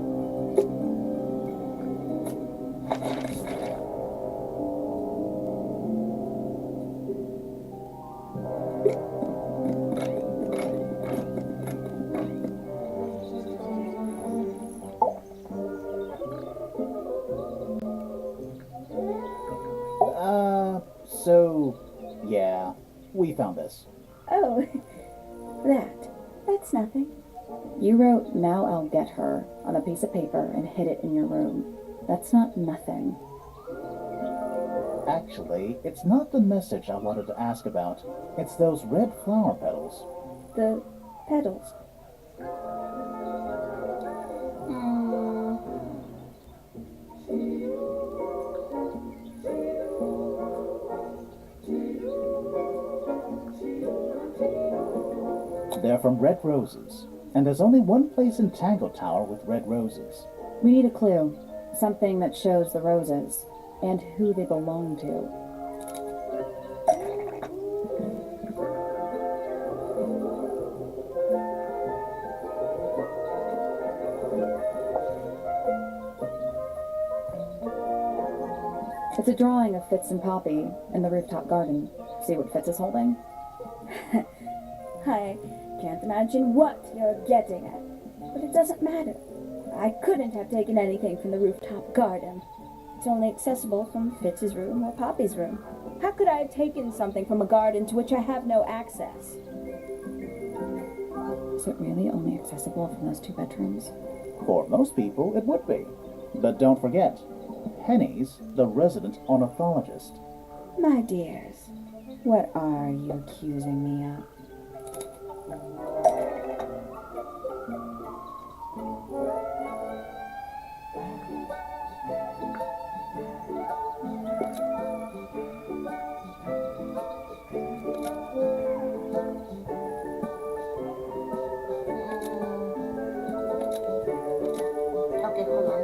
We found this. Oh, that's nothing. You wrote, "Now I'll get her," on a piece of paper and hid it in your room. That's not nothing. Actually, it's not the message I wanted to ask about. It's those red flower petals. The petals. They're from red roses, and there's only one place in Tangle Tower with red roses. We need a clue. Something that shows the roses and who they belong to. It's a drawing of Fitz and Poppy in the rooftop garden. See what Fitz is holding? I can't imagine what you're getting at, but it doesn't matter. I couldn't have taken anything from the rooftop garden. It's only accessible from Fitz's room or Poppy's room. How could I have taken something from a garden to which I have no access? Is it really only accessible from those 2 bedrooms? For most people, it would be. But don't forget, Penny's the resident ornithologist. My dears, what are you accusing me of? Okay, hold on.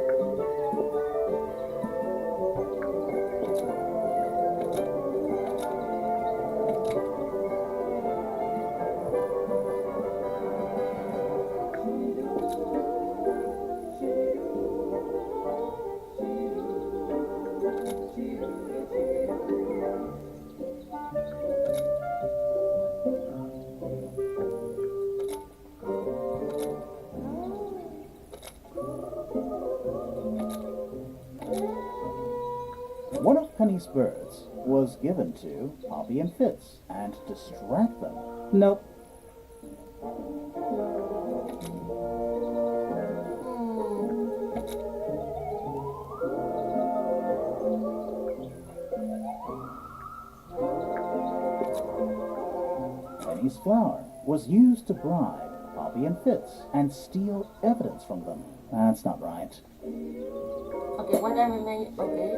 One of Penny's birds was given to Poppy and Fitz, and to distract them. Nope. Penny's flower was used to bribe Poppy and Fitz and steal evidence from them. That's not right. Okay, what are the okay.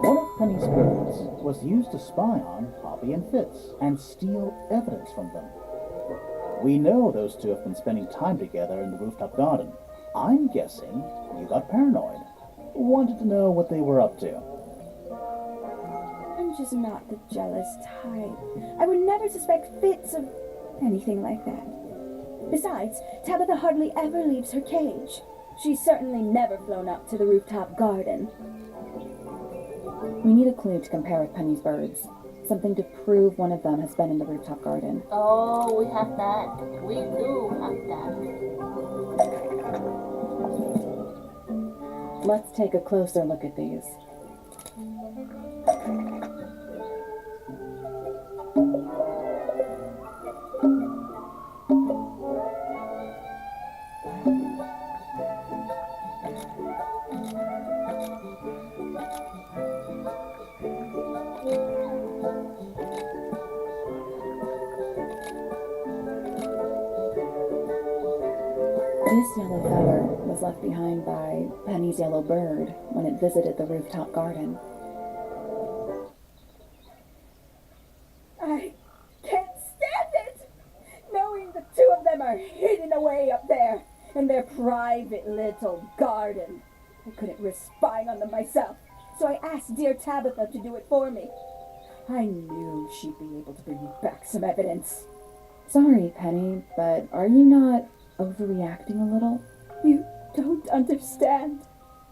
One of Penny's birds was used to spy on Poppy and Fitz and steal evidence from them. We know those two have been spending time together in the rooftop garden. I'm guessing you got paranoid. Wanted to know what they were up to. I'm just not the jealous type. I would never suspect Fitz of anything like that. Besides, Tabitha hardly ever leaves her cage. She's certainly never flown up to the rooftop garden. We need a clue to compare with Penny's birds. Something to prove one of them has been in the rooftop garden. Oh, we have that. We do have that. Let's take a closer look at these. This yellow feather was left behind by Penny's yellow bird when it visited the rooftop garden. I can't stand it! Knowing the two of them are hidden away up there in their private little garden. I couldn't risk spying on them myself, so I asked dear Tabitha to do it for me. I knew she'd be able to bring me back some evidence. Sorry, Penny, but are you not overreacting a little? You don't understand.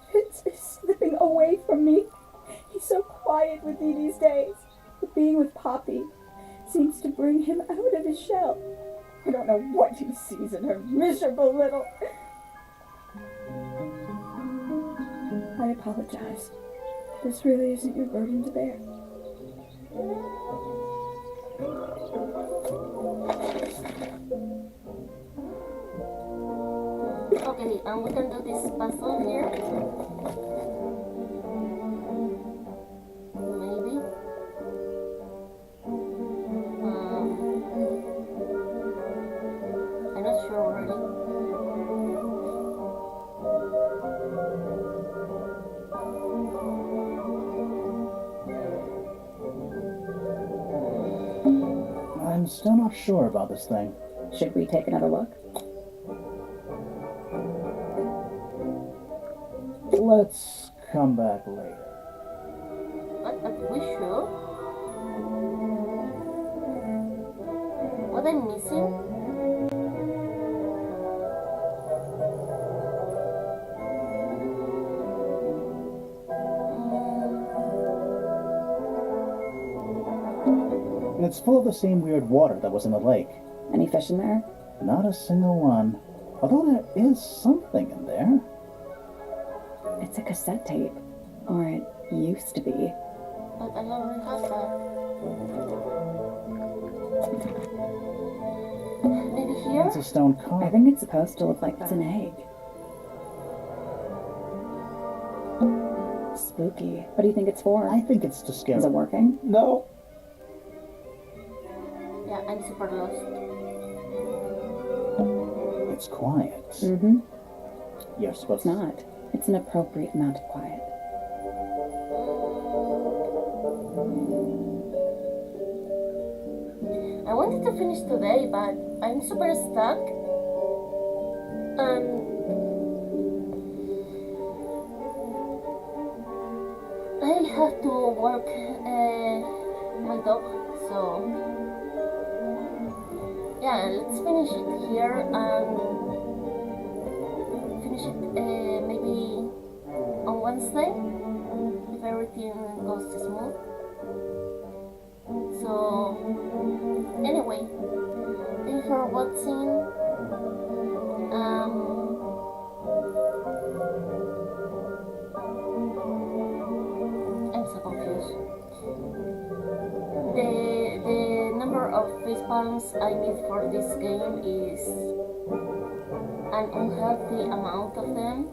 Fitz is slipping away from me. He's so quiet with me these days. But being with Poppy seems to bring him out of his shell. I don't know what he sees in her miserable little... I apologize. This really isn't your burden to bear. Okay, and we can do this puzzle here. Maybe. I'm not sure already. I'm still not sure about this thing. Should we take another look? Let's come back later. But we should. What I'm missing? It's full of the same weird water that was in the lake. Any fish in there? Not a single one. Although there is something in there. It's a cassette tape. Or it used to be. But I already have that. Maybe here? It's a stone car. I think it's supposed to look like that's an egg. Spooky. What do you think it's for? I think it's to scare. Is it working? No. Yeah, I'm super lost. It's quiet. Mm-hmm. You're supposed It's not. It's an appropriate amount of quiet. I wanted to finish today, but I'm super stuck. I have to walk my dog, so yeah, let's finish it here and finish it maybe on Wednesday if everything goes smooth. So anyway, thank you for watching. I'm so confused. The number of face palms I need for this game is an unhealthy amount of them,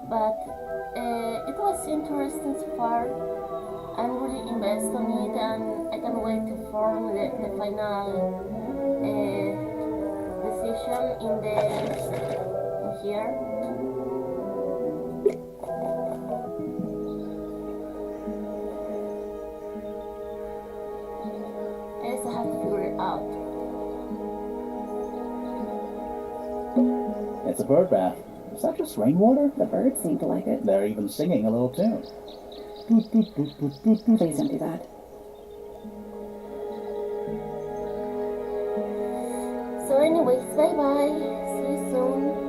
but it was interesting so far. I'm really invested on it, and I can't wait to form the final decision in here. I just have to figure it out. It's a bird bath. Is that just rainwater? The birds seem to like it. They're even singing a little tune. Please don't do that. So anyways, bye bye. See you soon.